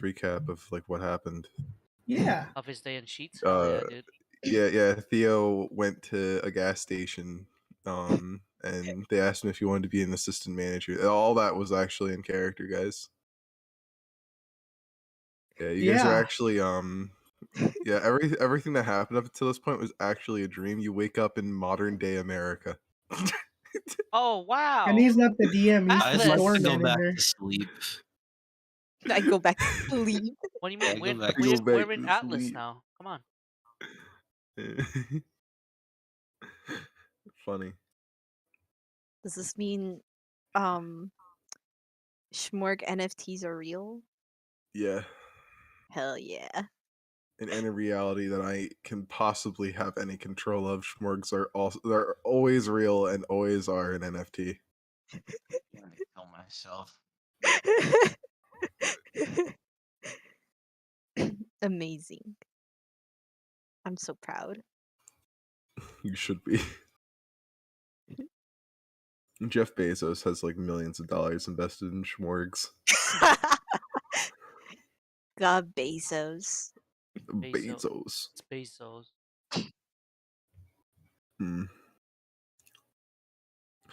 recap of like what happened. Yeah. Of his day in Sheets? Yeah, dude. Yeah. Theo went to a gas station, and they asked him if he wanted to be an assistant manager. All that was actually in character, guys. Yeah, you guys are actually yeah, everything that happened up until this point was actually a dream. You wake up in modern day America. Oh wow! And he's not the DM, he's I the just store like to go back manager. to sleep. I go back to sleep. What do you Yeah, mean? go back to We're sleep. in Atlas now. Come on. Funny. Does this mean Schmorg NFTs are real? Yeah. Hell yeah. In any reality that I can possibly have any control of, Schmorgs are they're always real and always are an NFT. I'm gonna kill myself. Amazing. I'm so proud. You should be. Jeff Bezos has like millions of dollars invested in Schmorgs. God, Bezos. Bezos. It's Bezos. Hmm.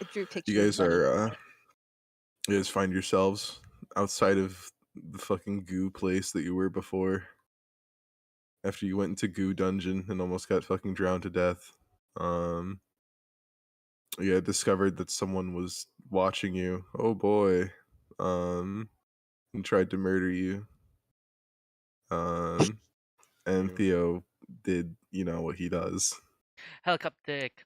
I drew a picture. You guys of money. are you guys find yourselves outside of the fucking goo place that you were before. After you went into goo dungeon and almost got fucking drowned to death. Yeah, discovered that someone was watching you. Oh boy. And tried to murder you. And Theo did, what he does. Helicopter dick.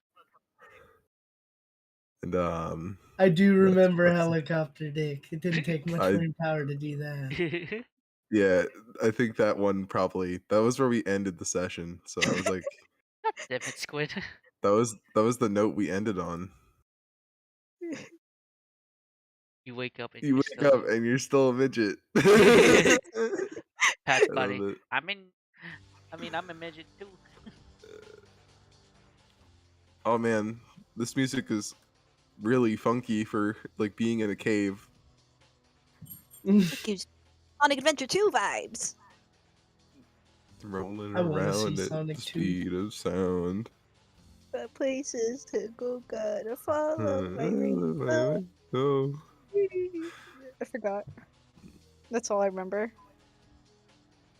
And I do remember that's- Helicopter Dick. It didn't take much brain power to do that. yeah, I think that one that was where we ended the session. So I was like, God damn it, Squid. that was the note we ended on. You wake up and You wake up and you're still a midget. Patch I buddy. love it. I'm a midget too. Oh man, this music is really funky for like being in a cave. It gives Sonic Adventure 2 vibes. Rolling I wanna see around at Sonic the 2. speed of sound. The places to go, gotta follow my dream. Oh. I forgot. That's all I remember.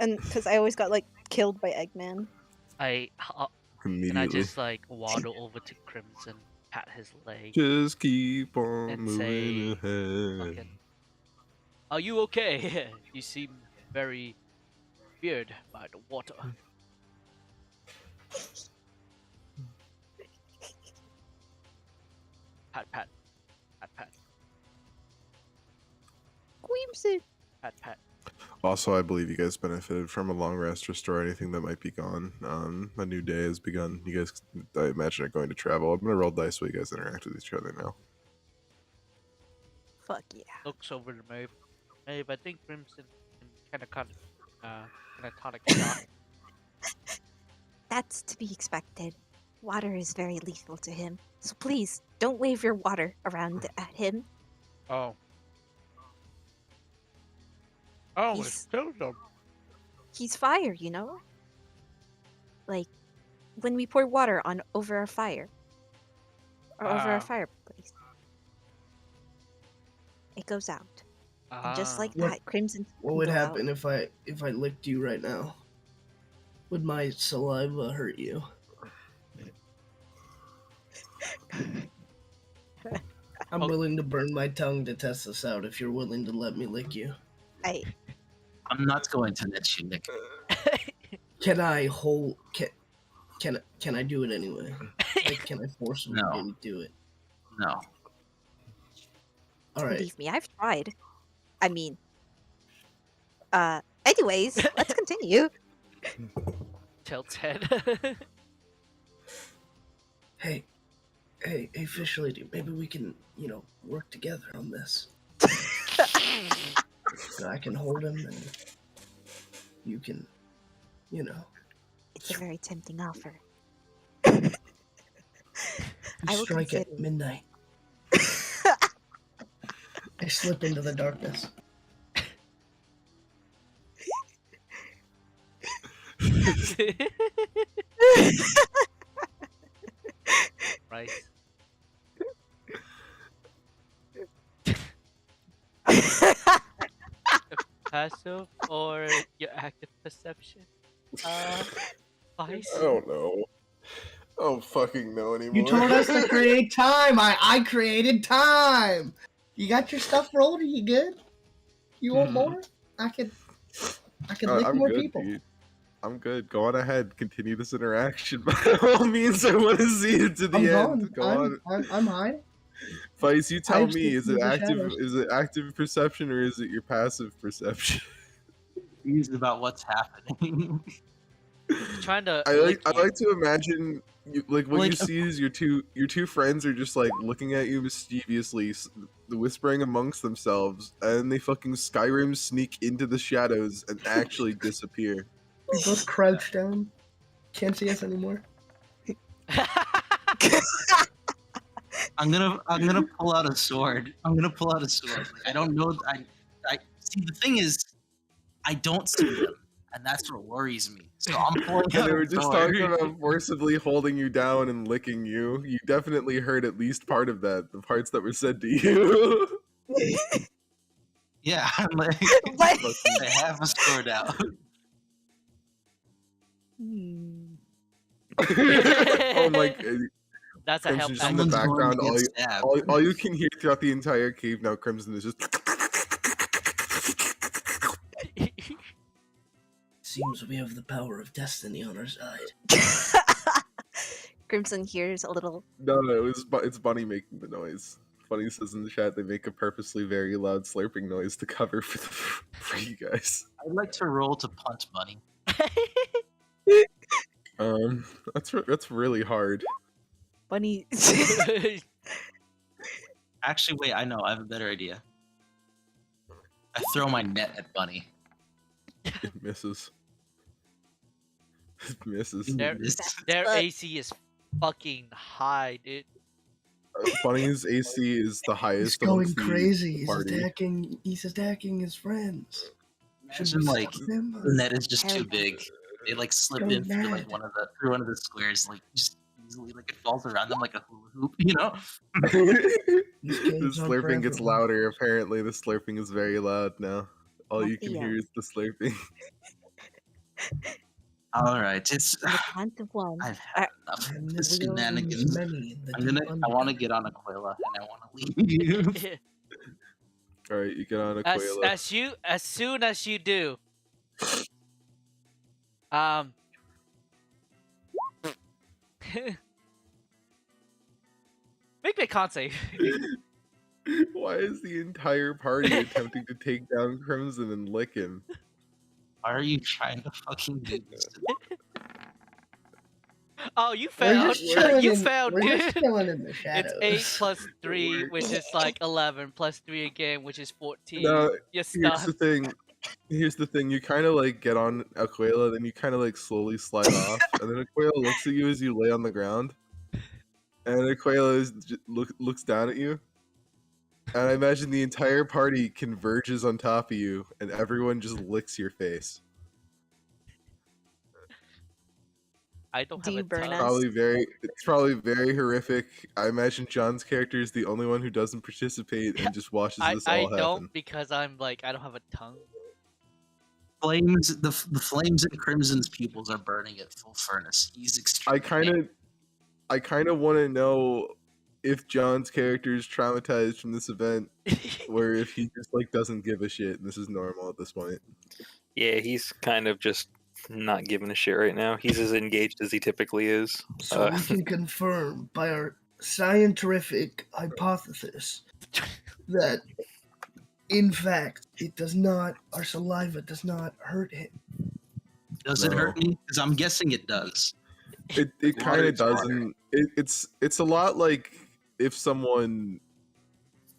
And because I always got like killed by Eggman. And Immediately. I just like waddle over to Crimson, pat his leg, Just keep on and moving say, ahead. fucking, "Are you okay? You seem very feared by the water." Pat, pat, pat, pat, Queemsy. pat, pat. Also, I believe you guys benefited from a long rest, restore anything that might be gone. A new day has begun. You guys, I imagine, are going to travel. I'm going to roll dice while you guys interact with each other now. Fuck yeah. Looks over to Maeve. Maeve, I think Crimson can catatonic shock. That's to be expected. Water is very lethal to him. So please, don't wave your water around at him. Oh. Oh, He's- it's Totem. He's fire, you know? Like, when we pour water on over our fire. Or over our fireplace. It goes out. And just like What- that, Crimson What would happen if I licked you right now? Would my saliva hurt you? I'm willing to burn my tongue to test this out if you're willing to let me lick you. I'm not going to let you lick. Can I hold can I do it anyway? Like, can I force him to do it? No. All right. Believe me, I've tried. I mean, anyways, let's continue. Tilt's head. Hey, fish lady, maybe we can, work together on this. So I can hold him and you can, It's a very tempting offer. you I will strike at consider. midnight. I slip into the darkness. Rice. Passive or your active perception? Vice. I don't know. I don't fucking know anymore. You told us to create time. I created time. You got your stuff rolled? Are you good? You want more? I could lick I'm more good, people. dude. I'm good. Go on ahead. Continue this interaction. By all means, I want to see it to the I'm end. gone. Go on. I'm high. Vice, you tell I've me, seen is it the active? shadows. Is it active perception or is it your passive perception? Confused about what's happening. He's trying to I lick like you. to imagine like what Like, you see is your two friends are just like looking at you mischievously, whispering amongst themselves, and they fucking Skyrim sneak into the shadows and actually disappear. We both crouch down. Can't see us anymore. I'm gonna pull out a sword. Like, I don't know. I see. The thing is, I don't see them, and that's what worries me. So I'm pulling When out they a were just sword. talking about forcibly holding you down and licking you, you definitely heard at least part of that, the parts that were said to you. Yeah, I'm like, But- I have a sword out. Hmm. Oh my god. That's a Crimson help just in the Someone's going background, to get stabbed. all you can hear throughout the entire cave now, Crimson, is just Seems we have the power of destiny on our side. Crimson hears a little. no, it's Bunny making the noise. Bunny says in the chat they make a purposely very loud slurping noise to cover for you guys. I'd like to roll to punt Bunny. That's really hard. Bunny. Actually, wait. I know. I have a better idea. I throw my net at Bunny. It misses. It misses. There- Their But- AC is fucking high, dude. Bunny's AC is the He's highest going amongst the crazy. He's party. attacking. He's attacking his friends. Should Imagine we like stop him? the net is just Hell too yeah. big. They like slip Go in through mad. like one of the squares, like just easily, like it falls around them like a hula hoop, you know? The caves aren't for slurping gets everyone. louder. Apparently, the slurping is very loud now. All you can Mafia. hear is the slurping. All right, it's On the count of one. I've Uh, had enough And of the this wheels shenanigans. many in the I deep want to underground. get on Aquila and I want to leave. All right, you get on as Aquila. as soon as you do, um, make me a con save. Why is the entire party attempting to take down Crimson and lick him? Why are you trying to fucking do this to me? Oh, you We're failed. just chilling You in, failed, we're just dude. chilling in the It's shadows. 8 plus 3, which is like 11, plus 3 again, which is 14. No, You're here's stuck. the thing. Here's the thing. You kind of like get on Aquila, then you kind of like slowly slide off, and then Aquila looks at you as you lay on the ground, and Aquila looks down at you, and I imagine the entire party converges on top of you, and everyone just licks your face. I don't Do have you a burn tongue. us? It's probably very horrific. I imagine John's character is the only one who doesn't participate and just watches I this all happen. don't because I'm like I don't have a tongue. Flames, the flames in Crimson's pupils are burning at full furnace. He's extremely. I kind of want to know if John's character is traumatized from this event, or if he just like doesn't give a shit and this is normal at this point. Yeah, he's kind of just not giving a shit right now. He's as engaged as he typically is. So we can confirm by our scientific hypothesis that, in fact, it does not. Our saliva does not hurt him. Does it No. hurt me? Because I'm guessing it does. It Water kind of is water. doesn't. It's a lot like if someone.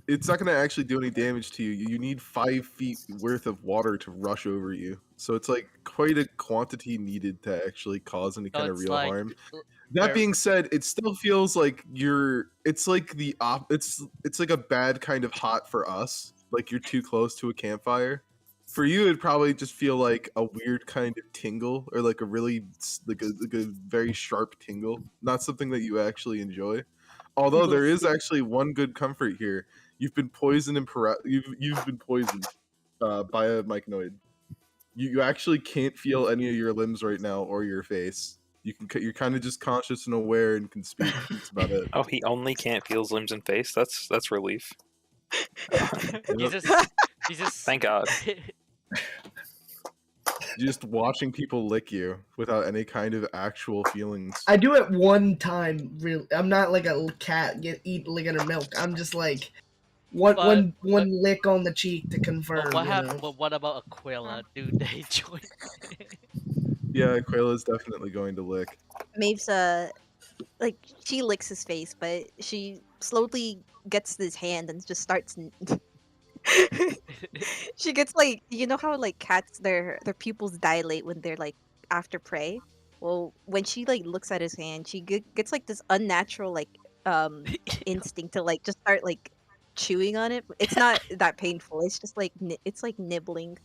It's not going to actually do any damage to you. You need 5 feet worth of water to rush over you. So it's like quite a quantity needed to actually cause any So kind of it's real like harm. l- That where- being said, it still feels like it's like it's like a bad kind of hot for us. Like you're too close to a campfire. For you, it'd probably just feel like a weird kind of tingle, or like a really like a very sharp tingle. Not something that you actually enjoy. Although Little there is sting. actually one good comfort here. You've been poisoned and you've been poisoned by a myconoid. You actually can't feel any of your limbs right now or your face. You're kind of just conscious and aware and can speak. That's about it. Oh, he only can't feel his limbs and face. That's relief. he's Yep. just he's just Thank God. Just watching people lick you without any kind of actual feelings. I do it one time. Really, I'm not like a cat licking her milk. I'm just like one But- lick on the cheek to confirm. But what about Aquila? Dude, they join. Yeah, Quayla's definitely going to lick. Maeve's like she licks his face, but she slowly gets his hand and just starts. She gets like, you know how like cats their pupils dilate when they're like after prey. Well, when she like looks at his hand, she gets like this unnatural like instinct to like just start like chewing on it. It's not that painful. It's just like it's like nibbling,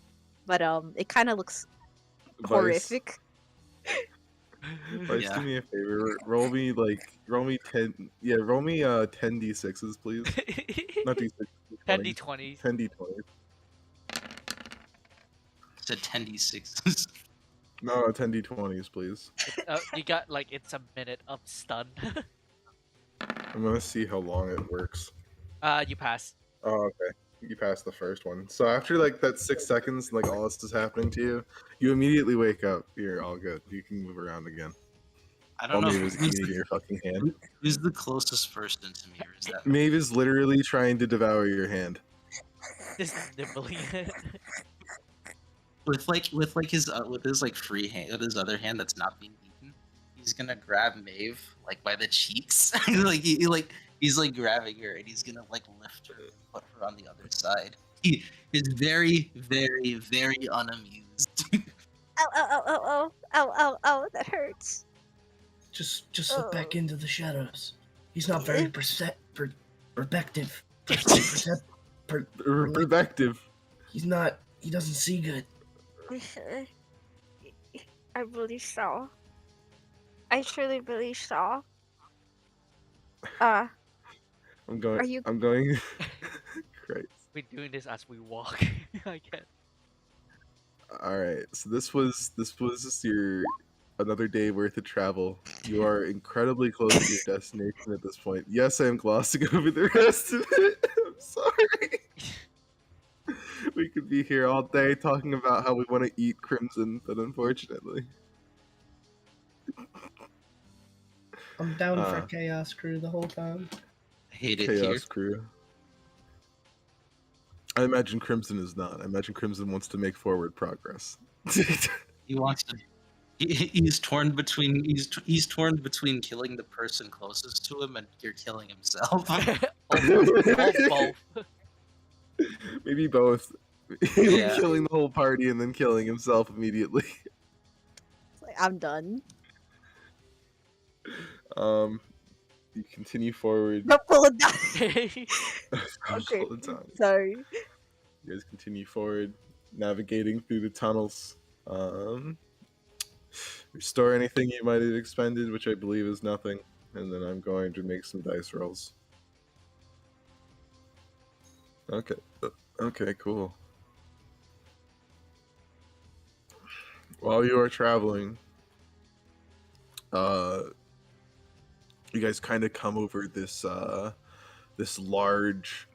but it kind of looks Vice, horrific. Vice, Yeah. do me a favor. Roll me 10. Yeah, roll me 10 d6s, please. Not d6. 10 d20s. 10 d20s. Said 10d6s. No, 10 d20s, please. You got like it's a minute of stun. I'm gonna see how long it works. You pass. Oh, okay. You passed the first one. So after like that 6 seconds, like all this is happening to you, you immediately wake up. You're all good. You can move around again. I While don't know Maeve is who's eating the, your fucking hand. who's the closest person to me, or is that Maeve is literally trying to devour your hand. Just nibbling it. with his like free hand, with his other hand that's not being eaten, he's gonna grab Maeve like by the cheeks, like he's like grabbing her, and he's gonna like lift her, and put her on the other side. He is very, very, very unamused. Oh, that hurts. Just slip back into the shadows. He's not very perspective. Perspective. He's not. He doesn't see good. I believe so. I truly believe so. I'm going. Are you- I'm going. Christ. We're doing this as we walk. I guess. All right. So this was just your another day worth of travel. You are incredibly close to your destination at this point. Yes, I am glossing over the rest of it. I'm sorry. We could be here all day talking about how we want to eat Crimson, but unfortunately, I'm down for Chaos Crew the whole time. I hate it Chaos here. Crew. I imagine Crimson is not. I imagine Crimson wants to make forward progress. He wants to. He's torn between he's torn between killing the person closest to him and you're killing himself. Both. Maybe both. Yeah. Killing the whole party and then killing himself immediately. It's like, I'm done. You continue forward. No, pull it down. All the time. Sorry. You guys continue forward, navigating through the tunnels. Restore anything you might have expended, which I believe is nothing, and then I'm going to make some dice rolls. Okay. Okay, cool. While you are traveling, you guys kind of come over this this large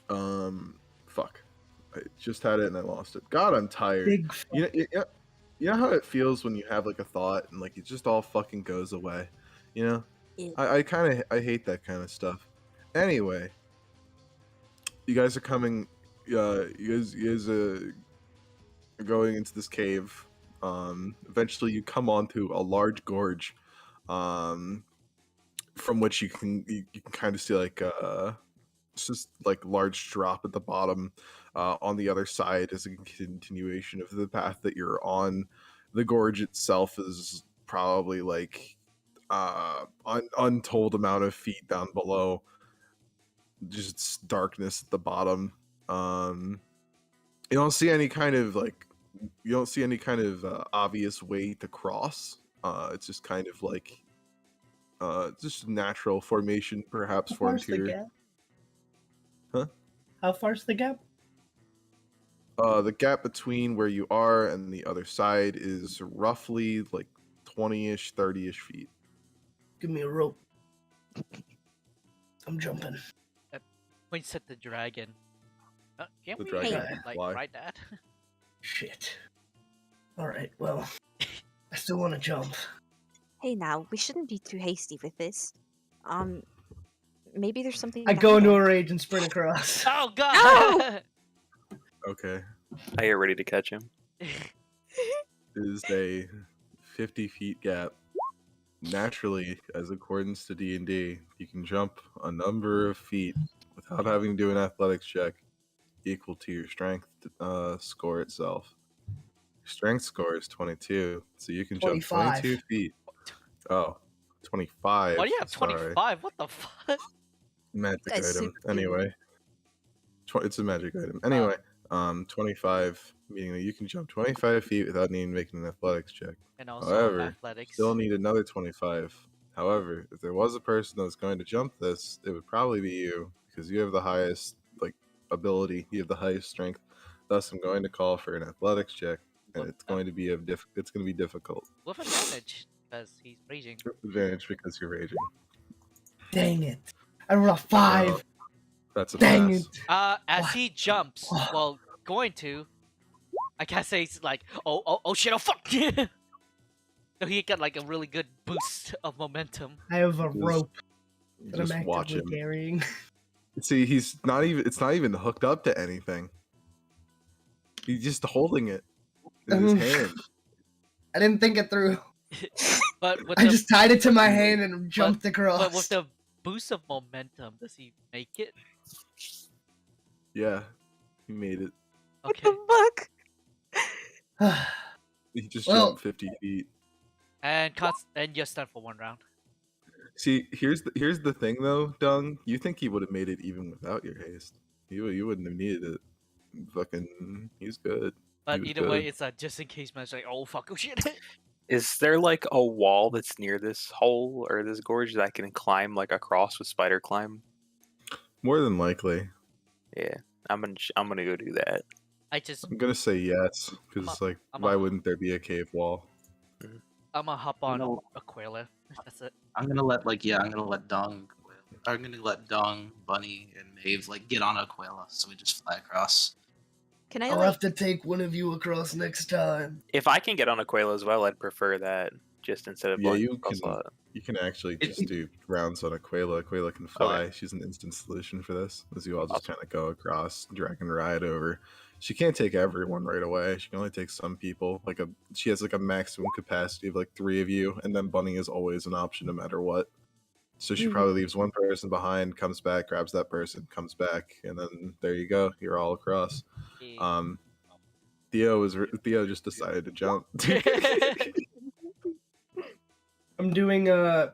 fuck. I just had it and I lost it. God, I'm tired. Big. You know how it feels when you have like a thought and like it just all fucking goes away, you know? Yeah. I hate that kind of stuff. Anyway, you guys are coming. You guys are going into this cave. Eventually, you come onto a large gorge, from which you can kind of see like it's just like large drop at the bottom. On the other side is a continuation of the path that you're on. The gorge itself is probably like untold amount of feet down below. Just darkness at the bottom. You don't see any kind of obvious way to cross. It's just kind of like just natural formation, perhaps How formed far's the here. gap? Huh? How far's the gap? The gap between where you are and the other side is roughly like 20-ish, 30-ish feet. Give me a rope. I'm jumping. Points at the dragon. Can't The we dragon can like fly. ride that? Shit. Alright, well, I still want to jump. Hey, now we shouldn't be too hasty with this. Maybe there's something. I down go into there. a rage and sprint across. Oh god! Okay. I get ready to catch him. It is a 50 feet gap. Naturally, as accordance to D&D, you can jump a number of feet without having to do an athletics check equal to your strength score itself. Your strength score is 22, so you can jump 25. 22 feet. Oh, 25. Why do you have sorry. 25? What the fuck? Magic That's item. super Anyway. It's a magic item. Anyway, 25, meaning that you can jump 25 feet without needing to make an athletics check. And also However, athletics. still need another 25. However, if there was a person that was going to jump this, it would probably be you because you have the highest ability. You have the highest strength. Thus, I'm going to call for an athletics check, and With, it's going to be it's going to be difficult. with advantage because he's raging. Advantage because you're raging. Dang it. I rolled a 5. Well, that's a Dang pass. it. As What? he jumps, well, going to, I can't say it's like, oh shit, oh fuck! So he got like a really good boost of momentum. I have a Just- rope that I'm Just watch actively him. carrying. See, it's not even hooked up to anything. He's just holding it in his hand. I didn't think it through. But with I the just tied it to my hand and jumped across. but with the boost of momentum, does he make it? Yeah, he made it. What Okay. the fuck? He just Well- jumped 50 feet. And you're stunned for 1 round. See, here's the thing though, Dung. You think he would have made it even without your haste? You wouldn't have needed it. Fucking, he's good. But was either way, good. it's a just in case match. Like, oh fuck, oh shit. Is there like a wall that's near this hole or this gorge that I can climb like across with spider climb? More than likely, Yeah, I'm gonna go do that. I just I'm gonna say yes because why wouldn't there be a cave wall? I'm gonna hop on No. Aquila. That's it. I'm gonna let Dong, I'm gonna let Dong, Bunny, and Maeve like get on Aquila, so we just fly across. Can I I'll like? have to take one of you across next time. If I can get on Aquila as well, I'd prefer that just instead of Yeah, blind you spell can. slot. You can actually It- just do rounds on Aquila. Aquila can fly. She's an instant solution for this, as you all just kind of go across, drag and ride over. She can't take everyone right away. She can only take some people. She has like a maximum capacity of like 3 of you, and then Bunny is always an option no matter what. So she probably leaves one person behind, comes back, grabs that person, comes back, and then there you go. You're all across. Yeah. Theo just decided to jump. I'm doing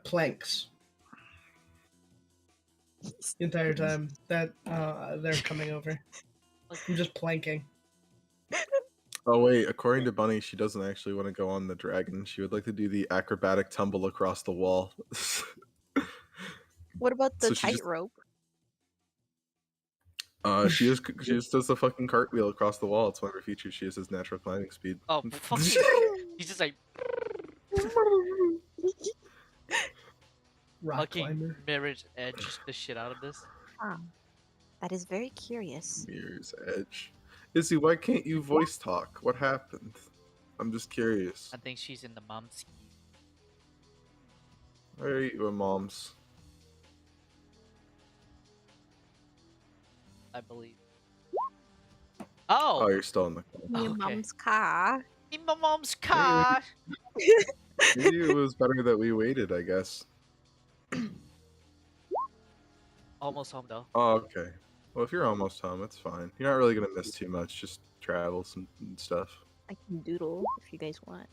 planks. The entire time that they're coming over. I'm just planking. Oh wait, according to Bunny, she doesn't actually want to go on the dragon. She would like to do the acrobatic tumble across the wall. What about the So she just- tightrope? She just does the fucking cartwheel across the wall. It's one of her features. She has his natural climbing speed. Oh fuck! He's just like Rock fucking climber. mirror's edge the shit out of this. Ah, that is very curious. Mirror's Edge. Izzy, why can't you voice talk? What happened? I'm just curious. I think she's in the mom's. Where are you, moms? I believe. Oh, Oh, you're still in the. Your okay. mom's car. in my mom's car. Maybe it was better that we waited. I guess. Almost home though. Oh, okay. Well, if you're almost home, it's fine. You're not really gonna miss too much. Just travels and stuff. I can doodle if you guys want.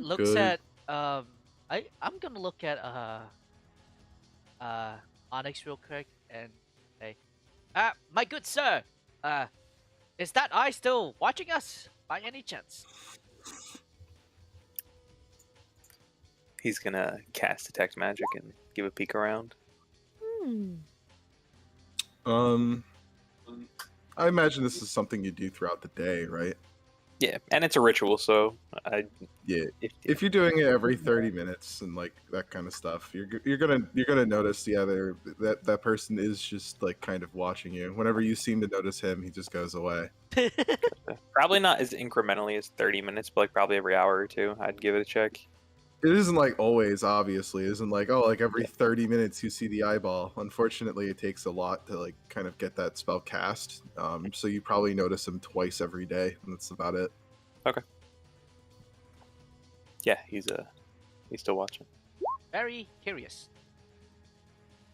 Looks good. at I'm gonna look at Onyx real quick and say, my good sir, Is that eye still watching us by any chance? He's gonna cast detect magic and give a peek around. Hmm. Um, I imagine this is something you do throughout the day, right? Yeah, and it's a ritual, so I Yeah. if If you're doing it every 30 minutes and like that kind of stuff, you're gonna notice, yeah, that person is just like kind of watching you. Whenever you seem to notice him, he just goes away. probably not as incrementally as 30 minutes, but like probably every hour or two, I'd give it a check. It isn't like always, obviously. It isn't like, oh, like every 30 minutes you see the eyeball. Unfortunately, it takes a lot to like kind of get that spell cast. So you probably notice him twice every day, and that's about it. Yeah, he's still watching. Very curious.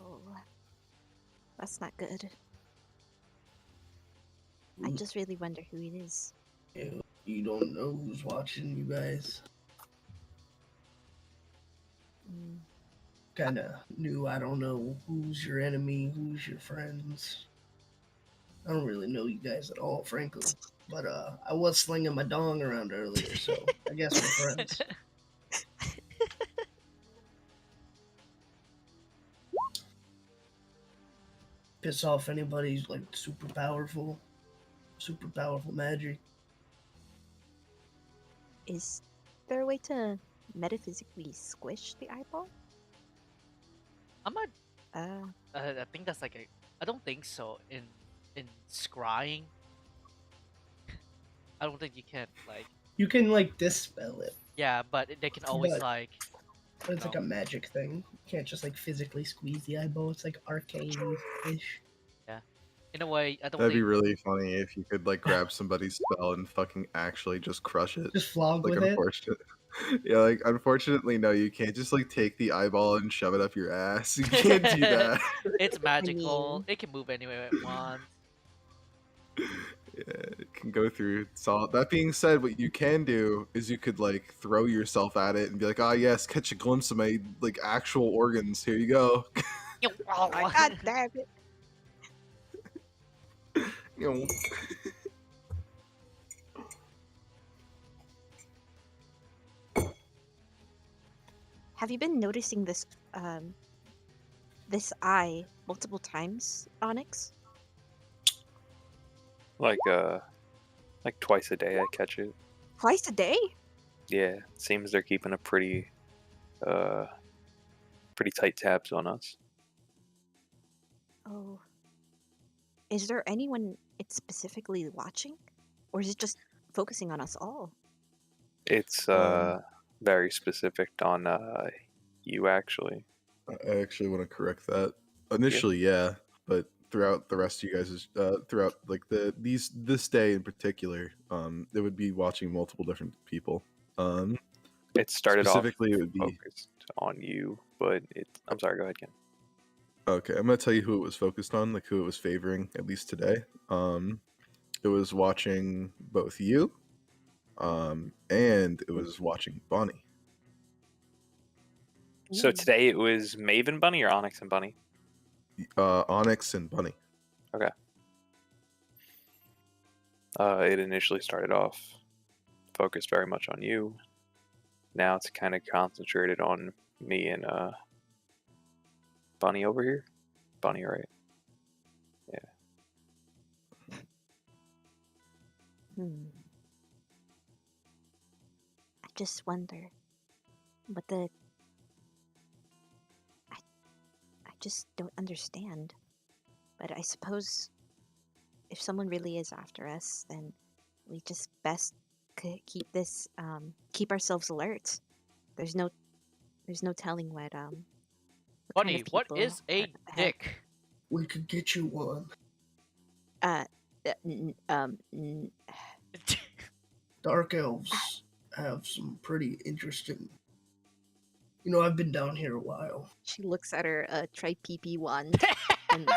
Oh, that's not good. I just really wonder who it is. You don't know who's watching you guys. Mm. Kind of new. I don't know who's your enemy, who's your friends. I don't really know you guys at all, frankly. But I was slinging my dong around earlier, so I guess we're friends. Piss off anybody who's like super powerful magic. Is there a way to metaphysically squish the eyeball? I'm not. Uh, I think that's like a. I don't think so. In scrying, I don't think you can like. You can like dispel it, Yeah, but they can always But- like. but it's No. like a magic thing. You can't just like physically squeeze the eyeball. It's like arcane-ish. In a way, I don't That'd be think. really funny if you could like grab somebody's spell and fucking actually just crush it. Just flog Like with it. unfortunate. Yeah, like unfortunately, no, you can't just like take the eyeball and shove it up your ass. You can't do that. It's magical. mean- It can move anywhere it wants. Yeah, it can go through solid. That being said, what you can do is you could like throw yourself at it and be like, "Ah, yes, catch a glimpse of my like actual organs. Here you go." oh my god damn it! You know, Have you been noticing this eye multiple times, Onyx? Like twice a day I catch it. Twice a day? Yeah, it seems they're keeping a pretty tight tabs on us. Oh. Is there anyone it's specifically watching? Or is it just focusing on us all? It's very specific on you actually. I actually want to correct that. Initially, yeah, but throughout the rest of you guys, throughout like this day in particular, it would be watching multiple different people. It started off Specifically, it would be focused on you, but I'm sorry, go ahead, Ken. okay. I'm gonna tell you who it was focused on, like who it was favoring, at least today. It was watching both you, and it was watching Bonnie. So Ooh. today it was Maven Bunny or Onyx and Bunny? Onyx and Bunny. It initially started off focused very much on you. Now it's kind of concentrated on me and Bunny over here. Bunny, right? Hmm. I just wonder what the. I just don't understand. But I suppose if someone really is after us, then we just best keep this keep ourselves alert. There's no telling what kind Bunny, of what people is a are ahead. dick? We could get you one. Dark elves have some pretty interesting. You know, I've been down here a while. She looks at her tri-PP wand and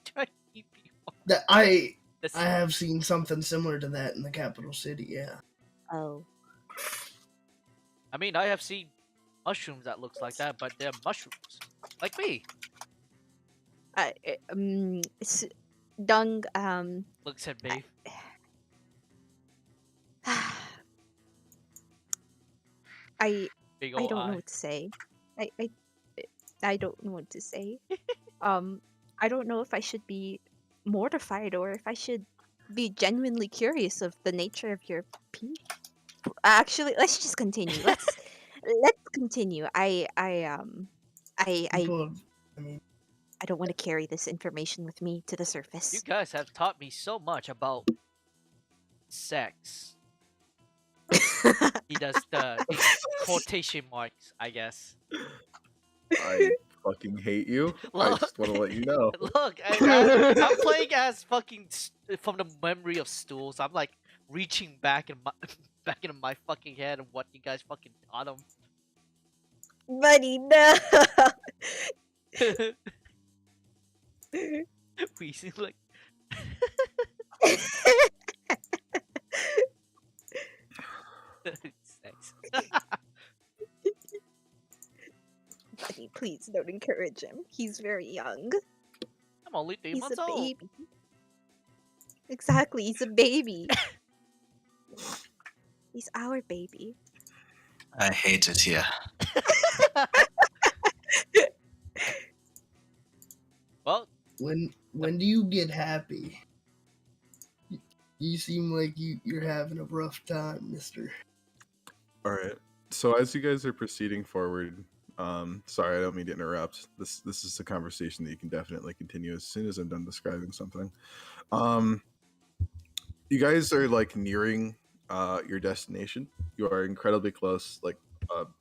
Try to keep you on That I this- have seen something similar to that in the capital city. Yeah. oh, I mean, I have seen mushrooms that looks like that, but they're mushrooms. Like me. uh, um, s- Dung, Looks at me. I Big I ol' don't know eye. what to say. I I I don't know what to say. Um, I don't know if I should be mortified or if I should be genuinely curious of the nature of your pee. Actually, let's just continue. Let's continue. I People, I mean, I don't want to carry this information with me to the You surface. guys have taught me so much about sex. He does the quotation marks, I guess. I fucking hate you. I Look, just want to let you know. look, I'm playing as fucking from the memory of stools. I'm like reaching back in my back into my fucking head and what you guys fucking taught Buddy, no. him. We seem like sex. Buddy, please don't encourage him. He's very young. I'm only 3 He's months a old. baby. Exactly, he's a baby. He's our baby. I hate it here. Well, when do you get happy? You seem like you're having a rough time, Mister. All right. So as you guys are proceeding forward, sorry, I don't mean to interrupt. This is a conversation that you can definitely continue as soon as I'm done describing something. Um, you guys are like nearing your destination. You are incredibly close. Like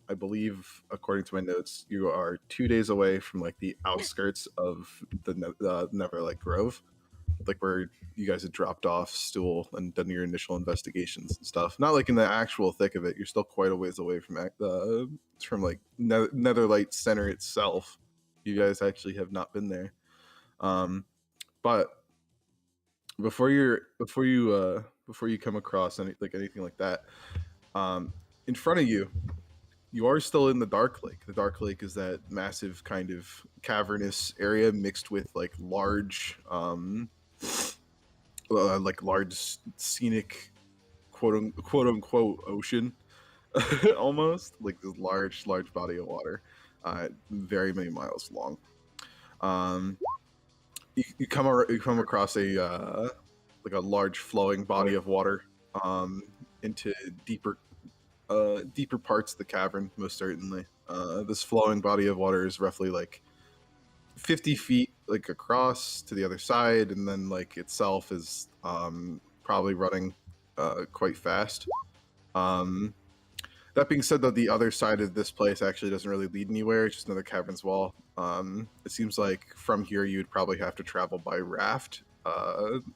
I believe, according to my notes, you are 2 days away from like the outskirts of the Neverlight Grove, like where you guys had dropped off Stool and done your initial investigations and stuff. Not like in the actual thick of it. You're still quite a ways away from like Netherlight Center itself. You guys actually have not been there. But before you come across anything like that, in front of you, you are still in the Dark Lake. The Dark Lake is that massive kind of cavernous area mixed with like large scenic quote unquote ocean almost like this large body of water, very many miles long. You come across a like a large flowing body of water into deeper parts of the cavern, most certainly. This flowing body of water is roughly like 50 feet like across to the other side, and then like itself is probably running quite fast. That being said, though, the other side of this place actually doesn't really lead anywhere. It's just another cavern's wall. It seems like from here you'd probably have to travel by raft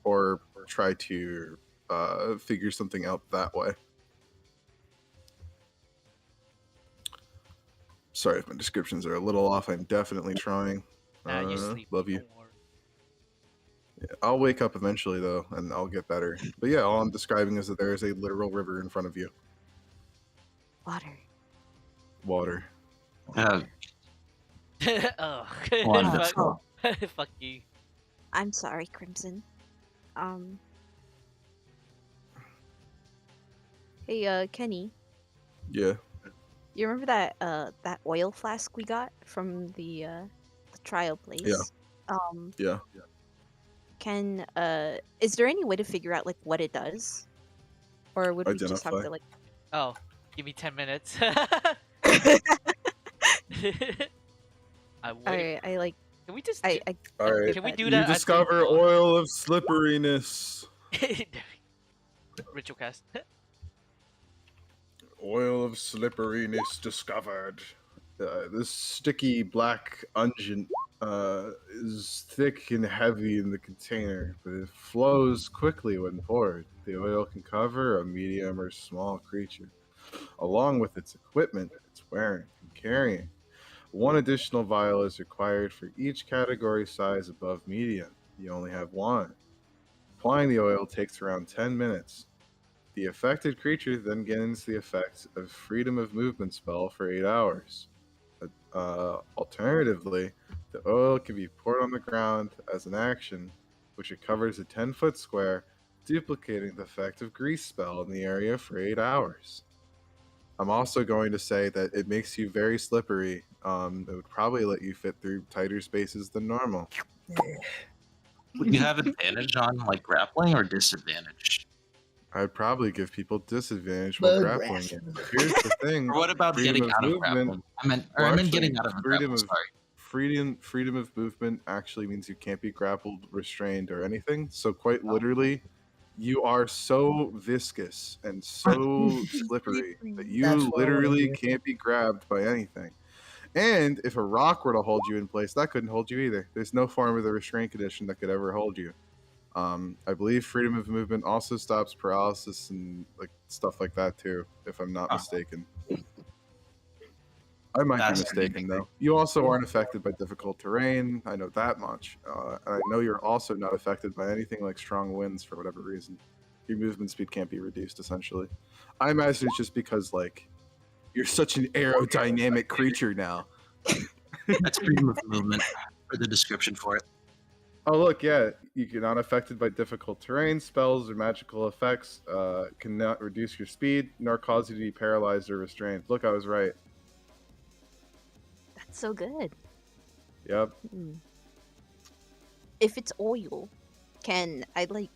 or try to figure something out that way. Sorry if my descriptions are a little off. I'm definitely trying. nah, you sleep. Love you. Don't worry. Yeah, I'll wake up eventually, though, and I'll get better. But yeah, all I'm describing is that there is a literal river in front of you. Water. Water. Uh, Ugh. Wonderful. Fuck you. I'm sorry, Crimson. Um. Hey, Kenny. Yeah. You remember that oil flask we got from the trial place? Yeah. Can is there any way to figure out like what it does, or would we just have Identify. to like? Oh, give me 10 minutes. I wait. I like Can we just? I All right. Can we do You that? as we discover go? oil of slipperiness. Ritual cast. Oil of slipperiness discovered. This sticky black unguent is thick and heavy in the container, but it flows quickly when poured. The oil can cover a medium or small creature, along with its equipment it's wearing and carrying. One additional vial is required for each category size above medium. You only have one. Applying the oil takes around 10 minutes. The affected creature then gains the effect of freedom of movement spell for 8 hours. Alternatively, the oil can be poured on the ground as an action which it covers a 10-foot square, duplicating the effect of Grease Spell in the area for 8 hours. I'm also going to say that it makes you very slippery. It would probably let you fit through tighter spaces than normal. Would you have advantage on like grappling or disadvantage? I'd probably give people disadvantage while Bud grappling. ration. Here's the thing. Or what about freedom getting of out of movement. grappling? I meant Actually, getting out of a grapple. Sorry. freedom of movement actually means you can't be grappled, restrained, or anything. So quite literally, you are so viscous and so slippery that That's you what I wanna literally hear. can't be grabbed by anything. And if a rock were to hold you in place, that couldn't hold you either. There's no form of the restraint condition that could ever hold you. I believe freedom of movement also stops paralysis and like stuff like that too, if I'm not Huh. mistaken. I might be That's mistaken though. You also aren't affected by difficult terrain. I know that much. And I know you're also not affected by anything like strong winds for whatever reason. Your movement speed can't be reduced essentially. I imagine it's just because like you're such an aerodynamic creature now. That's freedom of movement for the description for it. Oh look, yeah, you're not affected by difficult terrain, spells, or magical effects. Cannot reduce your speed, nor cause you to be paralyzed or restrained. Look, I was right. That's so good. Yep. Hmm. If it's oil, can I like?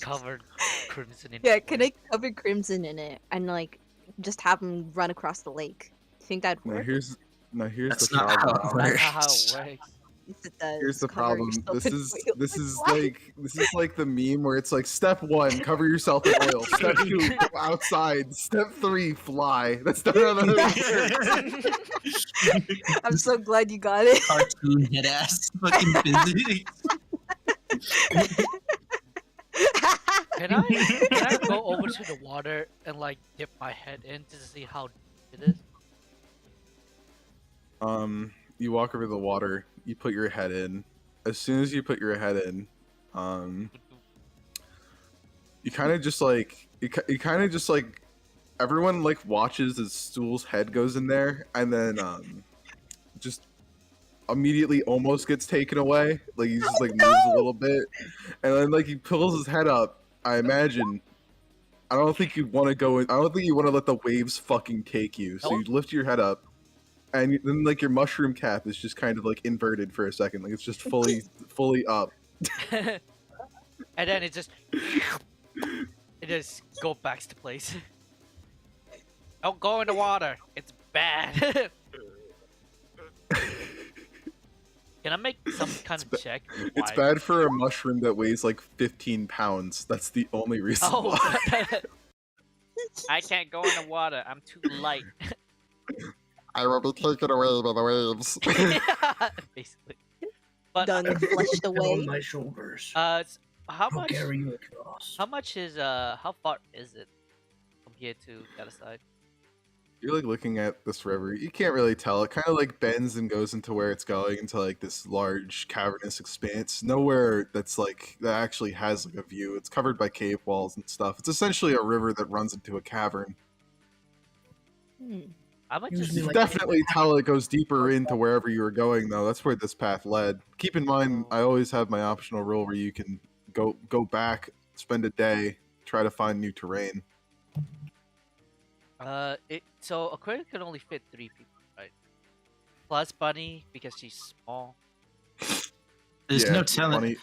Covered crimson in Yeah, can oil. I cover Crimson in it and like just have him run across the lake? You think that'd Now work? here's That's the not how problem. it That's not how works. it works. Yes, it does. Here's the Cover problem. yourself This in is oil. this is Why? like the meme where it's like step 1, cover yourself in oil. Step 2, go outside. Step 3, fly. That's not how that works. I'm so glad you got it. Cartoon head ass fucking physics. Can I go over to the water and like dip my head in to see how deep it is? You walk over the water. You put your head in. As soon as you put your head in, you kind of just like you kind of just like everyone like watches as Stool's head goes in there, and then just immediately almost gets taken away. Like he just like moves a little bit, and then like he pulls his head up. I imagine. I don't think you want to go in. I don't think you want to let the waves fucking take you. So you lift your head up, and then like your mushroom cap is just kind of like inverted for a second. Like it's just fully up. And then it just go back to place. Don't go in the water. It's bad. Can I make some kind of check? It's Why? bad for a mushroom that weighs like 15 pounds. That's the only reason Oh, why. I can't go in the water. I'm too light. I will be taken away by the waves. Basically. But Done, flushed On away. my shoulders. how I'll much? carry you across. How much is How far is it from here to the other side? You're like looking at this river. You can't really tell. It kind of like bends and goes into where it's going into like this large cavernous expanse. Nowhere that's like that actually has like a view. It's covered by cave walls and stuff. It's essentially a river that runs into a cavern. Hmm. How much Use is me You like definitely tell it goes deeper into wherever you were going though. That's where this path led. Keep in mind, I always have my optional rule where you can go back, spend a day, try to find new terrain. So aquarium can only fit 3 people, right? Plus Bunny because she's small. There's Yeah, no telling. Bunny.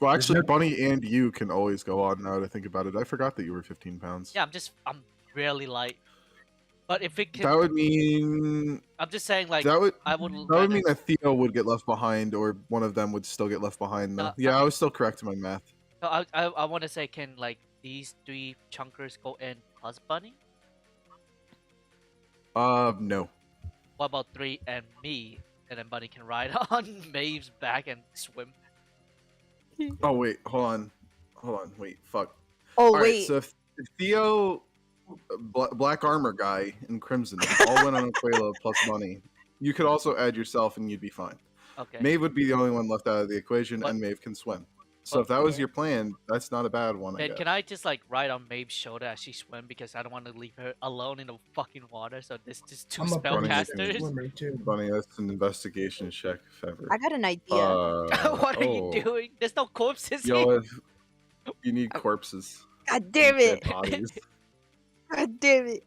Well, there's actually, no- Bunny and you can always go on now to think about it. I forgot that you were 15 pounds. Yeah, I'm really light. But if it can, That would mean I'm just saying like that would I would. mean that Theo would get left behind, or one of them would still get left behind. Though, yeah, I was still correct in my math. So I want to say, can like these 3 chunkers go in plus Bunny? No. What about 3 and me? And then Bunny can ride on Maeve's back and swim. Oh wait, hold on, wait, fuck. Oh All right, wait. so if Theo, Black Armor guy, and Crimson all went on Aquila plus Bunny, you could also add yourself and you'd be fine. Okay. Maeve would be the only one left out of the equation, But- and Maeve can swim. So if that was Okay. your plan, that's not a bad one, I And guess. can I just like ride on Maeve's shoulder as she swim because I don't want to leave her alone in the fucking water? So this just two I'm a pretty good spellcasters. swimmer too. Bunny, that's an investigation check if ever. I got an idea. What are you Oh. doing? There's no corpses Yo, here. if you need corpses. God damn You it! dead bodies. God damn it!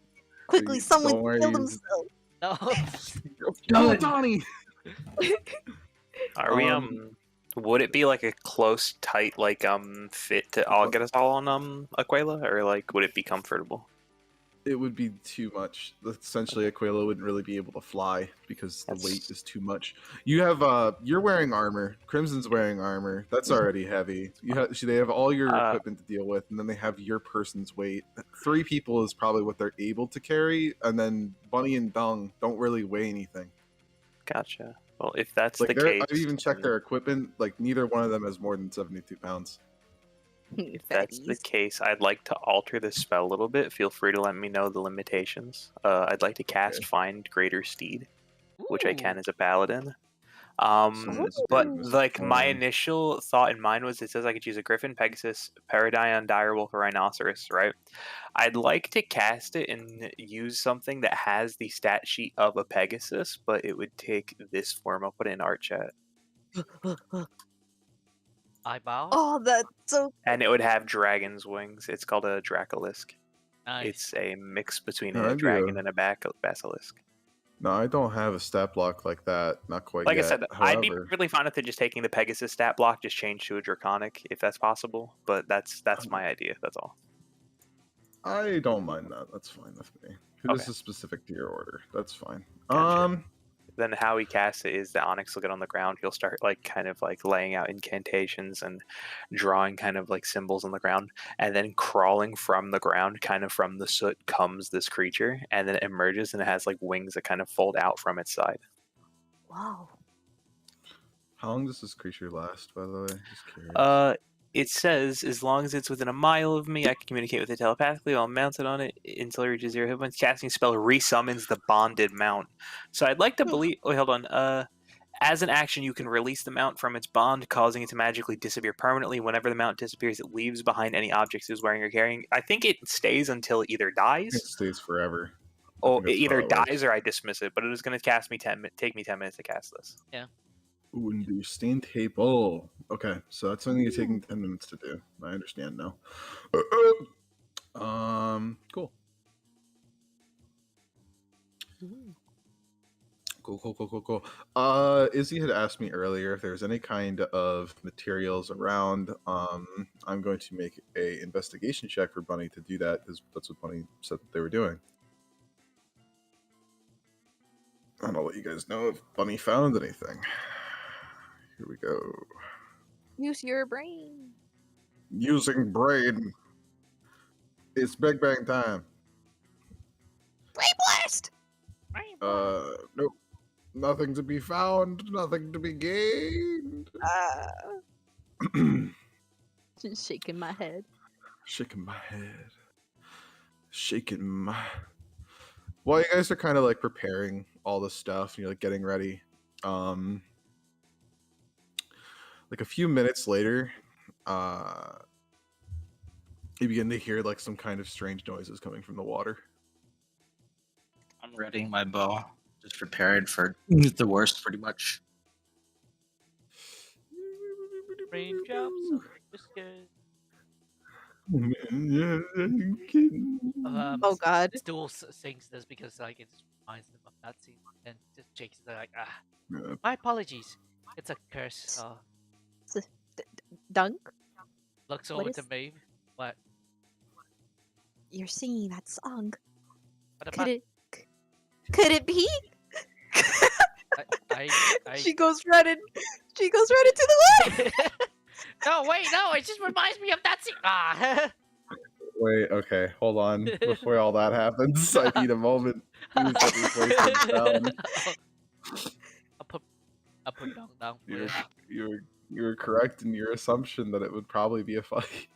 Quickly, Please, someone don't worry, kill you- themselves. No. Oh, Good. Donnie! Are we would it be like a close, tight, like fit to all get us all on Aquila, or like would it be comfortable? It would be too much. Essentially, Aquila wouldn't really be able to fly because the weight That's- is too much. You have you're wearing armor. Crimson's wearing armor. That's already heavy. You have they have all your equipment to deal with, and then they have your person's weight. 3 people is probably what they're able to carry, and then Bunny and Dung don't really weigh anything. Gotcha. Well, if that's Like the case, I've even checked then their equipment. Like neither one of them has more than 72 pounds. if that's the Fatties. case, I'd like to alter the spell a little bit. Feel free to let me know the limitations. I'd like to cast Find Greater Steed, which I can Ooh. as a paladin. Sounds But good. like my Um, initial thought in mind was it says I could choose a Griffin, Pegasus, Paradine, Direwolf, or Rhinoceros, right? I'd like to cast it and use something that has the stat sheet of a Pegasus, but it would take this form. I'll put it in art chat. Eyeball. Oh, that's so. And it would have dragon's wings. It's called a Dracolisk. Nice. It's a mix between Yeah, a that'd be dragon a- and a basilisk. No, I don't have a stat block like that. Not quite Like yet. I said, I'd be However, really fine with it just taking the Pegasus stat block, just change to a Draconic if that's possible. But that's my idea. That's all. I don't mind that. That's fine with me. This Okay. is specific to your order. That's fine. Gotcha. Then how he casts it is the Onyx will get on the ground. He'll start like kind of like laying out incantations and drawing kind of like symbols on the ground, and then crawling from the ground, kind of from the soot, comes this creature, and then it emerges and it has like wings that kind of fold out from its side. Wow. How long does this creature last, by the way? Just curious. It says as long as it's within a mile of me, I can communicate with it telepathically while I'm mounted on it until it reaches 0 hit points. Casting spell resummons the bonded mount. So I'd like to believe. Wait, hold on. As an action, you can release the mount from its bond, causing it to magically disappear permanently. Whenever the mount disappears, it leaves behind any objects it was wearing or carrying. I think it stays until it either It dies, stays forever. or think it that's how either it works. dies or I dismiss it. But it is going to cast me take me 10 minutes to cast this. Ooh, and do stain table. Okay, so that's something you're taking 10 minutes to do. I understand now. Cool. Cool. Izzy had asked me earlier if there's any kind of materials around. I'm going to make a investigation check for Bunny to do that because that's what Bunny said that they were doing. And I'll let you guys know if Bunny found anything. Here we go. Use your brain. Using brain. It's Big Bang time. Brain blast. Nope. Nothing to be found, nothing to be gained. Just shaking my head. Shaking my head. Shaking my. While you guys are kind of like preparing all this stuff, you're like getting ready. Like a few minutes later, you begin to hear like some kind of strange noises coming from the water. I'm readying my bow, just prepared for the worst, pretty much. Raindrops on whiskers. Oh God. Stool sings this because like it reminds them of that scene, and just Jake's like, Yeah. my apologies. It's a curse. Dunk. Looks What over is- to Maeve. What? You're singing that song. What Could about? Could it be? I She goes running. She goes running to the left. No, wait, no. It just reminds me of that scene. Wait, okay, hold on. Before all that happens, I need a moment. Please let me place things down. I'll put down for you. You're correct in your assumption that it would probably be a fight.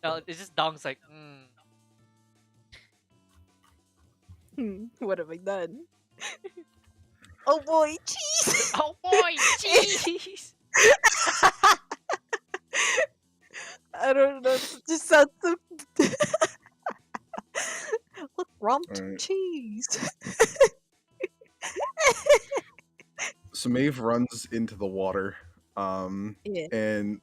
No, it's just Dong's like, What have I done? Oh boy, cheese! oh boy, jeez. I don't know. It just sounds so. Look, rumped Alright. cheese. So Maeve runs into the water, Yeah. and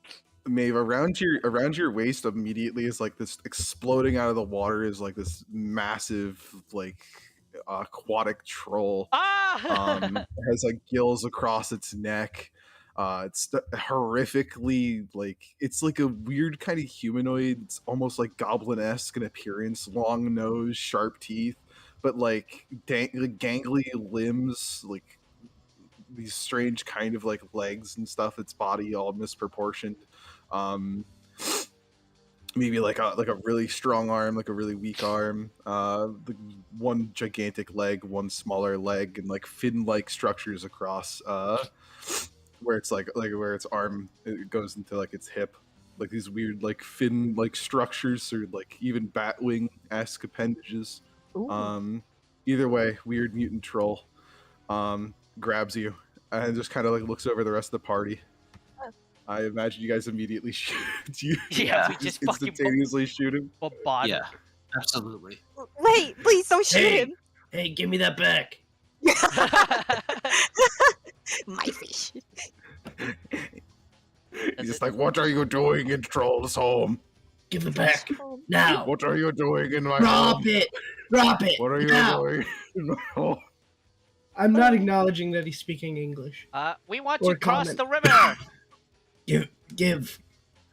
Maeve, around your waist immediately is like this exploding out of the water is like this massive like aquatic troll. Ah! It has like gills across its neck. It's horrifically like it's like a weird kind of humanoid. It's almost like goblin-esque in appearance, long nose, sharp teeth, but like gangly limbs, like these strange kind of like legs and stuff. Its body all misproportioned. Um, maybe like a really strong arm, like a really weak arm. The one gigantic leg, one smaller leg, and like fin-like structures across. Where it's like where its arm it goes into like its hip. Like these weird like fin like structures or like even batwing-esque appendages. Ooh. Either way, weird mutant troll grabs you and just kind of like looks over the rest of the party. I imagine you guys immediately shoot. You Yeah, we just just fucking instantaneously shoot him. bombard. Yeah, absolutely. Wait, please don't shoot Hey. him. Hey, give me that back. My fish. He's just like, "What are you doing in Troll's home? Give it back. Oh, Now. What are you doing in my Drop home? it. Drop it. What are you now. doing in my home?" I'm not acknowledging that he's speaking English. We want Or to cross comment. the river. Give.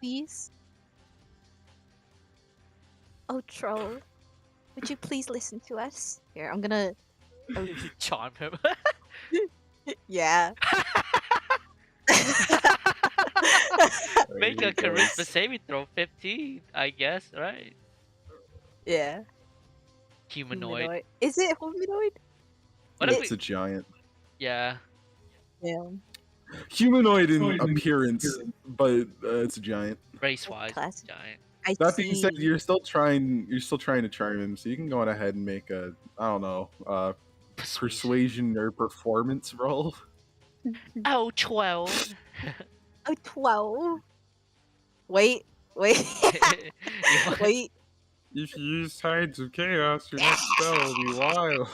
please. Oh, troll. Would you please listen to us? Here, I'm gonna. Charm him. Yeah. Make a charisma saving throw 15, I guess, right? Yeah. Humanoid. Is it humanoid? What if It's we... a giant. Yeah. Yeah. Humanoid in appearance, but it's a giant. Race-wise, Classic. giant. I That being said, see. you're still trying to charm him, so you can go on ahead and make a I don't know, persuasion or performance roll. Oh, 12. Oh, 12. Wait. Wait. Wait. If you use Tides of Chaos, your next spell will be wild.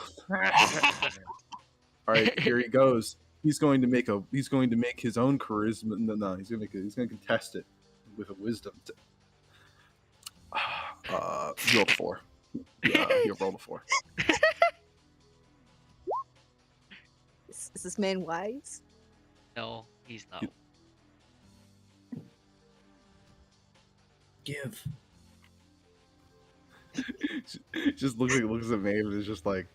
All right, here he goes. He's going to make his own charisma. No, he's gonna contest it with a wisdom. He rolled a 4. He rolled a 4. Is this man wise? No, he's not. Give. Just looks at Maeve and is just like,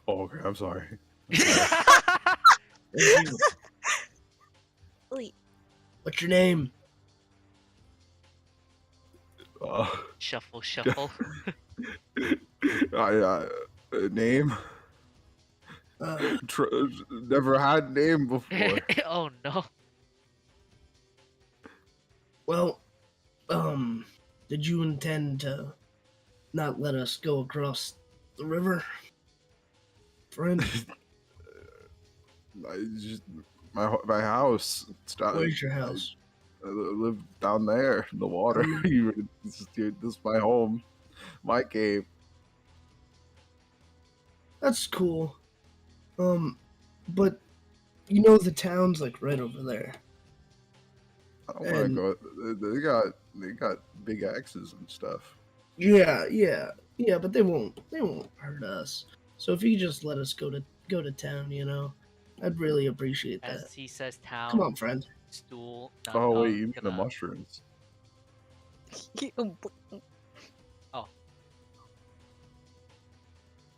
"Oh, okay, I'm sorry." Wait. What's your name? Shuffle, shuffle. Name? Never had name before. Oh no. Well, did you intend to not let us go across the river? Friend, My house. It's down, where's your house? I live down there in the water. This is my home, my cave. That's cool. But you know the town's like right over there. I don't want to And- go. They got big axes and stuff. Yeah, but they won't hurt us. So if you just let us go to town, I'd really appreciate that. As he says town, Come on, friend. stool. Oh wait, you mean the mushrooms?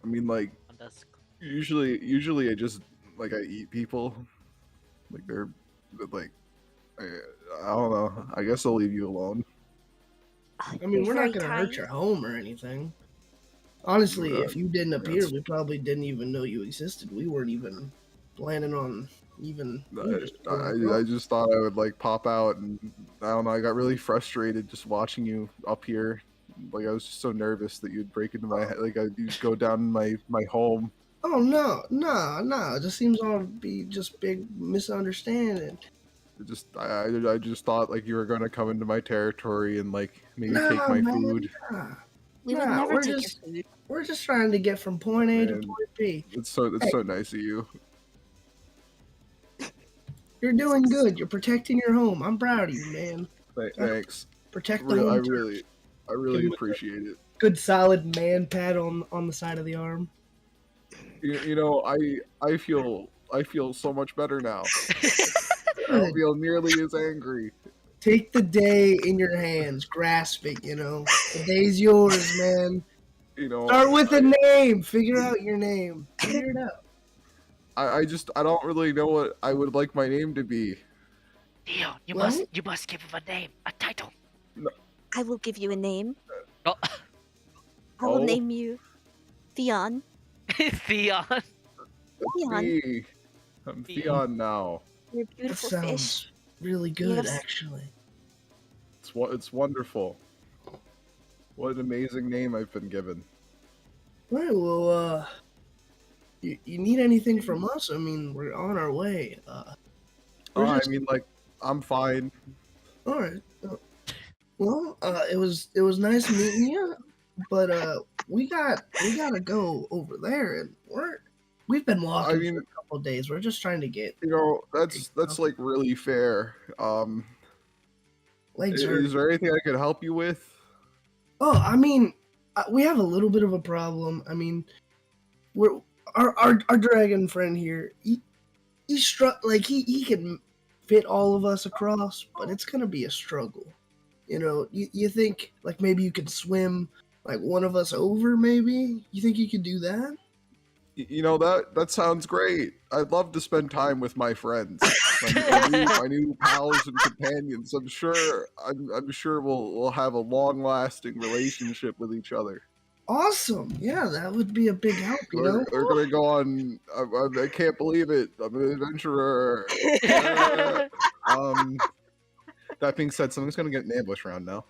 I mean, like usually I just like I eat people. Like they're like I don't know. I guess I'll leave you alone. I mean, we're not gonna hurt your home or anything. Honestly, if you didn't appear, we probably didn't even know you existed. We weren't even planning on even. I just thought I would like pop out, and I don't know. I got really frustrated just watching you up here. Like I was just so nervous that you'd break into my like you'd go down my home. Oh no. It just seems all to be just big misunderstanding. I just thought like you were gonna come into my territory and like maybe take Nah, my man. food. Nah. We would Nah, never we're take just your food. we're just trying to get from point A to Man, point B. it's Hey, so nice of you. you're doing good. You're protecting your home. I'm proud of you, man. Gotta Thanks. protect the home turf. I Give really him a good, appreciate it. good solid man pat on the side of the arm. You know, I feel so much better now. I don't Good. feel nearly as angry. Take the day in your hands. Grasp it, you know. The day's yours, man. You know, Start with a name. Figure out your name. Figure it out. I don't really know what I would like my name to be. Theo, you Well- must give him a name, a title. I will give you a name. Oh, I will Oh. name you Theon. Theon. That's Theon. me. I'm Theon now. You're a That beautiful sounds fish. really good, Yes. actually. It's wonderful. What an amazing name I've been given. Right, well, you need anything from us? I mean, we're on our way. Oh, We're I just, mean, like, I'm fine. all right. Well, it was nice meeting you, but we gotta go over there, and we've been walking mean- for a couple of days. We're just trying to get You know, that's like really fair. legs hurt. Is there anything I could help you with? Oh, I mean, we have a little bit of a problem. I mean, we're our dragon friend here. He's like he can fit all of us across, but it's gonna be a struggle. You know, you think like maybe you could swim like one of us over? Maybe you think you could do that? You know that sounds great. I'd love to spend time with my friends, my new pals and companions. I'm sure we'll have a long lasting relationship with each other. Awesome. Yeah, that would be a big help. You know. We're gonna go on. I can't believe it. I'm an adventurer. That being said, someone's gonna get an ambush round now.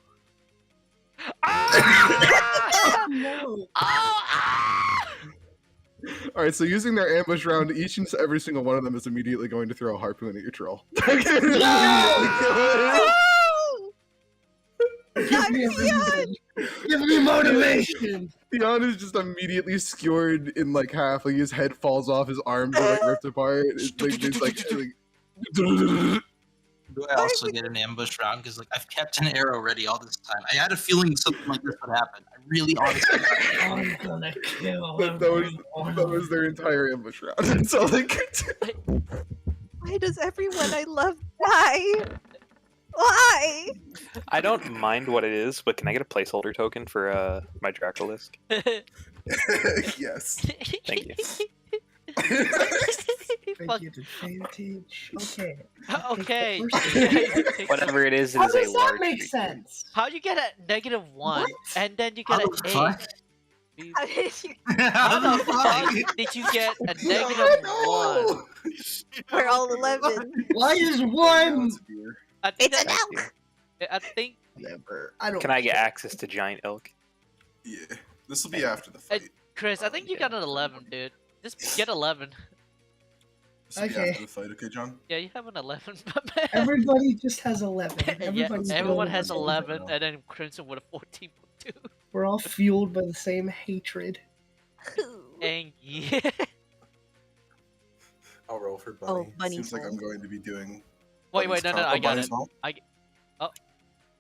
Ah! No. Ah! All right, so using their ambush round, each and every single one of them is immediately going to throw a harpoon at your troll. Give me everything. Give me motivation. Theon is just immediately skewered in like half. Like his head falls off, his arms are like ripped apart. It's like Do I also get an ambush round? Because like I've kept an arrow ready all this time. I had a feeling something like this would happen. I really honestly. I'm gonna kill that was their entire ambush round. That's all they could do. Why does everyone I love die? Why? I don't mind what it is, but can I get a placeholder token for my Dracolisk? Yes. Thank you. Fuck. Take advantage. Okay. Okay. Whatever it is How a does that large make creature. sense? How you get a -1 and then you How get the an fuck? 8? How did you? How the fuck did you get a -1? We're all 11. Why is Now one? it's a deer. I think It's an that- Thank you. I think Never. I don't. Can I get access to giant elk? Yeah, this will be after the fight. Chris, I think you got an 11, dude. Just get 11. This will be Okay. after the fight, okay, John? Yeah, you have an 11, my man. Everybody just has 11. Yeah, Everybody's everyone going has with 11, and then Crimson with a 14.2. We're all fueled by the same hatred. And yeah. I'll roll for Oh, Bunny. Bunny's Seems like I'm roll. going to be doing. Wait, Bunny's no, comp- I got Bunny's it. roll? Oh,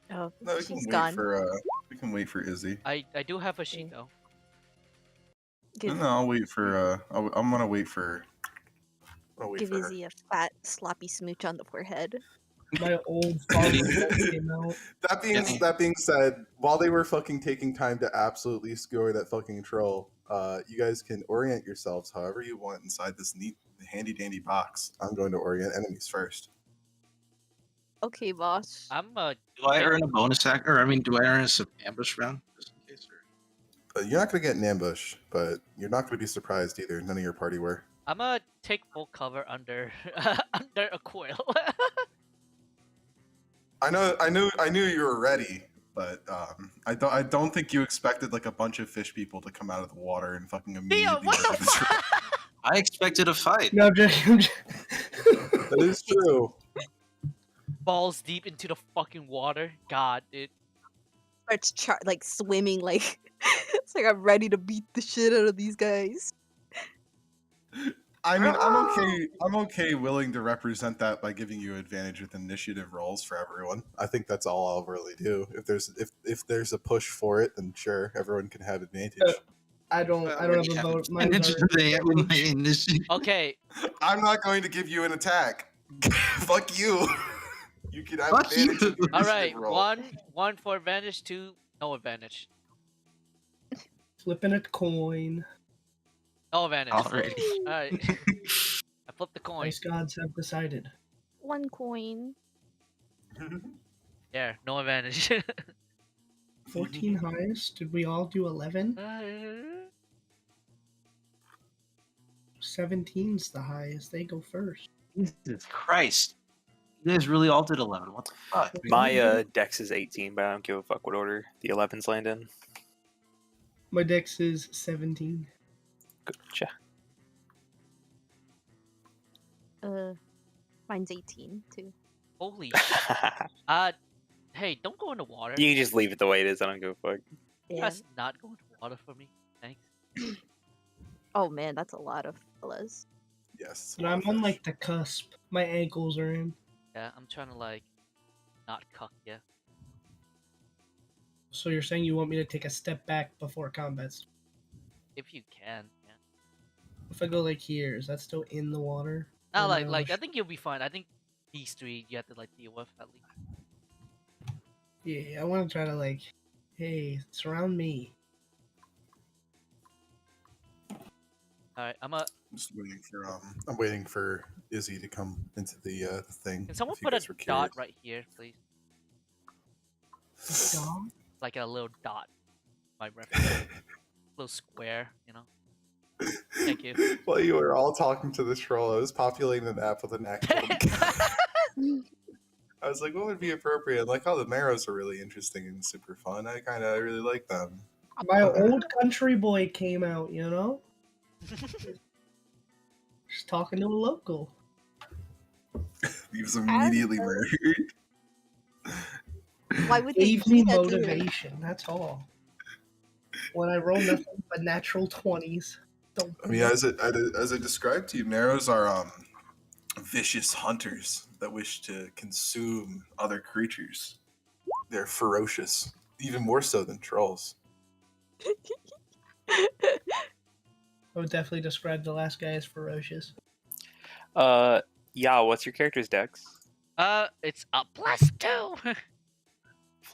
No, we can she's wait gone. for we can wait for Izzy. I do have a sheet though. Give, No, I'll wait for I'm gonna wait for. I'll wait give for her. Izzy a fat, sloppy smooch on the forehead. My old father came out. That being said, while they were fucking taking time to absolutely skewer that fucking troll, you guys can orient yourselves however you want inside this neat, handy dandy box. I'm going to orient enemies first. Okay, boss. I'm Do I earn a bonus act, or I mean, do I earn a ambush round just in case? Or... You're not gonna get an ambush, but you're not gonna be surprised either. None of your party were. I'm gonna take full cover under under a coil. I knew you were ready, but I don't think you expected like a bunch of fish people to come out of the water and fucking Theo, immediately what the murder this fuck? I expected a fight. No, I'm just That is true. Balls deep into the fucking water. God, dude. Starts like swimming, like it's like I'm ready to beat the shit out of these guys. I mean, I'm okay willing to represent that by giving you advantage with initiative rolls for everyone. I think that's all I'll really do. If there's a push for it, then sure, everyone can have advantage. I don't have a vote. Mine's already With my initiative. Okay, I'm not going to give you an attack. Fuck you. You can have Fuck advantage you. in your all initiative right. roll. One for advantage, two no advantage. flipping a coin. No advantage. Already. All right. I flipped the coin. Ice gods have decided. 1 coin. Yeah, no advantage. 14 highest. Did we all do 11? 17's the highest. They go first. Jesus Christ. You guys really all did 11. What the fuck? My dex is 18, but I don't give a fuck what order the 11s land in. My dex is 17. Gotcha. Mine's 18 too. Holy. Hey, don't go in the water. You can just leave it the way it is. I don't give a fuck. You guys not go into water for me. Thanks. Oh man, that's a lot of fellas. Yes. But I'm on like the cusp. My ankles are in. Yeah, I'm trying to like not cuck ya. So you're saying you want me to take a step back before combat? If you can, yeah. If I go like here, is that still in the water? No, Or am like I on think you'll be fine. I think these three you have to like deal with at least. Yeah, I want to try to like, hey, surround me. Alright, I'm waiting for Izzy to come into the thing. can someone if you put a guys were dot curious. right here, please? Dog? Like a little dot. My reference. Little square, you know. Thank you. While you were all talking to the troll, I was populating an app with an actual. I was like, what would be appropriate? Like, oh, the marrows are really interesting and super fun. I really like them. My old country boy came out, you know? Just talking to a local. He was immediately murdered. Why would they Gave do me that to him? motivation, that's all. When I roll nothing but natural 20s. Don't I mean, as I described to you, marrows are vicious hunters that wish to consume other creatures. They're ferocious, even more so than trolls. I would definitely describe the last guy as ferocious. Yeah, what's your character's dex? It's a +2.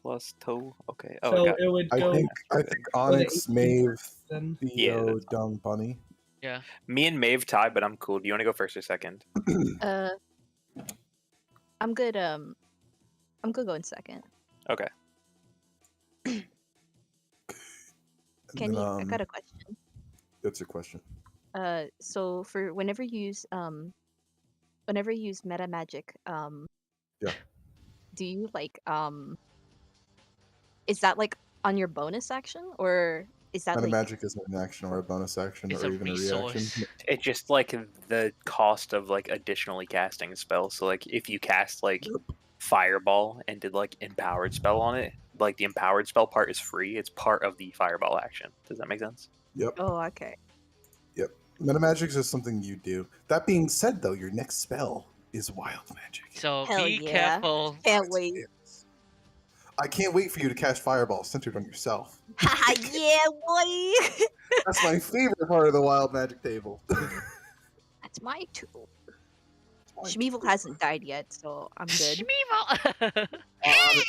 +2. Okay. Oh, So got it. it would I go think Onyx, 18 Maeve, then. Theo, that's fine. Dung, Bunny. Yeah. Me and Maeve tied, but I'm cool. Do you want to go first or second? I'm good. I'm good going second. Okay. Can you? I got a question. That's your question. So for whenever you use meta magic, Yeah. do you like is that like on your bonus action, or is that Meta like magic isn't an action or a bonus action It's or a even a resource. reaction. It's just like the cost of like additionally casting a spell. So like if you cast like Fireball and did like empowered spell on it, like the empowered spell part is free. It's part of the Fireball action. Does that make sense? Yep. oh okay. Meta magic is just something you do. That being said, though, your next spell is wild magic. So Hell be yeah. careful. Can't wait. I can't wait for you to cast Fireball centered on yourself. Haha, yeah, boy. That's my favorite part of the wild magic table. That's my tool. Shmeevel hasn't died yet, so I'm good. Shmeevel!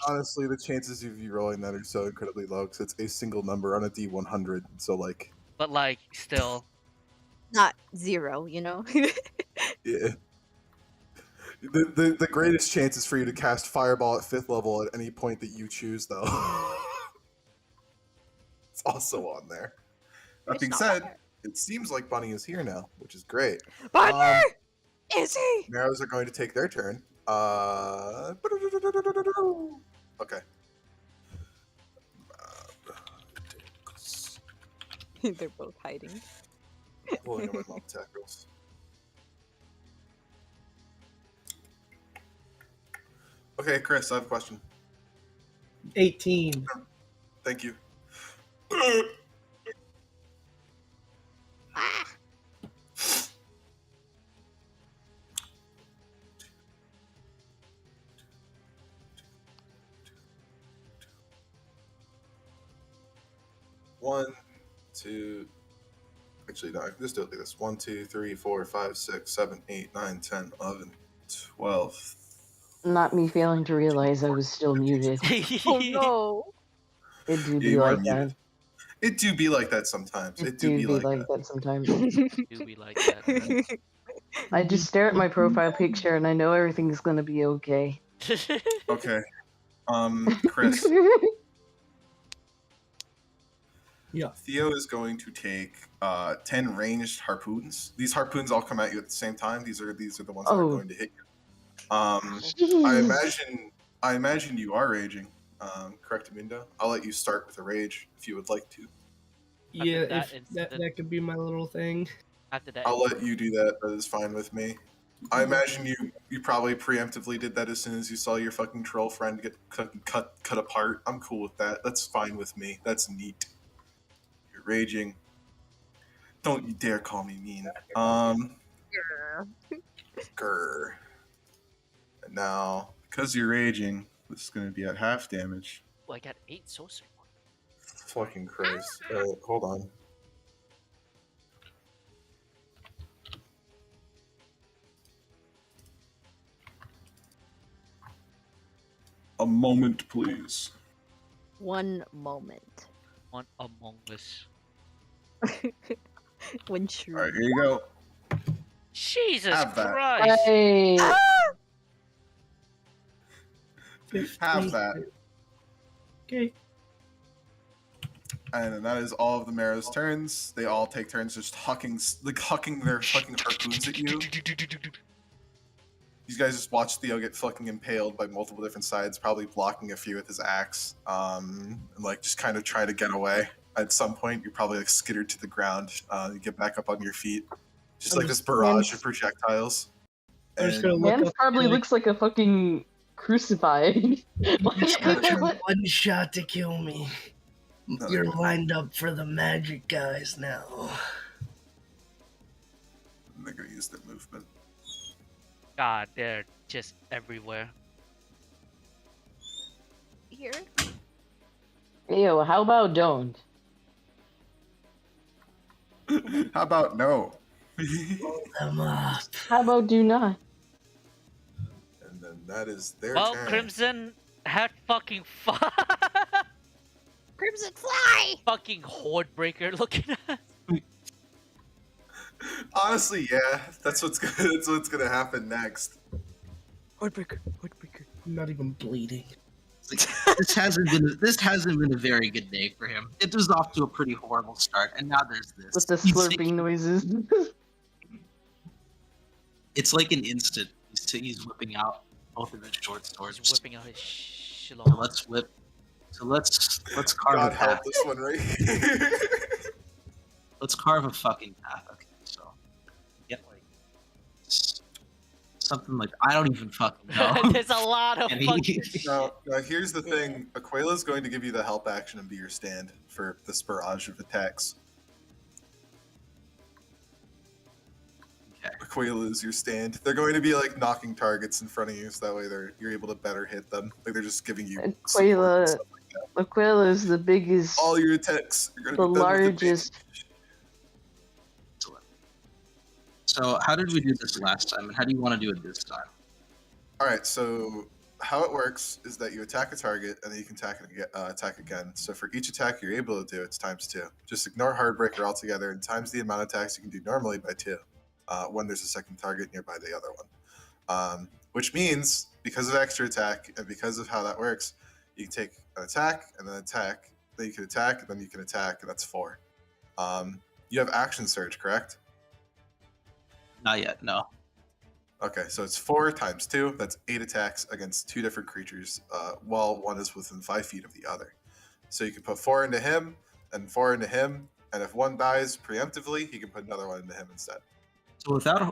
Honestly, the chances of you rolling that are so incredibly low because it's a single number on a D100. So, like, But like, still. Not 0, you know. yeah. The greatest chance is for you to cast Fireball at 5th level at any point that you choose, though. It's also on there. That It's being not said, bad. it seems like Bunny is here now, which is great. Bunny! Is he? Marrows are going to take their turn. Okay. They're both hiding. Pulling on my mom attack rolls. Okay, Chris, I have a question. 18. Thank you. Ah! One, two. Actually, no, I can just do it like this. 1, 2, 3, 4, 5, 6, 7, 8, 9, 10, 11, 12. Not me failing to realize I was still muted. Oh no! It do Yeah, be you are like muted. that. It do be like that sometimes. It do be like that sometimes. Do be like that. I just stare at my profile picture and I know everything's gonna be okay. Okay. Chris, Yeah. Theo is going to take 10 ranged harpoons. These harpoons all come at you at the same time. These are the ones that are Oh. going to hit you. I Jeez. imagine you are raging. Correct, Amindo? I'll let you start with a rage if you would like to. Yeah, that if that instant- that could be my little thing. After that, I'll let you do that. That is fine with me. I imagine you probably preemptively did that as soon as you saw your fucking troll friend get cut apart. I'm cool with that. That's fine with me. That's neat. You're raging. Don't you dare call me mean. Grr. And now, because you're raging, this is going to be at half damage. oh, I got 8 sorcery. Fucking Christ. Hold on. A moment, please. One moment. One Among Us. When true. All right, here you go. Jesus Have that. Christ! Hey. Have that. Okay. And then that is all of the Marrow's turns. They all take turns just hucking their fucking harpoons at you. These guys just watch Theo get fucking impaled by multiple different sides, probably blocking a few with his axe, and like just kind of try to get away. At some point, you're probably like skittered to the ground. You get back up on your feet, just I'm like just- this barrage of projectiles. I'm just And- gonna look Mans up probably and be looks like a fucking crucified. like, one shot to kill me. No, You're no. lined up for the magic guys now. They're gonna use their movement. God, they're just everywhere. Here. Ew, how about don't? How about no? Blow them up. How about do not? And then that is their Well, turn. Crimson had fucking Crimson fly! fucking horde breaker looking at. Honestly, yeah, that's what's gonna happen next. Hordebreaker. I'm not even bleeding. This hasn't been a very good day for him. It was off to a pretty horrible start, and now there's this. With the slurping noises. It's like an instant. He's whipping out both of his short He's swords. whipping out his So shalom. let's whip. So let's carve God a help path. this one right here. Let's carve a fucking path. Okay, so get like something like I don't even fucking know. There's a lot of And he- fucking. now, here's the thing. Aquela's going to give you the help action and be your stand for this barrage of attacks. Okay. Aquela is your stand. They're going to be like knocking targets in front of you, so that way you're able to better hit them. Like they're just giving you support and Aquila, stuff. Aquila is the biggest, All your attacks are going to the be done with largest. Excellent. So how did we do this last time, and how do you want to do it this time? All right, so how it works is that you attack a target and then you can attack again. So for each attack you're able to do, it's ×2. Just ignore Hardbreaker altogether and times the amount of attacks you can do normally by 2 when there's a second target nearby the other one. Which means, because of extra attack and because of how that works, you can take an attack and then attack, then you can attack and then you can attack, and that's 4. You have Action Surge, correct? Not yet. No. Okay, so it's 4 × 2. That's 8 attacks against 2 different creatures, while one is within 5 feet of the other. So you can put 4 into him, and 4 into him, And if one dies preemptively, he can put another one into him instead.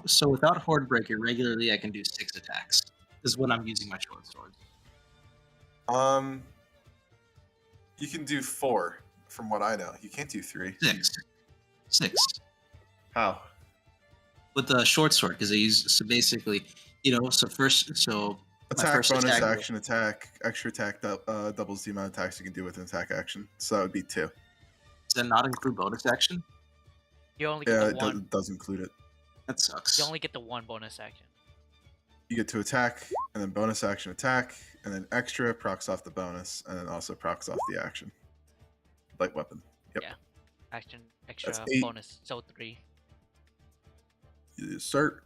So without Horde Breaker, regularly I can do 6 attacks. This is when I'm using my short swords. You can do 4, from what I know. You can't do 3. 6 How? with the short sword because I use so basically, my Attack, first bonus attack- action, attack, extra attack doubles the amount of attacks you can do with an attack action. So that would be 2. Does that not include bonus action? You only get Yeah, the it one. does include it. That sucks. You only get the one bonus action. You get to attack, and then bonus action attack, and then extra procs off the bonus, and then also procs off the action. Light weapon. Yep. Yeah. Action extra 8. bonus. So 3. You assert.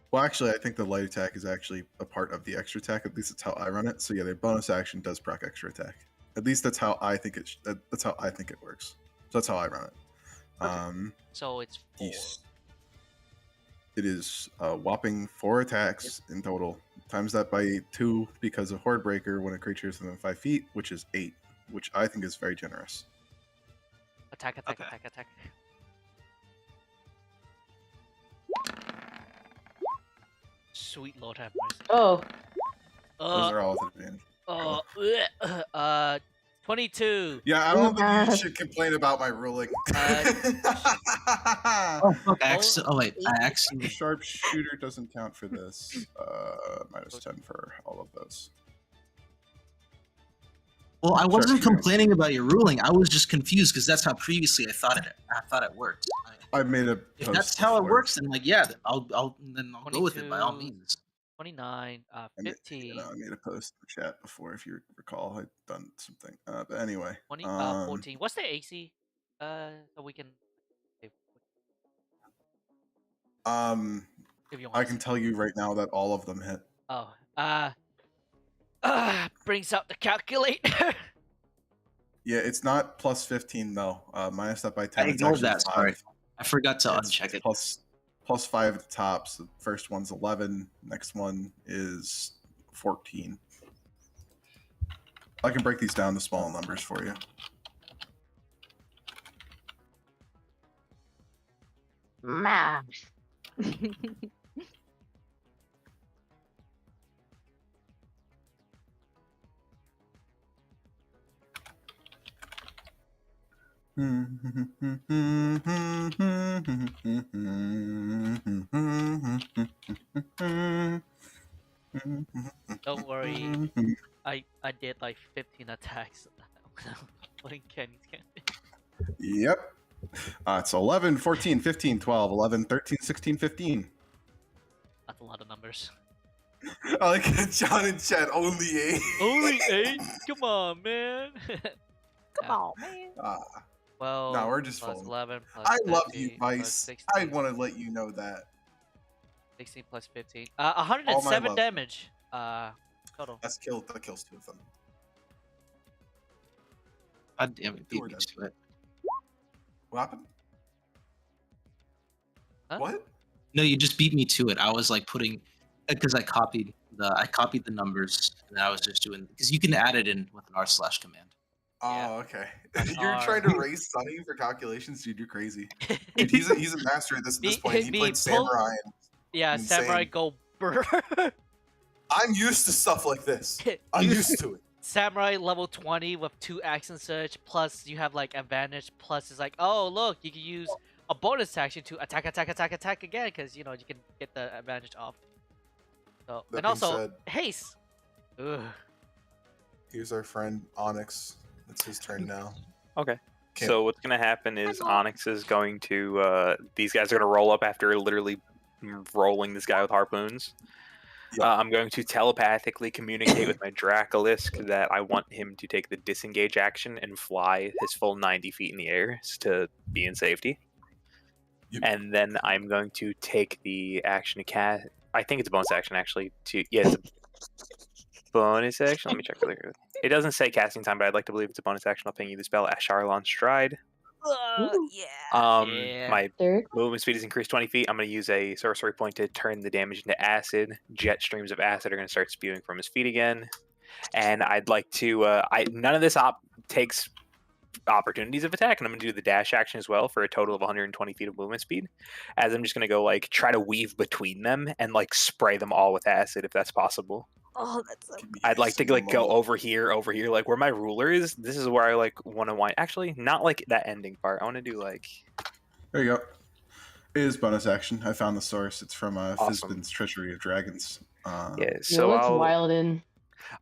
Well, actually, I think the light attack is actually a part of the extra attack. At least that's how I run it. So yeah, the bonus action does proc extra attack. At least that's how I think it. That's how I think it works. So that's how I run it. So it's 4. It is a whopping 4 attacks in total. Times that by 2 because of Horde Breaker when a creature is within 5 feet, which is 8, which I think is very generous. Attack, attack, Okay. attack, attack. Sweet Lord have mercy. Oh, Those are all with advantage. 22. Yeah, I don't think Yeah. you should complain about my ruling. Oh fuck! Wait, I actually. Sharpshooter doesn't count for this. Minus 10 for all of those. Well, I wasn't Sharpshooter. complaining about your ruling. I was just confused because that's how previously I thought it worked. I made a. If post that's how it before. works, then then I'll go with it by all 22. means. 29. I made, 15. I made a post in the chat before, if you recall. I'd done something. But anyway. 20. 14. What's the AC? So we can. If you want I can tell you right now that all of them hit. Oh. Brings out the calculator. Yeah, it's not plus 15 though. Minus that by 10. I it's ignored actually that. 5. Sorry, I forgot to It's uncheck it. plus 5 at the top. So the first one's 11. Next one is 14. I can break these down to small numbers for you. math. Don't worry. I did like 15 attacks. Putting Kenny's cannon. Yep. It's 11, 14, 15, 12, 11, 13, 16, 15. That's a lot of numbers. I like John and Chad, only 8. Only 8? Come on, man. Come on, man. Well, No, we're just plus fooling. 11 plus I love 13 you, plus Vice. 16, I want to let you know that. 16 plus 15. 107 love. damage. Total. That kills 2 of them. God damn it, beat We're me done. to it. What happened? Huh? What? No, you just beat me to it. I was like putting because I copied the numbers and I was just doing because you can add it in with an r/command. Oh, Yeah. okay. That's You're hard. trying to raise Sunny for calculations, dude. You're crazy. Dude, he's a master at this Me- point. He me played pull- Samurai. And Yeah, Insane. Samurai go burr. I'm used to stuff like this. I'm used to it. Samurai level 20 with 2 action surge, plus you have like advantage, plus it's like, oh look, you can use a bonus action to attack again, because you can get the advantage off. So That and being also said- haste. Ugh. Here's our friend Onyx. It's his turn now. Okay. Can't- So what's going to happen is Onyx is going to. These guys are going to roll up after literally rolling this guy with harpoons. Yep. I'm going to telepathically communicate with my Dracolisk that I want him to take the disengage action and fly his full 90 feet in the air to be in safety. Yep. And then I'm going to take the action to cast. I think it's a bonus action actually. It's a bonus action. Let me check really quickly. It doesn't say casting time, but I'd like to believe it's a bonus action. I'll ping you the spell Asharlon Stride. Yeah. Yeah. My Derek? movement speed is increased 20 feet. I'm going to use a sorcery point to turn the damage into acid. Jet streams of acid are going to start spewing from his feet again. And I'd like to. None of this takes opportunities of attack, and I'm going to do the dash action as well for a total of 120 feet of movement speed. As I'm just going to go like try to weave between them and like spray them all with acid if that's possible. Oh, that's so Give me I'd a like to single like go moment. over here, like where my ruler is. This is where I like want to wind. Actually, not like that ending part. I want to do like There you go. It is bonus action. I found the source. It's from Awesome. Fizbin's Treachery of Dragons. yeah. Yeah, So let's wild in.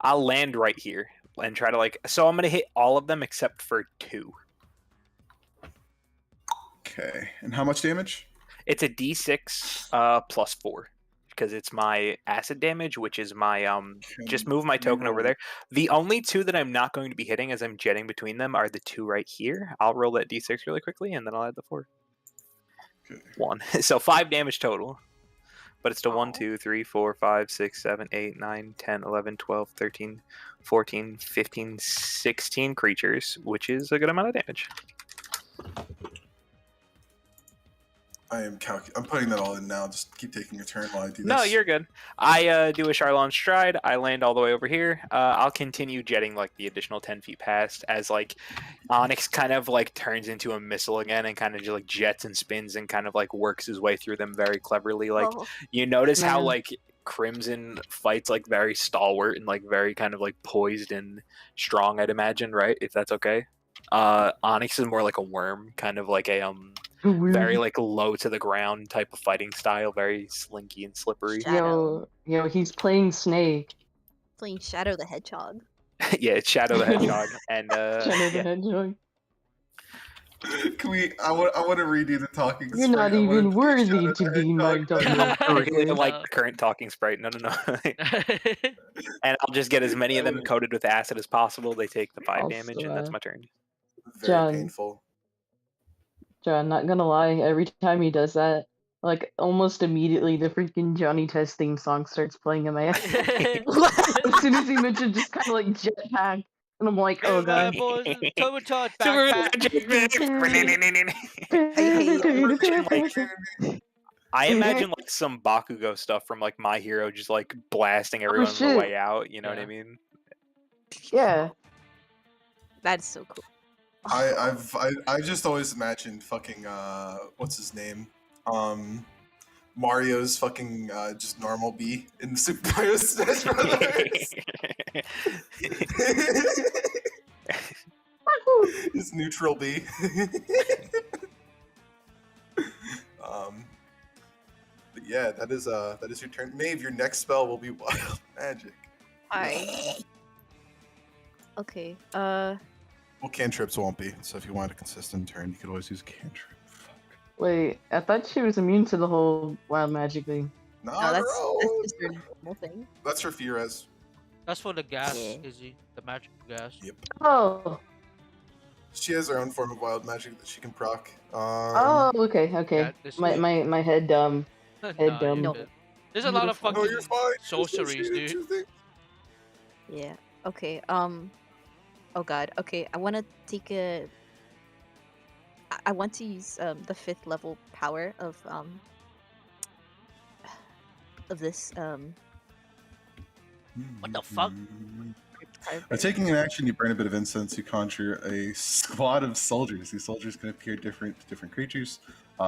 I'll land right here and try to like. So I'm gonna hit all of them except for 2. Okay. And how much damage? It's a D6 plus 4 because it's my acid damage, which is my Just move my token over there. The only 2 that I'm not going to be hitting as I'm jetting between them are the 2 right here. I'll roll that D6 really quickly and then I'll add the 4. Okay. 1. So 5 damage total. But it's to 1, Aw. 2, 3, 4, 5, 6, 7, 8, 9, 10, 11, 12, 13, 14, 15, 16 creatures, which is a good amount of damage. I'm putting that all in now. Just keep taking your turn while I do this. No, you're good. I do a Charlon stride. I land all the way over here. I'll continue jetting like the additional 10 feet past as like Onyx kind of like turns into a missile again and kind of just like jets and spins and kind of like works his way through them very cleverly. Like Oh. you notice how Man. like Crimson fights like very stalwart and like very kind of like poised and strong, I'd imagine, right? If that's okay. Onyx is more like a worm, kind of like a very like low to the ground type of fighting style, very slinky and slippery. Shadow. Yo, he's playing Snake. Playing Shadow the Hedgehog. Yeah, it's Shadow the Hedgehog, and Shadow the yeah. Hedgehog. Can we? I want to redo the talking. You're sprite. not I want it even be worthy Shadow to the be my Hedgehog. dog. I really No. like the current talking sprite. No. And I'll just get as many of them coated with acid as possible. They take the 5 Also, damage, and that's my turn. Very John. painful. John, not gonna lie, every time he does that, like almost immediately the freaking Johnny Test theme song starts playing in my head. As soon as he mentioned just kind of like jetpack, and I'm like, oh god. Turbo charge Super backpack. I imagine like some Bakugo stuff from like My Hero, just like blasting everyone on the shit. way out. You know what I Yeah. mean? Yeah. That is so cool. I've just always imagined fucking what's his name? Mario's fucking just normal B in the Super Mario Smash Brothers. His neutral B. But yeah, that is your turn. Maeve, your next spell will be Wild Magic. Alright. Okay. Well, cantrips won't be. So if you want a consistent turn, you could always use a cantrip. Fuck. Wait, I thought she was immune to the whole wild magic thing. No, No, that's just your normal thing. That's for Fiorez. That's for the gas, Yeah. Izzy. The magic gas. Yep. Oh. She has her own form of wild magic that she can proc. Oh, okay. Yeah, this My is- my head dumb. Nah, Head dumb. you're good. There's a lot of Beautiful. No, fucking you're fine. sorceries, Associated dude. two things. Yeah. Okay. Oh god. Okay. I want to take a. I want to use the 5th level power of this What the fuck? By taking an action, you burn a bit of incense. You conjure a squad of soldiers. These soldiers can appear different creatures.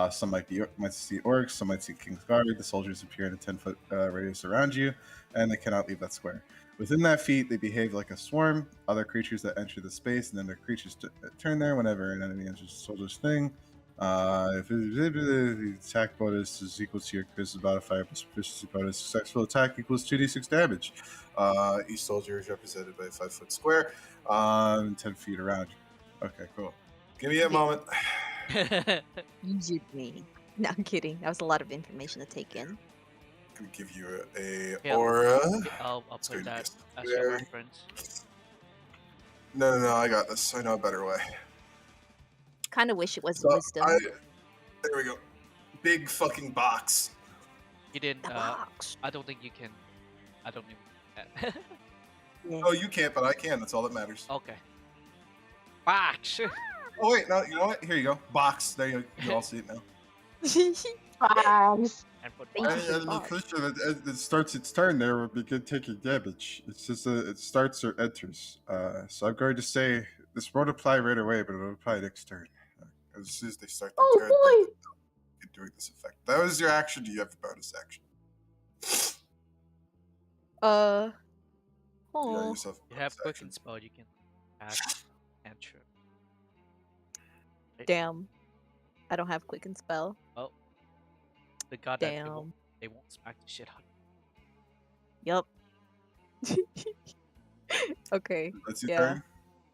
Some might see orcs. Some might see King's Guard. The soldiers appear in a 10-foot radius around you, and they cannot leave that square. Within that feat, they behave like a swarm. Other creatures that enter the space, and then their creatures turn there whenever an enemy enters the soldier's thing. If the attack bonus is equal to your charisma modifier plus proficiency bonus, successful attack equals 2d6 damage. Each soldier is represented by a 5-foot square, 10 feet around you. Okay, cool. Give me a moment. Use me. No, I'm kidding. That was a lot of information to take in. I'm gonna give you a Yeah. aura. I'll It's put gonna be that a as your square. reference. No, I got this. I know a better way. Kind of wish it was So wisdom. there we go. Big fucking box. You didn't. The box. I don't think you can. I don't even. Yeah. Oh, you can't, but I can. That's all that matters. Okay. Box. Oh wait, no. You know what? Here you go. Box. There you all see it now. Box. 10-foot Thank wide. you for the The boss. creature that starts its turn there will begin taking damage. It's just it starts or enters. So I'm going to say this won't apply right away, but it'll apply next turn. As soon as they start their turn, Oh boy! they're doing this effect. That was your action. Do you have a bonus action? Uh. You got Oh. yourself a You have bonus quick action. and spell. You can cast cantrip. Damn. I don't have quick and spell. Oh, the god that Damn. they won't smack the shit out. Yup. Okay. That's your Yeah. turn.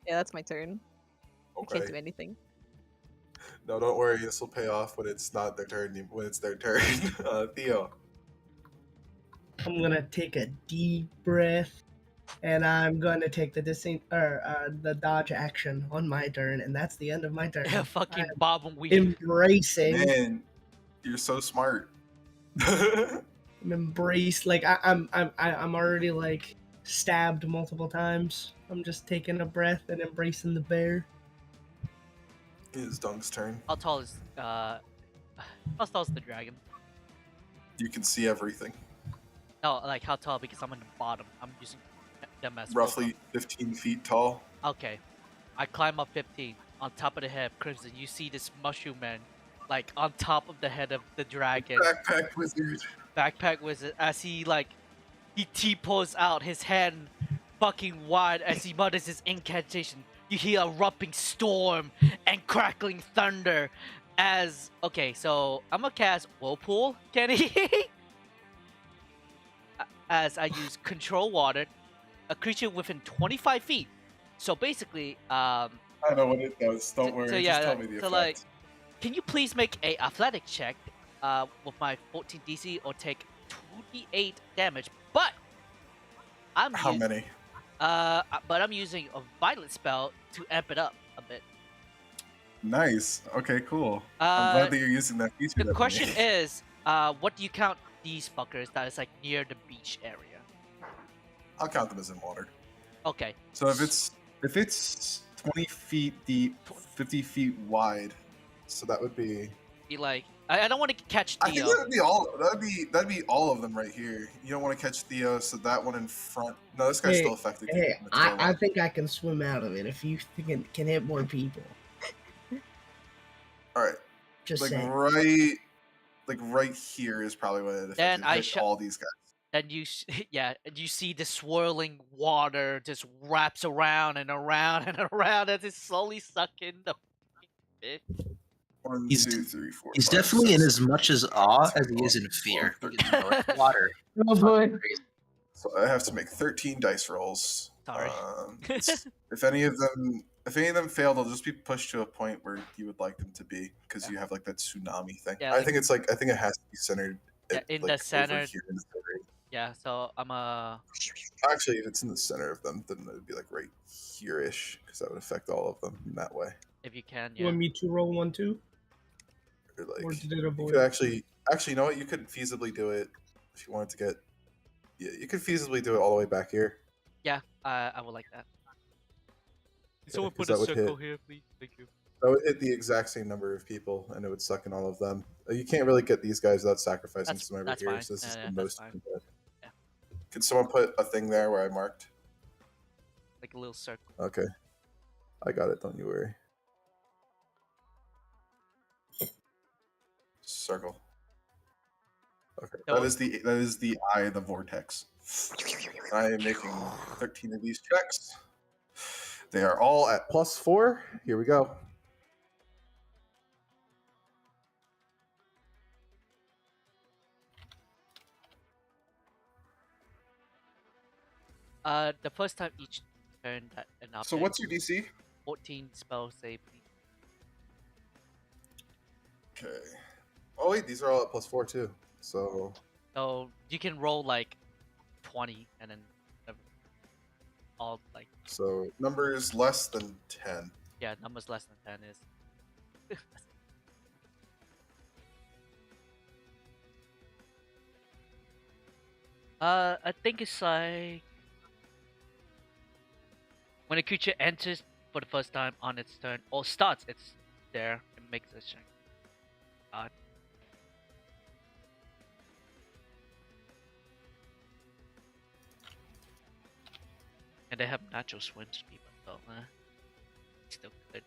Yeah, that's my turn. I can't do anything. No, don't worry. This will pay off when it's not their turn. When it's their turn. Theo. I'm gonna take a deep breath, and I'm gonna take the dodge action on my turn, and that's the end of my turn. Yeah, fucking I'm bob and weave. embracing. Man, you're so smart. I'm embraced. Like I'm already like stabbed multiple times. I'm just taking a breath and embracing the bear. It's Dunk's turn. How tall is how tall is the dragon? You can see everything. No, like how tall? Because I'm on the bottom. I'm using them as Roughly 15 feet tall. Okay, I climb up 15 on top of the head, Crimson. You see this mushroom man, like on top of the head of the dragon. Backpack wizard. Backpack wizard, as he T-pose out his hand fucking wide as he mutters his incantation. You hear a erupting storm and crackling thunder as... Okay, so I'm gonna cast Whirlpool, Kenny. As I use Control Water, a creature within 25 feet. So basically, I know what it does. Don't worry. so Just yeah, tell me the so effect. like, can you please make a athletic check with my 14 DC or take 2d8 damage? But How many? but I'm using a violent spell to amp it up a bit. Nice. Okay, cool. I'm glad Uh, that you're using that feature. the that we question made. is, what do you count these fuckers that is like near the beach area? I'll count them as in water. Okay, So if it's 20 feet deep, 50 feet wide, so that would be. be like, I don't want to catch I think Theo. that would be all. That'd be all of them right here. You don't want to catch Theo, so that one in front. No, this guy's Hey, still affected. Hey, It's still I alive. think I can swim out of it if you can hit more people. All right, Just like saying. right here is probably what it affected. Then I Hit all these guys. And and you see the swirling water just wraps around and around and around as it's slowly sucking the fish. 1, He's 2, 3, 4. He's 5, definitely 6, in as much as awe as 10, he is in 11, fear. 12, Because, you know, it's water. Oh boy. Crazy. So I have to make 13 dice rolls. Sorry. If any of them fail, they'll just be pushed to a point where you would like them to be, because you have like that tsunami thing. Yeah, I like- think it has to be centered Yeah, in the over center. here in the area. Yeah, so I'm Actually, if it's in the center of them, then it would be like right here-ish, because that would affect all of them in that way. if you can, You yeah. want me to roll 1, 2? Or like Or did it you avoid? could actually, you know what? You could feasibly do it if you wanted to get. Yeah, you could feasibly do it all the way back here. Yeah, I would like that. Someone put a circle here, please. Thank you. That would hit the exact same number of people, and it would suck in all of them. You can't really get these guys without sacrificing That's- some over that's here, fine. so this is Yeah, the that's most fine. you can get. Yeah. Can someone put a thing there where I marked? Like a little circle. Okay. I got it, don't you worry. Circle. Okay. No. That is the eye of the vortex. I am making 13 of these checks. They are all at +4. Here we go. The first time each turn that an object. So what's your DC? 14 spell save, please. Okay. Oh wait, these are all at +4 too. So So you can roll like 20 and then all like numbers less than 10. yeah, numbers less than 10 is. I think it's like when a creature enters for the first time on its turn or starts its there, it makes a check. And they have natural swing speed, so still good.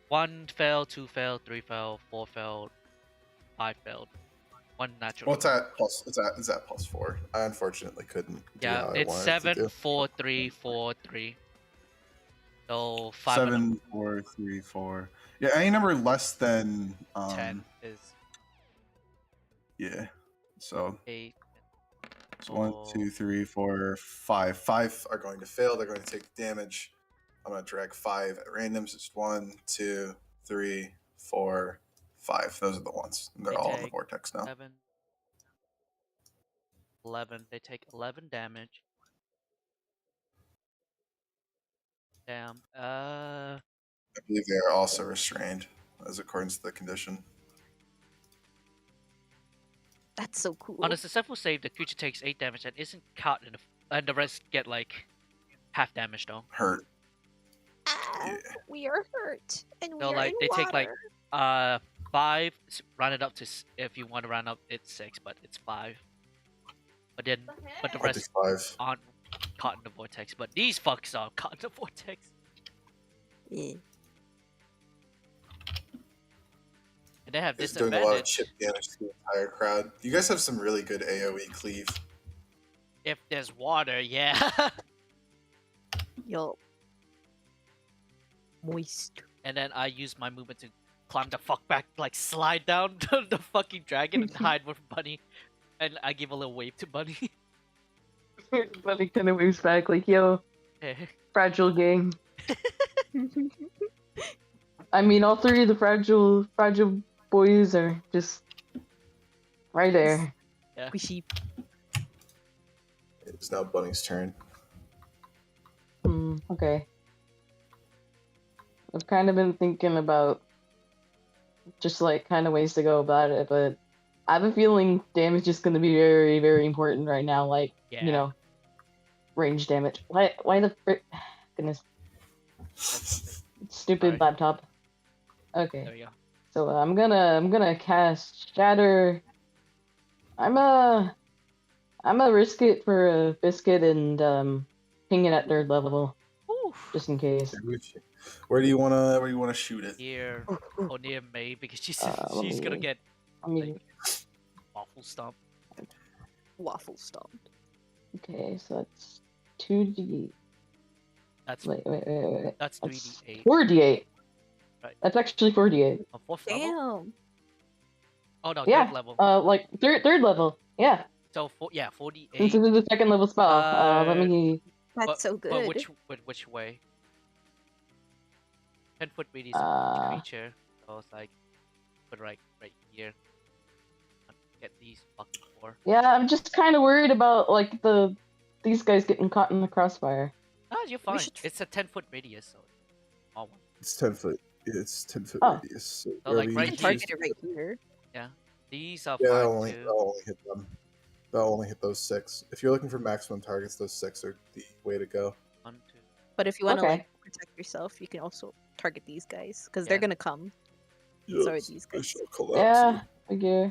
1 failed, 2 failed, 3 failed, 4 failed, 5 failed. 1 natural. Well, it's at +4. I unfortunately couldn't do Yeah, how I it's wanted 7, to do. 4, 3, 4, 3. So 5 and 7, 4, 3, 4. Yeah, any number less than 10 is yeah. So 8. So 1, 2, 3, 4, 5. 5 are going to fail. They're going to take damage. I'm going to drag 5 at random. So it's 1, 2, 3, 4, 5. Those are the ones. And they're They all in the take vortex now. 7, 11. They take 11 damage. Damn. I believe they are also restrained, as according to the condition. That's so cool. On a successful save, the creature takes 8 damage and isn't caught in and the rest get like half damage though. Hurt. Ah, Yeah. we are hurt, and we So are like in they water. take like 5, round it up to if you want to round up it's 6, but it's 5. But then but the I'll do rest 5. aren't caught in the vortex. But these fucks are caught in the vortex. Yeah. And they have It's doing a lot of disadvantage chip damage to the entire crowd. You guys have some really good AoE cleave. if there's water. Yeah. Yo. Moist. And then I use my movement to climb the fuck back, like slide down the fucking dragon and hide with Bunny. And I give a little wave to Bunny. Bunny kind of moves back like, yo, fragile gang. I mean, all 3 of the fragile boys are just right there. Squishy. It's now Bunny's turn. Okay. I've kind of been thinking about just like kind of ways to go about it, but I have a feeling damage is going to be very, very important right now. Like, Yeah. you know, range damage. Why the frick? Goodness. Stupid Sorry. laptop. Okay. There we go. So I'm gonna cast Shatter. I'm a risk it for a biscuit and ping it at 3rd level, just in case. Where do you wanna shoot it? Here or near May because she's let she's gonna me- get I mean, awful stomp. Waffle stomped. okay, so that's 2d. That's Wait. that's That's 3d8. 4d8. Right. That's actually 4d8. On 4th level? Damn. Oh no, Yeah. 3rd level. Like third level. Yeah. So 4d8. Since it is a 2nd level spell. Let me. That's But- so good. But which way? 10-foot radius of each creature. So it's like put right here. Get these fucking 4. Yeah, I'm just kind of worried about like these guys getting caught in the crossfire. Ah, you're fine. should- It's a 10-foot radius, so all one. It's 10 foot. It's 10 foot Oh. radius. So So, like, wherever right You you can here- target it right here. These are Yeah, 5 that'll only too. hit them. That'll only hit those 6. If you're looking for maximum targets, those 6 are the way to go. 1, 2. But if you want to Okay. like protect yourself, you can also target these guys because they're Yeah. gonna come. So are these I guys. shall collapse Yeah, you. figure.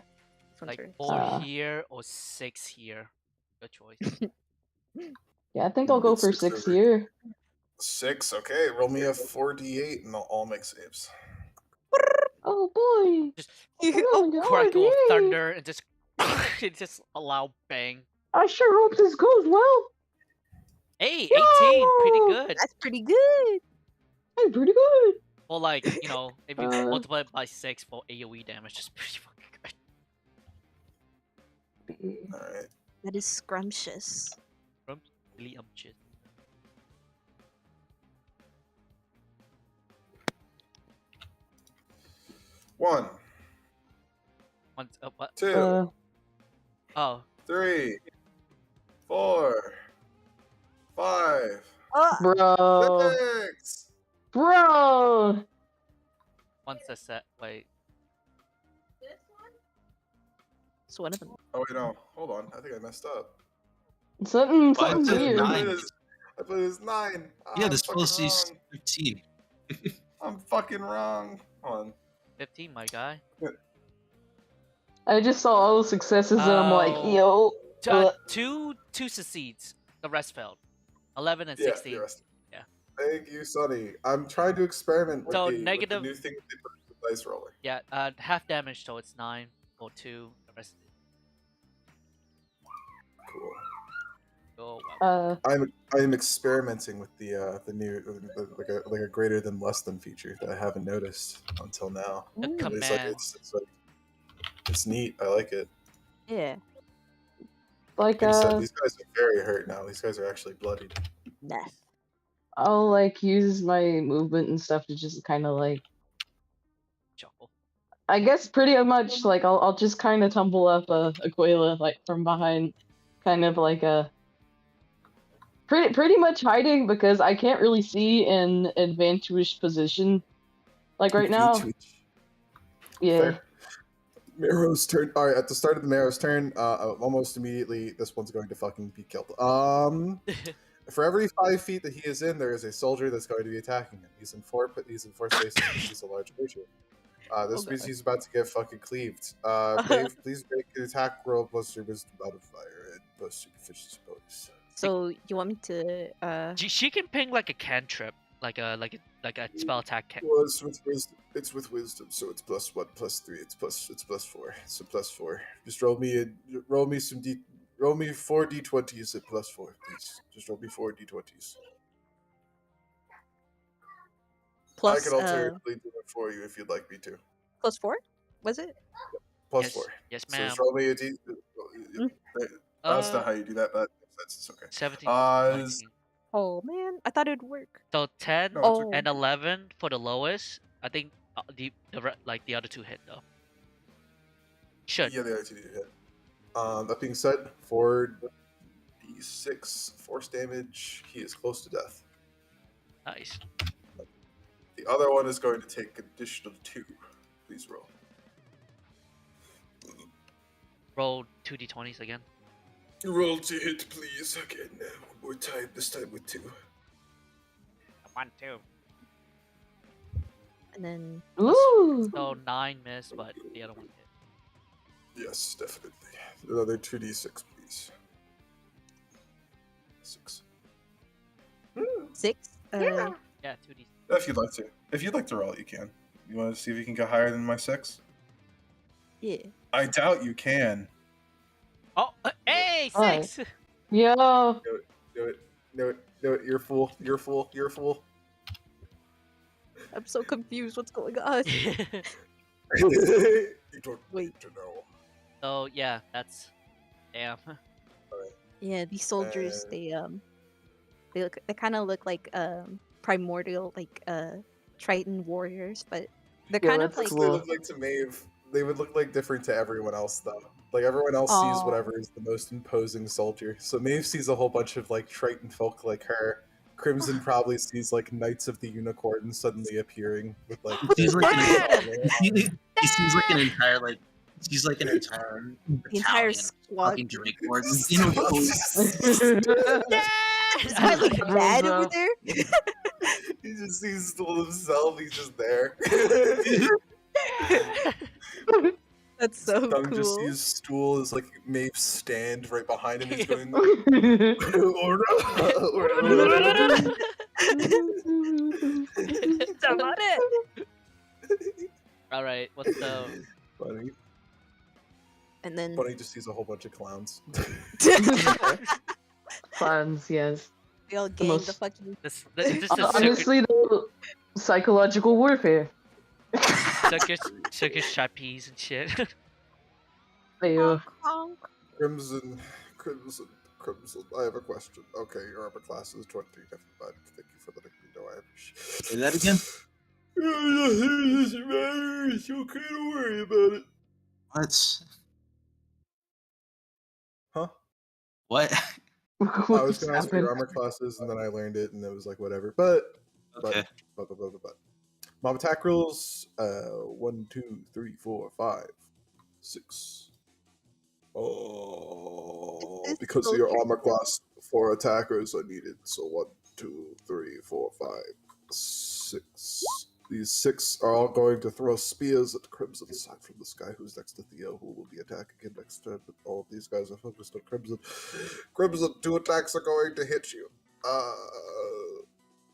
This one's Like yours. 4 here or 6 here. Your choice. Yeah, I think I'll go It's for 6 6 over. here. 6, okay. Roll me a 4d8 and they'll all make saves. Oh boy. Just Oh, my crackle of yay. thunder and just it just a loud bang. I sure hope this goes well. Hey, 18, pretty Yo! good. That's pretty good. Hey, pretty good. Well, like, you know, if you Uh, multiply it by 6 for AoE damage, just pretty fucking good. Alright. That is scrumptious. Really umptious. One, Once, what? 2, Oh, 3, 4, 5, Bro. 6. Bro. once a set. Wait. It's one of them. Oh wait, no. Hold on. I think I messed up. Something's Why is it weird. nine? I put it as 9. Yeah, I'm this fucking supposed to be wrong. 15. I'm fucking wrong. Hold on. 15, my guy. I just saw all the successes and I'm like, Oh. yo. Two succeeds. The rest failed. 11 and Yeah, 16. the rest. Yeah. Thank you, Sonny. I'm trying to experiment with, So with the negative. new thing they put in the dice roller. Yeah. Half damage, so it's 9 or 2. The rest. Cool. Oh wow. I'm experimenting with the new like a greater than less than feature that I haven't noticed until now. The Ooh, command. It's neat. I like it. yeah. Like, Like you said, these guys are very hurt now. These guys are actually bloodied. Nice. I'll like use my movement and stuff to just kind of like, Chuckle. I guess pretty much like I'll just kind of tumble up Aquila like from behind, kind of like a pretty much hiding because I can't really see in advantaged position like right now. Yeah. Fair. Miro's turn. All right, at the start of the Miro's turn, almost immediately, this one's going to fucking be killed. For every 5 feet that he is in, there is a soldier that's going to be attacking him. He's in four spaces. He's a large creature. This means he's about to get fucking cleaved. Maeve, please make an attack roll plus your wisdom modifier and plus your proficiency bonus. So you want me to She can ping like a cantrip, like a spell attack. Well, it's with wisdom. It's with wisdom, so it's +1, +3. It's +4. So +4. Just roll me roll me 4 d20s at +4, please. Just roll me 4 d20s. plus I can alternatively do it for you if you'd like me to. +4? Was it? +4. Yes, So ma'am. just roll me a d. That's not how you do that, but it's okay. 17. 19. Oh man, I thought it'd work. So 10 No, it's okay. and 11 for the lowest. I think the other two hit though. Should. Yeah, the other two need to hit. That being said, 4d6 force damage. He is close to death. Nice. The other one is going to take additional 2. Please roll. Roll 2d20s again. Roll to hit, please. Again, one more time. This time with 2. 1, 2. And then Ooh. So 9 missed, but the other one hit. Yes, definitely. Another 2d6, please. 6. 6. Yeah, 2d. If you'd like to. If you'd like to roll it, you can. You want to see if you can get higher than my 6? Yeah. I doubt you can. Oh, hey, 6. Alright. Yo. Do it. You're a fool. You're a fool. I'm so confused. What's going on? You don't need to know. So yeah, that's damn. Yeah, these soldiers they kind of look like primordial like Triton warriors, but they're Yeah, kind of that's like They look like to Maeve. They would look like different to everyone else, though. Like everyone else sees Aw. whatever is the most imposing soldier. So Maeve sees a whole bunch of like Triton folk like her. Crimson probably sees like Knights of the Unicorn suddenly appearing with like. He's like Dad! he sees like an entire like he's like an entire the entire battalion of squad. fucking Drake wardens. You know, Is my like dad over there? He just sees himself. He's just there. That's so Thumb cool. just sees stool is like Maeve stand right behind him. He's going. That's about it. All right, what's the? Funny. And then Bunny just sees a whole bunch of clowns. Plans, yes. they all gang the most- fucking. This is the Honestly, though, psychological warfare. circus trapeze and shit. They, honk. Crimson. I have a question. Okay, your armor class is 20. Never mind. Thank you for letting me know. I appreciate. say that again. It doesn't matter. It's okay. Don't worry about it. Let's Huh? what? I was gonna ask what your armor class is, and then I learned it, and it was like whatever. But Okay. but. Mob attack rules. 1, 2, 3, 4, 5, 6. Oh, This because of so your tricky. armor class, 4 attackers are needed. So 1, 2, 3, 4, 5, 6. These 6 are all going to throw spears at Crimson, aside from this guy who's next to Theo, who will be attacking him next turn. But all of these guys are focused on Crimson. Crimson, 2 attacks are going to hit you.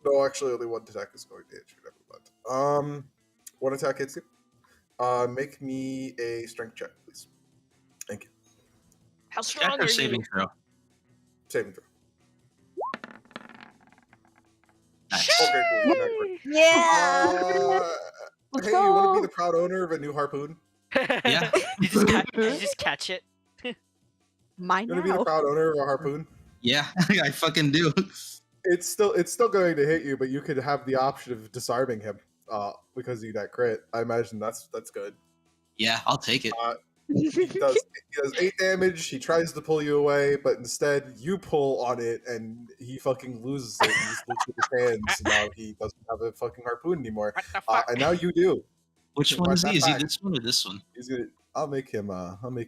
No, actually, only 1 attack is going to hit you. Never mind. 1 attack hits you. Make me a strength check, please. Thank you. How Check strong or are saving you? throw? Saving throw. Nice. Okay, cool. You're not great. Yeah. Let's Hey, you want to be go. the proud owner of a new harpoon? Yeah. you just catch it. Mine You want to be the now. proud owner of a harpoon? Yeah, I fucking do. It's still going to hit you, but you could have the option of disarming him because you that crit. I imagine that's good. Yeah, I'll take it. He does 8 damage. He tries to pull you away, but instead you pull on it, and he fucking loses it. He just looks at his hands. And now he doesn't have a fucking harpoon anymore, What the fuck? and now you do. Which one Run is he? that Is he back. this one or this one? He's gonna. I'll make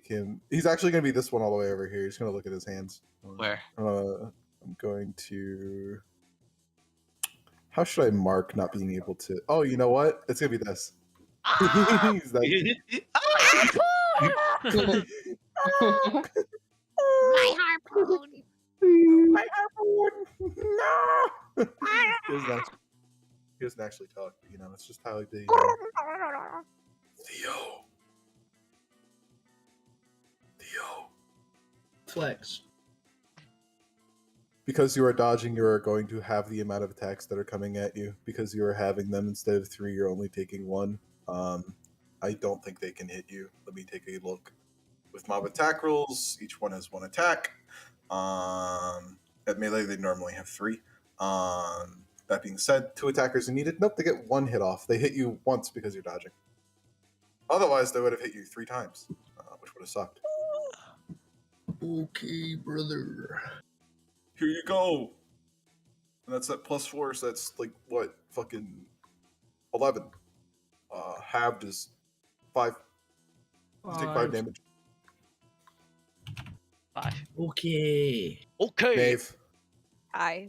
him. He's actually gonna be this one all the way over here. He's gonna look at his hands. Where? I'm going to. How should I mark not being able to? Oh, you know what? It's gonna be this. He's that- My harpoon. My harpoon! No! He doesn't actually talk, but, you know, it's just how they. Theo. Flex. Because you are dodging, you are going to have the amount of attacks that are coming at you. Because you are having them instead of 3, you're only taking 1. I don't think they can hit you. Let me take a look. With mob attack rules, each one has 1 attack. At melee, they normally have 3. That being said, 2 attackers are needed. Nope, they get 1 hit off. They hit you once because you're dodging. Otherwise, they would have hit you 3 times, which would have sucked. Okay, brother. Here you go. And that's at +4, so that's like what? Fucking 11. Halved is 5. You take 5 damage. 5. Okay. Okay. Dave, Hi.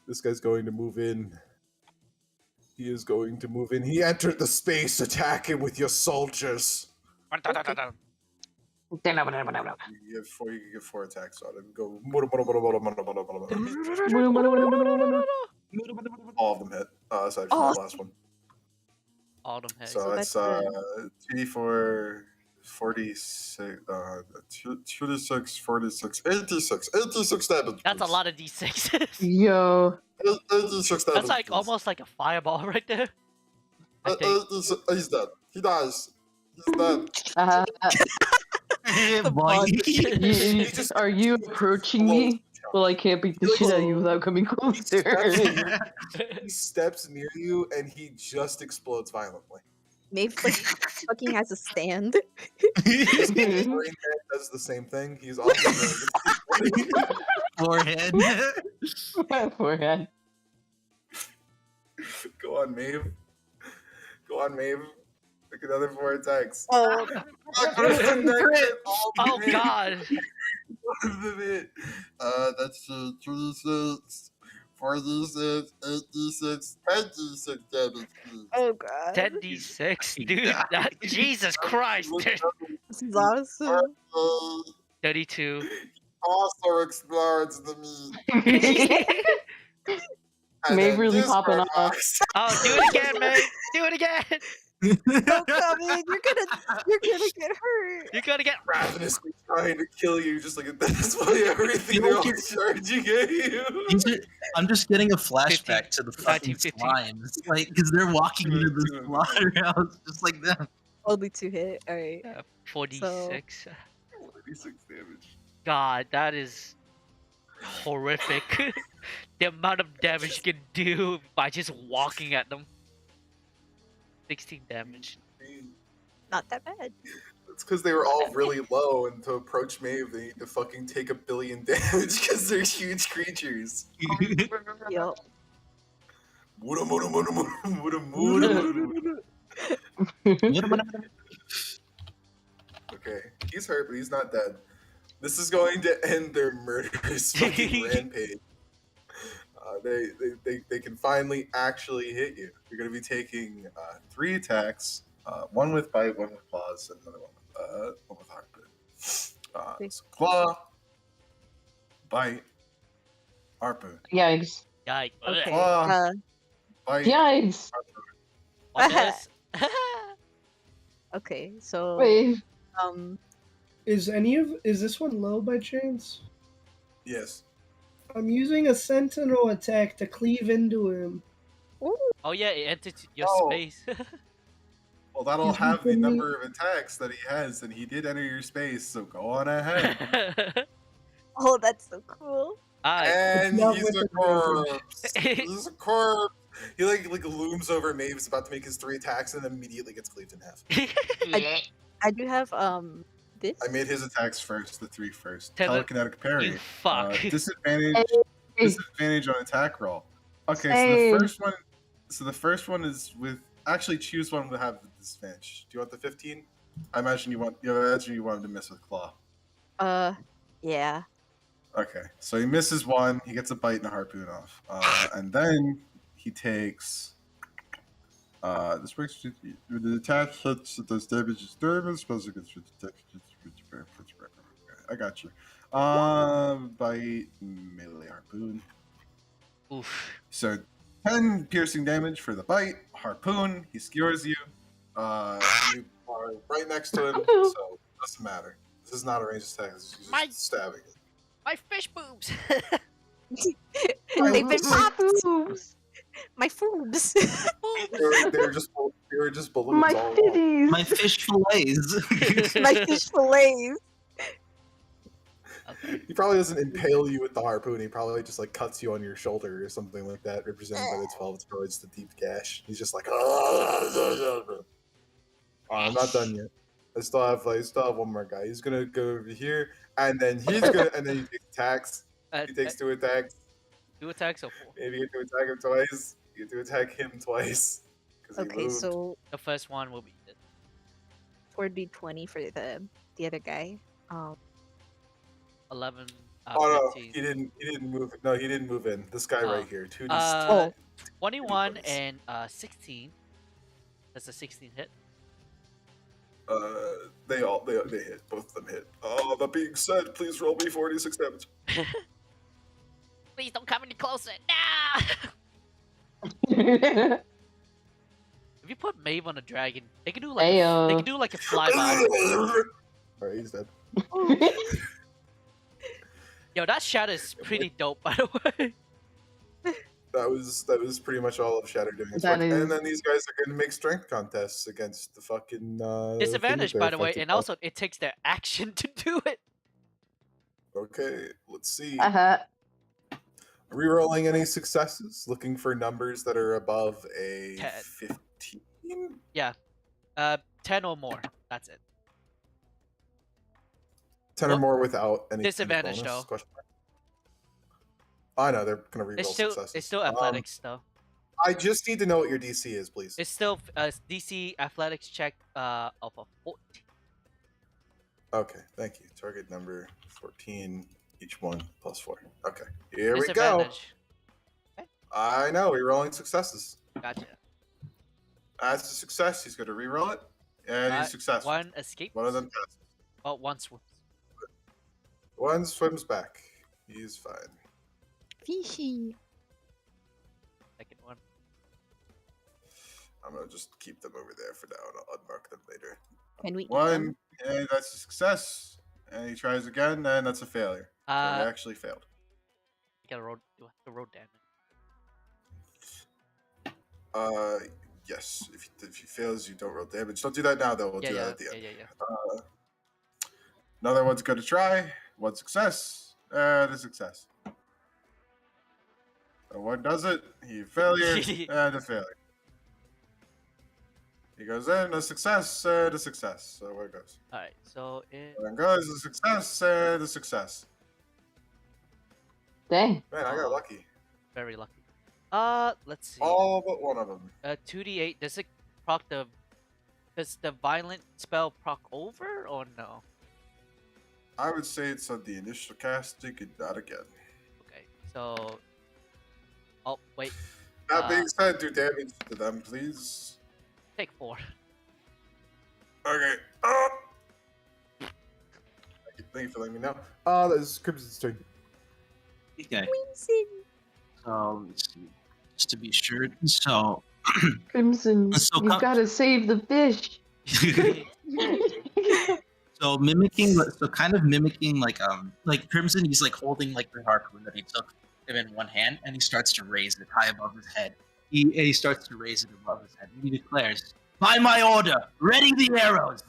this guy's going to move in. He is going to move in. He entered the space. Attack him with your soldiers. You get 4 attacks on him. Go. All of them hit. Aside from that last one. All them heads. So that's it's 2d4, 46, 2d6, 46, 86 damage. That's a please. lot of d6s. Yo. 86 damage. That's like please. almost like a fireball right there. I think. He's dead. He dies. He's dead. Boy. Are you approaching me? Well, I can't beat the shit out of you without coming closer. He steps near you and he just explodes violently. Maeve like fucking has a stand. His brain man does the same thing. He's also Forehead. Forehead. Go on, Maeve. Go on, Maeve. Pick another 4 attacks. Oh, Oh god. That's 36, 46, 86, 10d6 damage. Please. oh god. 10d6, dude. Jesus Christ. This is awesome. 32. Also explodes the meat. And Maeve then really this popping one off. knocks. Oh, do it again, man. Do it again. Don't come in. You're gonna get hurt. You're gonna get. Ravenously trying to kill you, just like that's why everything they're all charging at you. I'm just getting a flashback 15, to the fucking 19, 15. slimes, like because they're walking into the slaughterhouse just like them. Only 2 hit. All right. 46. 36 damage. God, that is horrific. The amount of damage you can do by just walking at them. 16 damage. Not that bad. It's because they were all really low, and to approach Maeve, they need to fucking take 1 billion damage because they're huge creatures. Yup. Okay, he's hurt, but he's not dead. This is going to end their murderous fucking rampage. They can finally actually hit you. You're going to be taking 3 attacks, one with bite, one with claws, and another one with harpoon. So claw, bite, harpoon. Yikes. Yikes. Okay. Claw, bite, Yikes. On this. Okay. So Wait. Is this one low by chance? yes. I'm using a sentinel attack to cleave into him. ooh, Oh yeah, it entered your Oh. space. Well, that'll He's have the within me. number of attacks that he has, and he did enter your space, so go on ahead. oh, that's so cool. Alright. And not he's with a advantage. corpse. He's a corpse. He like looms over Maeve's, about to make his 3 attacks, and immediately gets cleaved in half. I do have this. I made his attacks first, the 3 first. Tele- Telekinetic parry. You fuck. Disadvantage on attack roll. Okay, Hey. so the first one is with. Actually, choose one to have the disadvantage. Do you want the 15? I imagine you wanted to miss with claw. Yeah. Okay, so he misses one. He gets a bite and a harpoon off, and then he takes. This brings the attack hits that does damage is damage. Spells against I got you. Bite melee harpoon. Oof. So 10 piercing damage for the bite. Harpoon. He skewers you. You are right next to him, so it doesn't matter. This is not a ranged attack. This is My- just stabbing. My fish boobs. They've been My popped. boobs. My foobs. They were just balloons My all along. titties. My fish fillets. My fish fillets. Okay. He probably doesn't impale you with the harpoon. He probably just like cuts you on your shoulder or something like that, represented by the 12 droids, the deep gash. He's just like, oh, I'm not done yet. I still have one more guy. He's gonna go over here, and then he takes attacks. He takes 2 attacks. 2 attacks or 4? Maybe you get to attack him twice. You get to attack him twice. 'Cause he Okay, moved. so The first one will be this. 4d20 for the other guy. 11. Oh no, 15. he didn't move. No, he didn't move in. This guy Oh. right here, 2d. Uh, Oh. 21 and 16. That's a 16 hit. They hit. Both of them hit. That being said, please roll me 46 damage. Please don't come any closer. Nah! If you put Maeve on a dragon, they can do like they can do like a flyby. Alright, he's dead. Yo, that shadow is pretty dope, by the way. That was pretty much all of Shatter doing his That work. is- And then these guys are gonna make strength contests against the fucking Disadvantage, thing that by they're the way, affected and by. also it takes their action to do it. Okay, let's see. Uh-huh. Rerolling any successes, looking for numbers that are above a 10. 15. 10 or more. That's it. 10 Well, or more without any disadvantage, bonus? though. Question mark. I know they're gonna reroll successes. It's still athletics though. I just need to know what your DC is, please. It's still DC athletics check of a 14. Okay, thank you. Target number 14, each one plus 4. Okay, here we go. Disadvantage. I know, rerolling successes. Gotcha. That's a success. He's going to reroll it, and he's successful. One escape. One of them passes. Oh, one swims. One swims back. He's fine. Fishy. Second one. I'm going to just keep them over there for now, and I'll unmark them later. Can we eat One, them? and that's a success. And he tries again, and that's a failure. So he actually failed. You gotta roll. You have to roll damage. Yes. If he fails, you don't roll damage. Don't do that now, though. We'll do that at the end. Yeah. Another one's going to try. One success, and a success. So one does it. He failure and a failure. He goes in, a success, and a success. So where it goes? All right. So it. There goes a success and a success. Dang. Man, I got lucky. Very lucky. Let's see. All but one of them. 2d8. Does it proc the? Does the violent spell proc over or no? I would say it's on the initial casting and not again. Okay. So Oh wait, That being said, do damage to them, please. take 4. Okay. Thank you for letting me know. That is Crimson's turn. Okay. Crimson. So let's see. Just to be sure. So Crimson, So you've come- got to save the fish. so mimicking, so kind of mimicking like Crimson, he's like holding like the harpoon that he took him in one hand, and he starts to raise it high above his head. He starts to raise it above his head. And he declares, "By my order, ready the arrows!"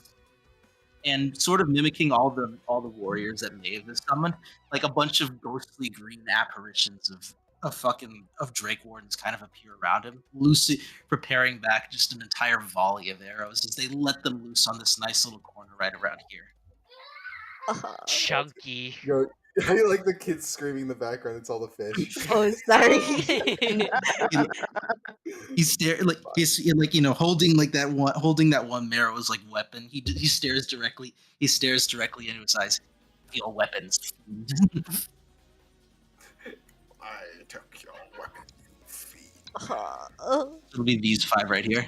And sort of mimicking all the warriors that Maeve has summoned, like a bunch of ghostly green apparitions of Drake Wardens kind of appear around him, loosely preparing back just an entire volley of arrows as they let them loose on this nice little corner right around here. Chunky. Yo, I like the kids screaming in the background. It's all the fish. Oh, sorry. He's holding that one Marrow's like weapon. He stares directly into his eyes. Feel weapons. I took your weapon, you fiend. It'll be these 5 right here.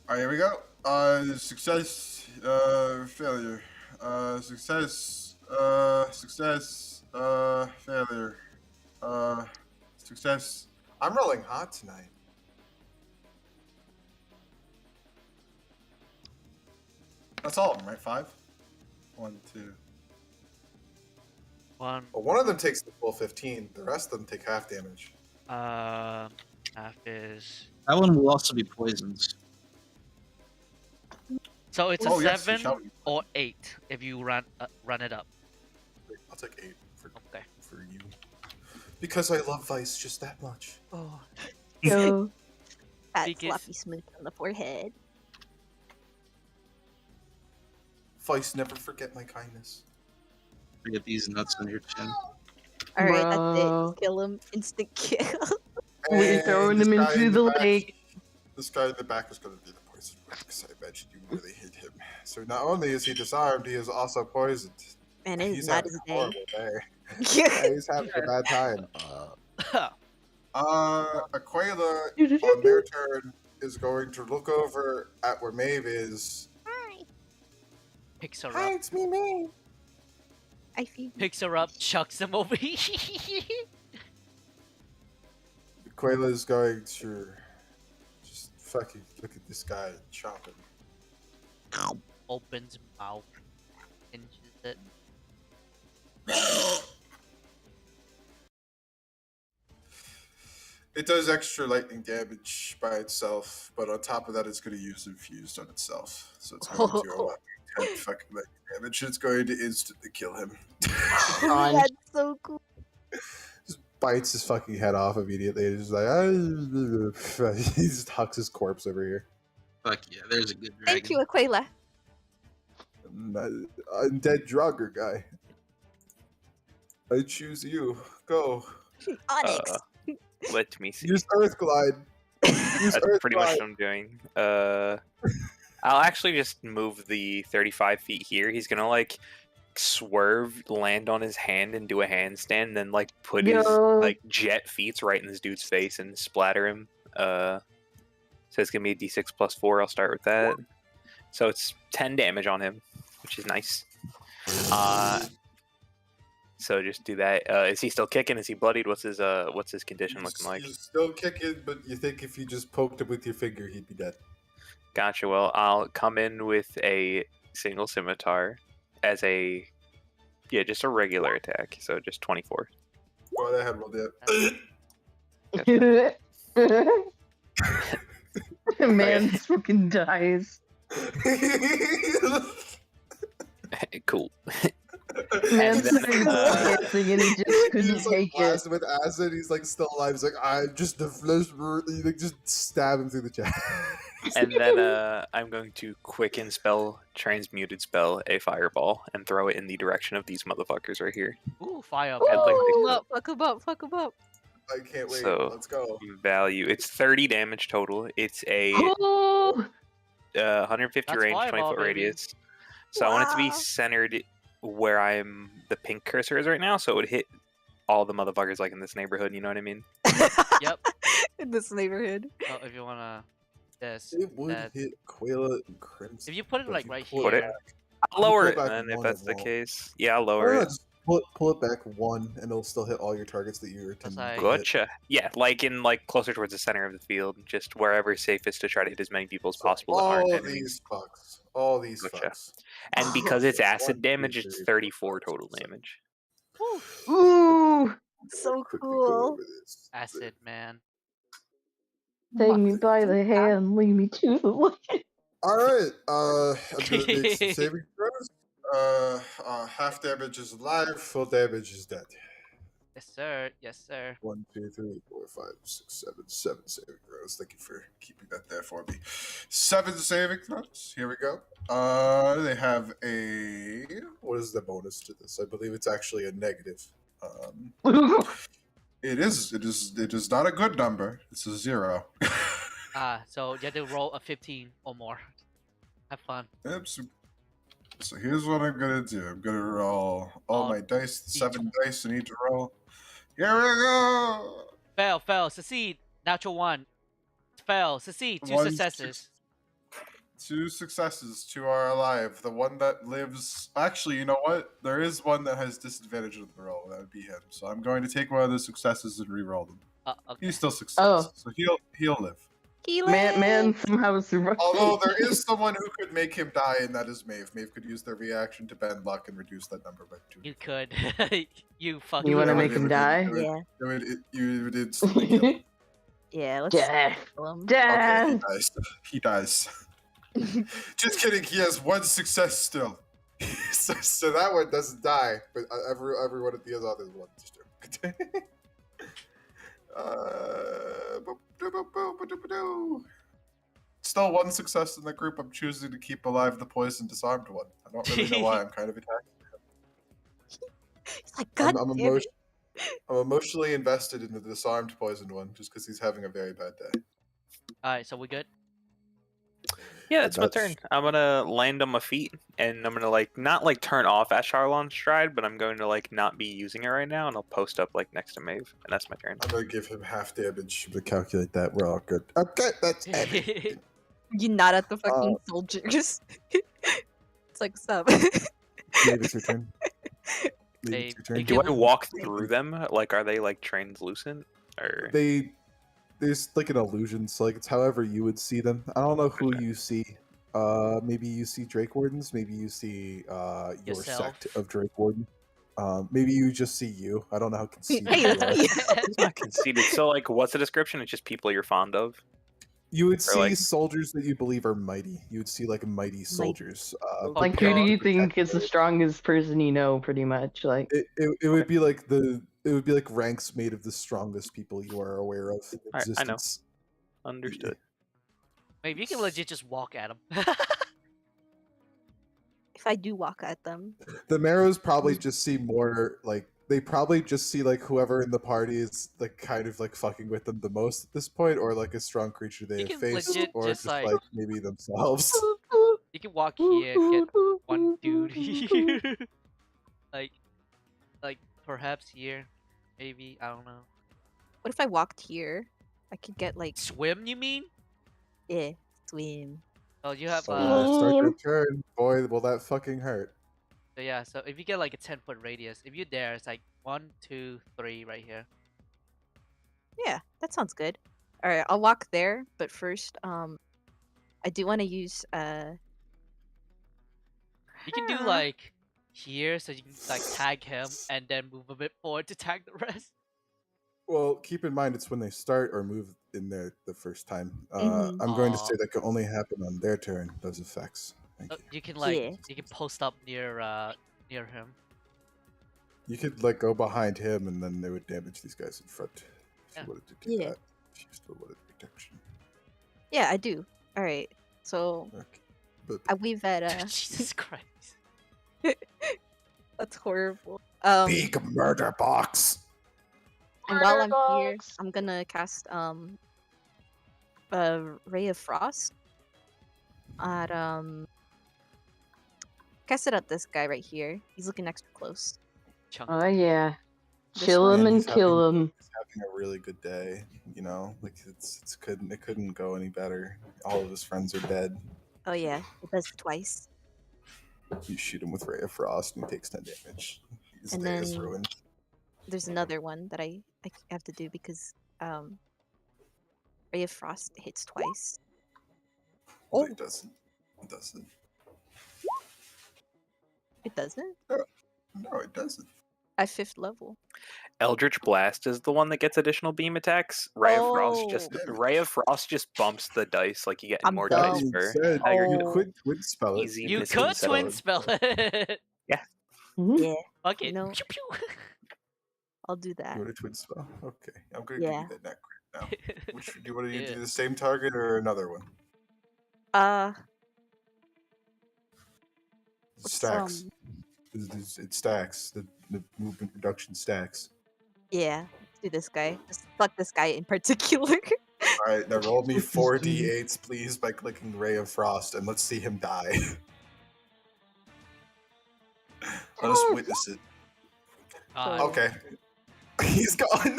Alright, here we go. Success, failure. Success, failure. Success. I'm rolling hot tonight. That's all of them, right? 5? 1, 2. 1. Well, one of them takes the full 15. The rest of them take half damage. Half is. That one will also be poisoned. So it's a Oh, yes, 7 shall we? or 8 if you run it up. I'll take 8 Okay. for you. Because I love Vice just that much. Oh. Yo. Pat Because- sloppy smooth on the forehead. Vice, never forget my kindness. Get these nuts on your chin. All right, that's it. Bro. Just kill him. Instant kill. We're And throwing this him guy into in the back- lake. This guy in the back is going to be the poison because I bet you really hit him. So not only is he disarmed, he is also poisoned. Man, it is He's not having his a day. horrible day. Yeah, he's having a bad time. Aquila, on their turn, is going to look over at where Maeve is. Picks her Hi, up. it's me, Maeve. I feel Picks her up, chucks him over. Aquila is going to just fucking look at this guy and chop him. Opens mouth. Hinges it. It does extra lightning damage by itself, but on top of that, it's going to use infused on itself. So it's going to do a 10 fucking lightning damage. It's going to instantly kill him. On. That's so cool. Just bites his fucking head off immediately. He's just like, ah. He just hucks his corpse over here. Fuck yeah, there's a good dragon. Thank you, Aquila. Undead Draugr guy. I choose you. Go. Onyx. Let me see. Use Earth Glide. Use That's Earth pretty much Glide. what I'm doing. I'll actually just move the 35 feet here. He's gonna like swerve, land on his hand, and do a handstand, and then like put his Yo. like jet feet right in this dude's face and splatter him. So it's gonna be a d6 plus 4. I'll start with that. So it's 10 damage on him, which is nice. So just do that. Is he still kicking? Is he bloodied? What's his condition looking like? He's still kicking, but you think if you just poked him with your finger, he'd be dead. Gotcha. Well, I'll come in with a single scimitar as just a regular attack. So just 24. Go ahead, roll that. Man, this fucking dies. Cool. Man, And then, dancing and he just couldn't He's like take it. blasted with acid. He's like still alive. He's like, I just the flesh. You like just stab him through the chest. And then I'm going to quicken spell, transmuted spell, a fireball, and throw it in the direction of these motherfuckers right here. Ooh, fire. I'd like Fuck him to up, fuck him up, fuck him up. I can't wait. So- Let's go. value. It's 30 damage total. It's a Oh, 150 That's range, fireball, 20-foot baby. radius. So I want it to be Wow. centered where the pink cursor is right now, so it would hit all the motherfuckers like in this neighborhood. You know what I mean? Yep. In this neighborhood. Oh, if you wanna this. It would that. hit Quayla and Crimson. If you put it but like if you right pull Put it. here, I'll If you lower pull it, back then if one, that's it the won't. case. Yeah, I'll Oh, lower no, it. just pull it back one, and it'll still hit all your targets that you intend to like- hit. Gotcha. Yeah, like in like closer towards the center of the field, just wherever safest to try to hit as many people as So possible that aren't all enemies. these fucks. All these Gotcha. fucks. And because it's So acid 1, 2, damage, it's 3, 4, 34 5, total 6, 7. damage. Ooh, So Quickly go cool. over this. acid man. take me by the hand, lead me to the light. All right. I'm gonna make some saving throws. Half damage is alive. Full damage is dead. Yes sir. Yes sir. 1, 2, 3, 4, 5, 6, 7, 7 saving throws. Thank you for keeping that there for me. 7 saving throws. Here we go. They have a what is the bonus to this? I believe it's actually a negative. It is not a good number. It's a 0. So you have to roll a 15 or more. Have fun. Yep, so here's what I'm gonna do. I'm gonna roll all my dice, the 7 dice I need to roll. Here we go. Fail, succeed. Natural 1. Fail, succeed. 2 1 successes. 2 successes, 2 are alive. The one that lives. Actually, you know what? There is one that has disadvantage of the roll. That would be him. So I'm going to take one of the successes and re-roll them. Okay. He still succeeds. Oh. So he'll live. Man somehow survived. Although there is someone who could make him die, and that is Maeve. Maeve could use their reaction to bend luck and reduce that number by 2. You could. You fucking. You wanna It make would- him it would- die? it would- Yeah. You would instantly kill him. Yeah, let's Death. kill him. Okay, Death. he dies. Just kidding. He has 1 success still. so that one doesn't die, but everyone at the other ones do. Still 1 success in the group. I'm choosing to keep alive the poison disarmed one. I don't really know why. I'm kind of attacking. He's like, God I'm damn it. emotionally invested in the disarmed poisoned one just because he's having a very bad day. Alright, so we good? Yeah, it's my That's- turn. I'm gonna land on my feet, and I'm gonna like not like turn off Asharlon's stride, but I'm going to like not be using it right now, and I'll post up like next to Maeve, and that's my turn. I'm gonna give him half damage to calculate that. We're all good. Okay, that's it. You nod at the fucking soldiers. It's like, stop. Maybe it's your turn. Maybe it's your Hey, turn. Do I walk through them? Like, are they like translucent, or There's like an illusion, so like it's however you would see them. I don't know who you see. Maybe you see Drake Wardens. Maybe you see your Yourself. sect of Drake Warden. Maybe you just see you. I don't know how conceited Hey, you it's are. me. it's not conceited? So, like, what's the description? It's just people you're fond of. You would see like- soldiers that you believe are mighty. You would see like mighty soldiers. Like, who prepared do to you think protect is the you. strongest person you know, pretty much? Like, It would be like it would be like ranks made of the strongest people you are aware of in Alright, I know. existence. Understood. Maybe you can legit just walk at him. If I do walk at them. The Marrows probably just see more like they probably just see like whoever in the party is like kind of like fucking with them the most at this point, or like a strong creature they You have can faced, legit or just, just like- like maybe themselves. You can walk here, get one dude here. like perhaps here. Maybe, I don't know. What if I walked here? I could get like, Swim, you mean? swim. Oh, you have So start your turn, boy. Will that fucking hurt? so yeah, so if you get like a 10-foot radius, if you're there, it's like 1, 2, 3 right here. Yeah, that sounds good. All right, I'll walk there, but first, I do want to use You can do like here, so you can like tag him and then move a bit forward to tag the rest. Well, keep in mind it's when they start or move in there the first time. Mhm. I'm going to Aw. say that can only happen on their turn. Those effects. Thank So you. you can like Yeah. you can post up near him. You could like go behind him, and then they would damage these guys in front. If Yeah. you wanted to do Yeah. that, if you still wanted protection. Yeah, I do. All right, so Okay. But I weave at Jesus Christ. That's horrible. big murder box. And while I'm Murder here, box. I'm gonna cast Ray of Frost at cast it at this guy right here. He's looking extra close. Chunk. oh yeah. This Chill one? him Man, and he's kill him. He's having a really good day. You know, like it couldn't go any better. All of his friends are dead. Oh yeah, it does it twice. You shoot him with Ray of Frost and he takes 10 damage. His And day is then ruined. there's another one that I have to do because Ray of Frost hits twice. No, Oh, it doesn't. It doesn't. it doesn't? No, it doesn't. At 5th level. Eldritch Blast is the one that gets additional beam attacks. Ray of Frost just bumps the dice, like you get I'm more That dice dumb. being per said, how you're you Oh. could twin spell it. Easy You missing could instead twin of- spell it. Mhm. Yeah, Fuck you it. know, Pew, pew. I'll do that. You want a twin spell? Okay, I'm gonna Yeah. give you that net crit now. Which do you want to Yeah. do the same target or another one? Uh, It what's, stacks. It stacks. The movement reduction stacks. yeah, let's do this guy. Just fuck this guy in particular. All right, now roll me What is 4 he? d8s, please, by clicking Ray of Frost, and let's see him die. Let us witness it. Okay, he's gone.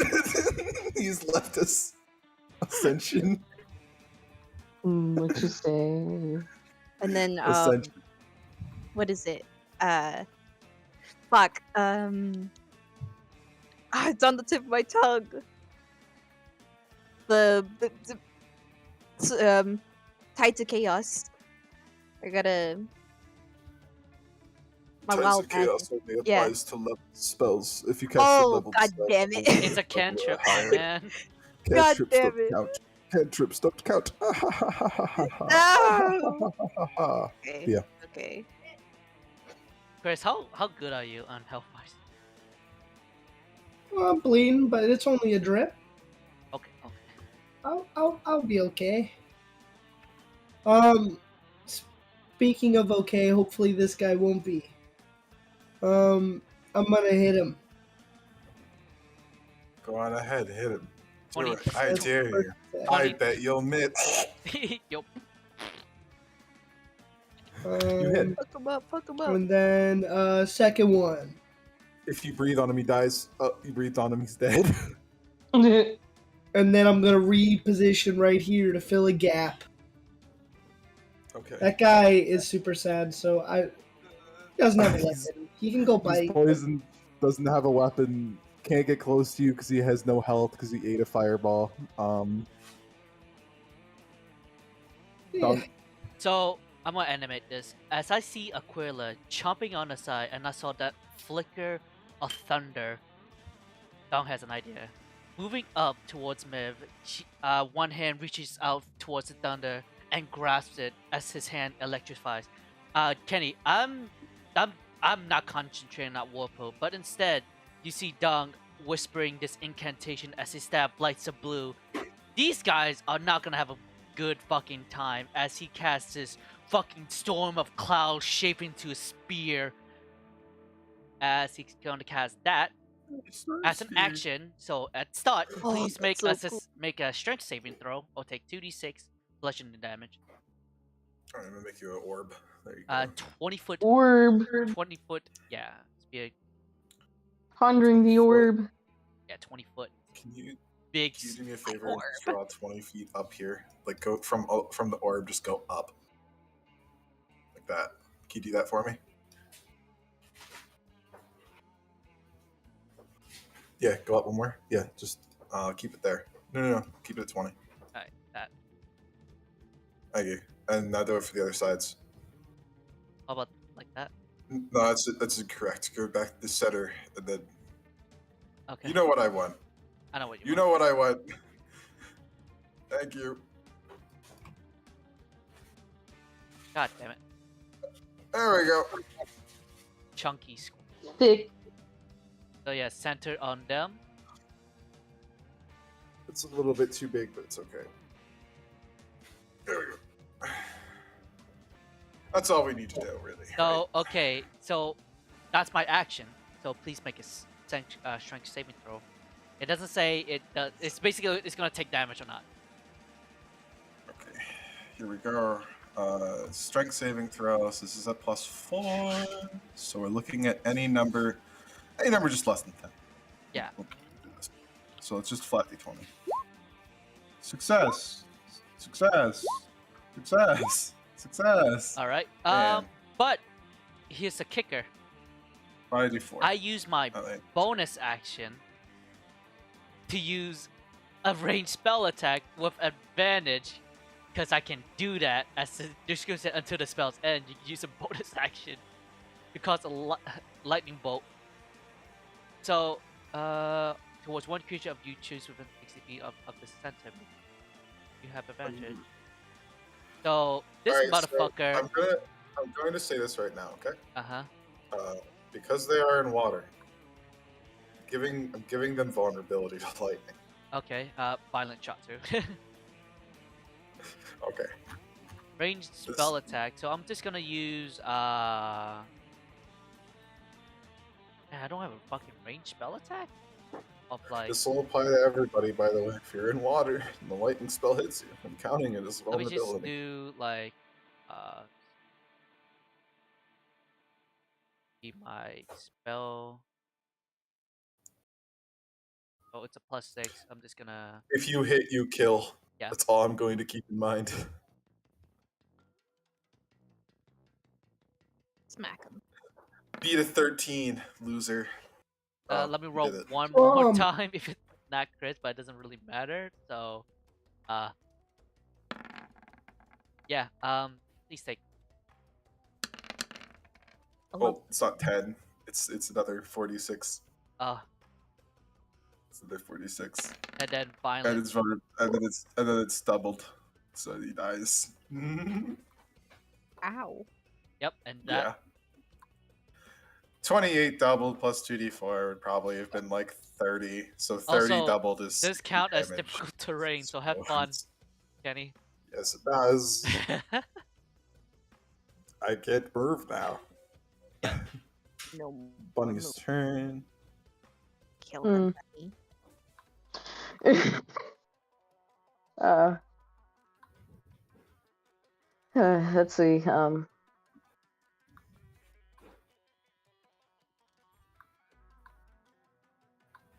He's left us. Ascension. What you say? And then Ascension. what is it? Fuck. It's on the tip of my tongue. Tied to chaos. I gotta. My Tides wild of Chaos only Yeah. applies to level spells. If you cast a Oh, level god spell, damn it. It's a cantrip, my higher. man. God Cantrips damn don't it. count. Cantrips don't count. No. Okay. Yeah. Okay. Chris, how good are you on health wise? Well, I'm bleeding, but it's only a drip. Okay, okay. I'll be okay. Speaking of okay, hopefully this guy won't be. I'm gonna hit him. Go on ahead, hit him. Do 20. it. I That's dare you. perfect. I bet you'll miss. Yup. You hit. Fuck him up. Fuck him up. And then second one. If you breathe on him, he dies. You breathed on him, he's dead. And then I'm gonna reposition right here to fill a gap. Okay. That guy is super sad, so he doesn't have a He's- weapon. He can go He's bite. poisoned, doesn't have a weapon, can't get close to you because he has no health because he ate a fireball. Yeah. So I'm gonna animate this. As I see Aquila chomping on the side, and I saw that flicker of thunder. Dong has an idea. Moving up towards Miv, one hand reaches out towards the thunder and grasps it as his hand electrifies. Kenny, I'm not concentrating on Warpo, but instead you see Dong whispering this incantation as his stab lights of blue. These guys are not gonna have a good fucking time as he casts this fucking storm of clouds shaped into a spear. As he's going to cast that as an action. So at start, Oh, please make that's so cool. make a strength saving throw or take 2d6 bludgeoning damage. Alright, I'm gonna make you an orb. There you go. 20 foot. Orb. 20 foot. Yeah, it's big. Pondering the orb. Yeah, 20 foot. Can you Big. do me a favor and just draw 20 feet up here? Like go from the orb, just go up. Like that. Can you do that for me? Yeah, go up one more. Yeah, just keep it there. No. Keep it at 20. Alright, that. Thank you. And now do it for the other sides. How about like that? No, that's incorrect. Go back to the center and then Okay. you know what I want. I know what you You want. know what I want. Thank you. God damn it. There we go. Chunky squid. Thick. So yeah, center on them. It's a little bit too big, but it's okay. There we go. That's all we need to do, really. So okay, so that's my action. So please make a strength saving throw. It doesn't say it does. It's basically it's gonna take damage or not. Okay, here we go. Strength saving throws. This is at +4, so we're looking at any number just less than 10. Yeah. So it's just flat d20. Success. Success. Success. Success. All right. Man. But here's the kicker. 5d4. I use my Alright. bonus action to use a ranged spell attack with advantage, because I can do that as the description until the spell's end. You can use a bonus action to cause a lightning bolt. So, towards one creature of you choose within 60 feet of the center, you have advantage. So this Alright, motherfucker. I'm going to say this right now, okay? Uh-huh. Because they are in water, I'm giving them vulnerability to lightning. Okay. Violent shot too. Okay. Ranged spell attack. So I'm just gonna use I don't have a fucking ranged spell attack. Of like. This will apply to everybody, by the way. If you're in water and the lightning spell hits you, I'm counting it as Let me vulnerability. just do like keep my spell. Oh, it's a +6. I'm just gonna. If you hit, you kill. Yeah. That's all I'm going to keep in mind. Smack him. Beat a 13, loser. Let me roll did it. one more time if it's not crit, but it doesn't really matter. So, yeah. Please take. Oh, it's not 10. It's another 46. It's another 46. And then And finally. it's doubled, so he dies. Ow. Yep, and that. Yeah. 28 doubled plus 2d4 would probably have been like 30. So 30 Also, doubled is. Does count as damage. difficult terrain, so have fun, Kenny. Yes, it does. I get move now. No. Bunny's turn. Kill him, Bunny. Let's see.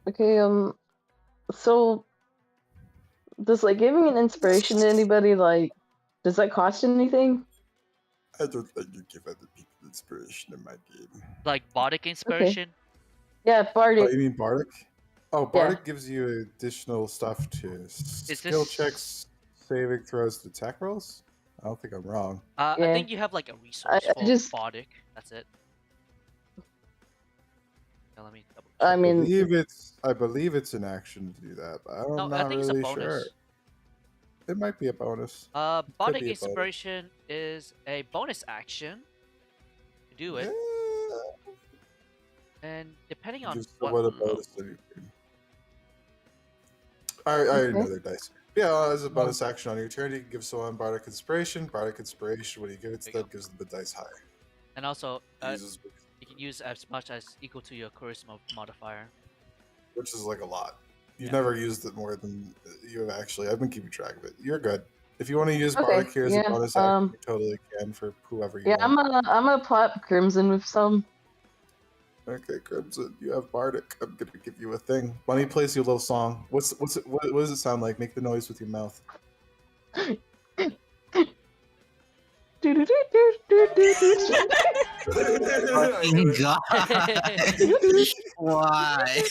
Okay. So does like giving an inspiration to anybody does that cost anything? I don't think you give other people inspiration in my game. Like bardic inspiration. Yeah, Oh, Bardic. you mean Bardic? Oh, Yeah. Bardic gives you additional stuff to skill this- checks, saving throws, and attack rolls. I don't think I'm wrong. I Yeah. think you have like a resource I for just- bardic. That's it. Now, let me double check. I mean, I believe it's an action to do that, but I'm No, I not think it's a really bonus. sure. It might be a bonus. Bardic be a bonus. inspiration is a bonus action to do it, and depending on Just what. what a bonus to do. I already know their dice. Yeah, as a bonus action on your turn, you can give someone Bardic Inspiration. Bardic Inspiration, when you give it to There you them, gives them the dice higher. And also, Uses- you can use as much as equal to your charisma modifier. which is like a lot. You've Yeah. never used it more than you have actually. I've been keeping track of it. You're good. If you want to use Okay, Bardic here as a yeah, bonus action, you totally can for whoever you yeah, want. I'm gonna plot Crimson with some. Okay, Crimson, you have Bardic. I'm gonna give you a thing. Bunny plays you a little song. What does it sound like? Make the noise with your mouth. Fucking God. Why?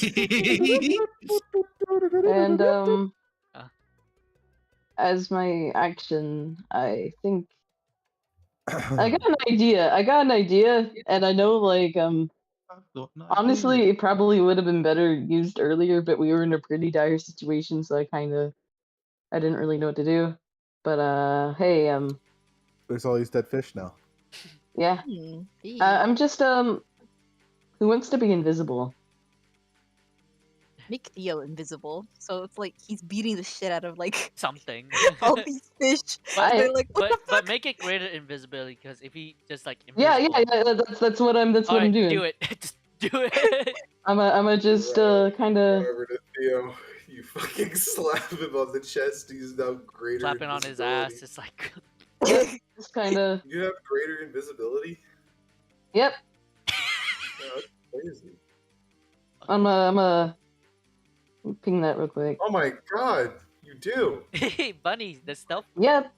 And Uh. as my action, I think I got an idea, and I know honestly, it probably would have been better used earlier, but we were in a pretty dire situation, so I didn't really know what to do. But hey, There's all these dead fish now. yeah, I'm just who wants to be invisible? Make Theo invisible, so it's like he's beating the shit out of like Something. all these fish. But- They're like, what the but fuck? make it greater invisibility, because if he just like Yeah, invisible. that's what I'm Alright, doing. do it. Just do it. I'm just kind of. Over to Theo, you fucking slap him on the chest. He's now greater. Slapping on his ass. It's like. Just kind of. You have greater invisibility. Yep. Yeah, that's crazy. I'm a Ping that real quick. Oh my god, you do. Bunny, the stealth Yep.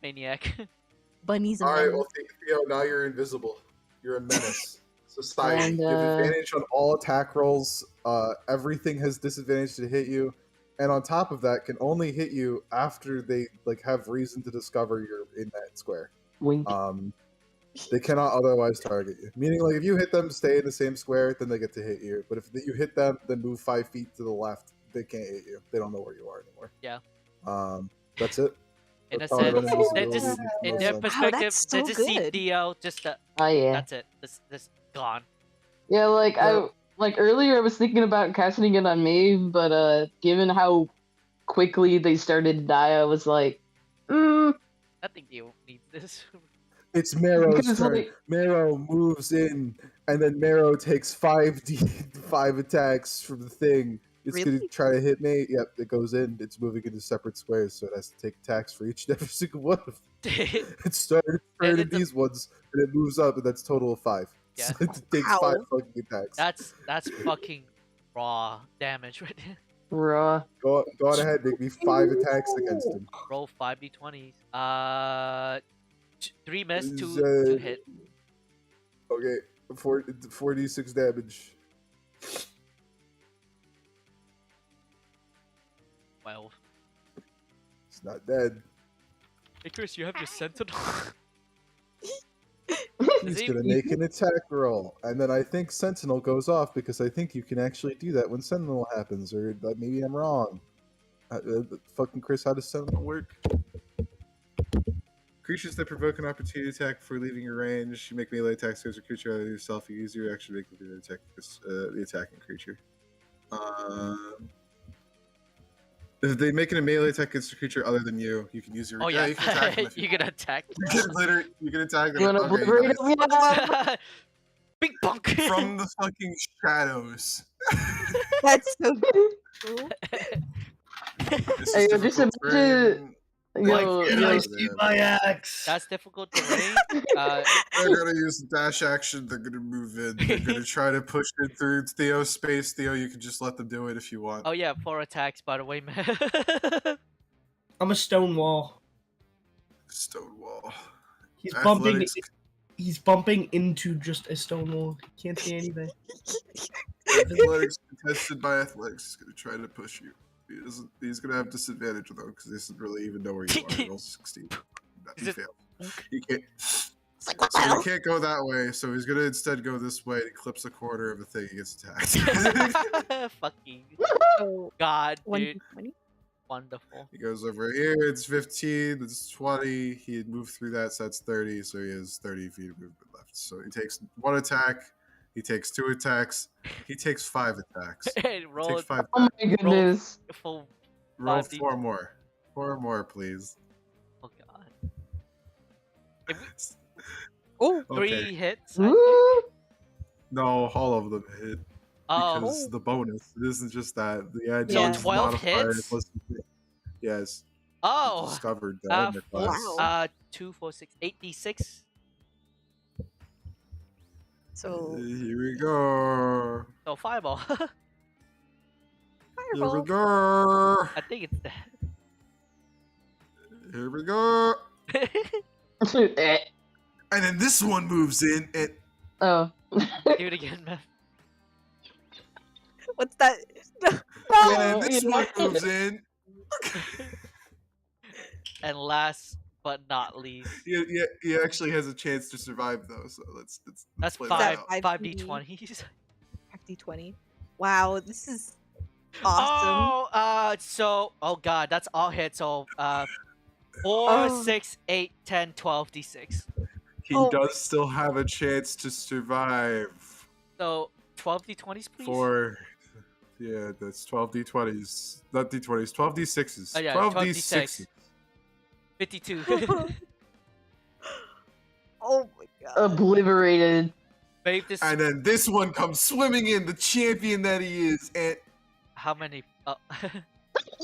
maniac. Bunnies and All right, men. well, Theo, now you're invisible. You're a menace. Society. And You have advantage on all attack rolls. Everything has disadvantage to hit you, and on top of that, can only hit you after they like have reason to discover you're in that square. wink. They cannot otherwise target you. Meaning, like if you hit them, stay in the same square, then they get to hit you. But if you hit them, then move 5 feet to the left, they can't hit you. They don't know where you are anymore. Yeah. That's it. In a That's how sense, invisibility they just makes in no their sense. perspective, that's they so just see good. Theo, just Oh yeah. that's it. This gone. Yeah, like Yeah. like earlier I was thinking about casting it on Maeve, but given how quickly they started to die, I was like, I think you need this. It's Marrow's because turn. like Marrow moves in, and then Marrow takes 5 attacks from the thing. It's gonna Really? try to hit me. Yep, it goes in. It's moving into separate squares, so it has to take attacks for each and every single one of them. It started And in it's a- these ones, and it moves up, and that's a total of 5. Yeah. So it takes Wow. 5 fucking attacks. That's fucking raw damage right there. raw. Go on ahead, make me 5 attacks against him. Roll 5d20s. 3 miss, Is, 2 hit. Okay, 4d6 damage. 12. It's not dead. Hey Chris, you have your sentinel. He's gonna make an attack roll, and then I think Sentinel goes off because I think you can actually do that when Sentinel happens, or maybe I'm wrong. Fucking Chris, how does Sentinel work? Creatures that provoke an opportunity attack before leaving your range, you make melee attacks against a creature other than yourself. You use your action to make the attack the attacking creature. If they make a melee attack against a creature other than you, you can use your. Oh yeah, you can attack them if you can attack. you can attack them. You wanna Okay, obliterate nice. him? Big bunk. From the fucking shadows. That's so cool. This Hey, is yo, just difficult imagine- terrain. Yo, Can yo, I see my axe? That's difficult terrain. They're gonna use the dash action. They're gonna move in. They're gonna try to push it through Theo's space. Theo, you can just let them do it if you want. Oh yeah, 4 attacks by the way, man. I'm a stone wall. Stone wall. He's Athletics. He's bumping into just a stone wall. He can't see anything. Athletics contested by athletics. He's gonna try to push you. He's gonna have disadvantage though because he doesn't really even know where you are. He rolls 16. He Is it- failed. He can't. Like, what the So hell? he can't go that way. So he's gonna instead go this way. He clips a quarter of the thing. He gets attacked. Fucking So, god, dude. 120? Wonderful. He goes over here. It's 15. It's 20. He had moved through that, so that's 30. So he has 30 feet of movement left. So he takes 1 attack. He takes 2 attacks. He takes 5 attacks. And roll Takes 5. Oh my goodness. full. Roll 5d. 4 more. 4 more, please. Oh god. If we, Oh, 3 hits. I think. Woo! No, all of them hit. Oh, Because the bonus. It isn't just that. The edge So is 12 modifier hits? plus- Yes. oh. Discovered that in the Four, class. Wow. 2, 4, 6, 8d6. so Here we go. So fireball. Here we fireball. go. I think it's dead. Here we go. Eh. And then this one moves in and Oh. Do it again, man. What's that? and this yeah. one moves in. And last but not least, He actually has a chance to survive though, so let's that's play that out. 5d20s. 50-20. Wow, this is awesome. Oh god, that's all hits. So 4, Oh. 6, 8, 10, 12, d6. He Oh. does still have a chance to survive. So 12 d20s, please. Yeah, that's 12 d20s. Not d20s, 12 d6s. Oh, yeah, 12 12 d6s. 52. Oh my god. Obliterated. Babe, this. And then this one comes swimming in, the champion that he is, and How many? Oh.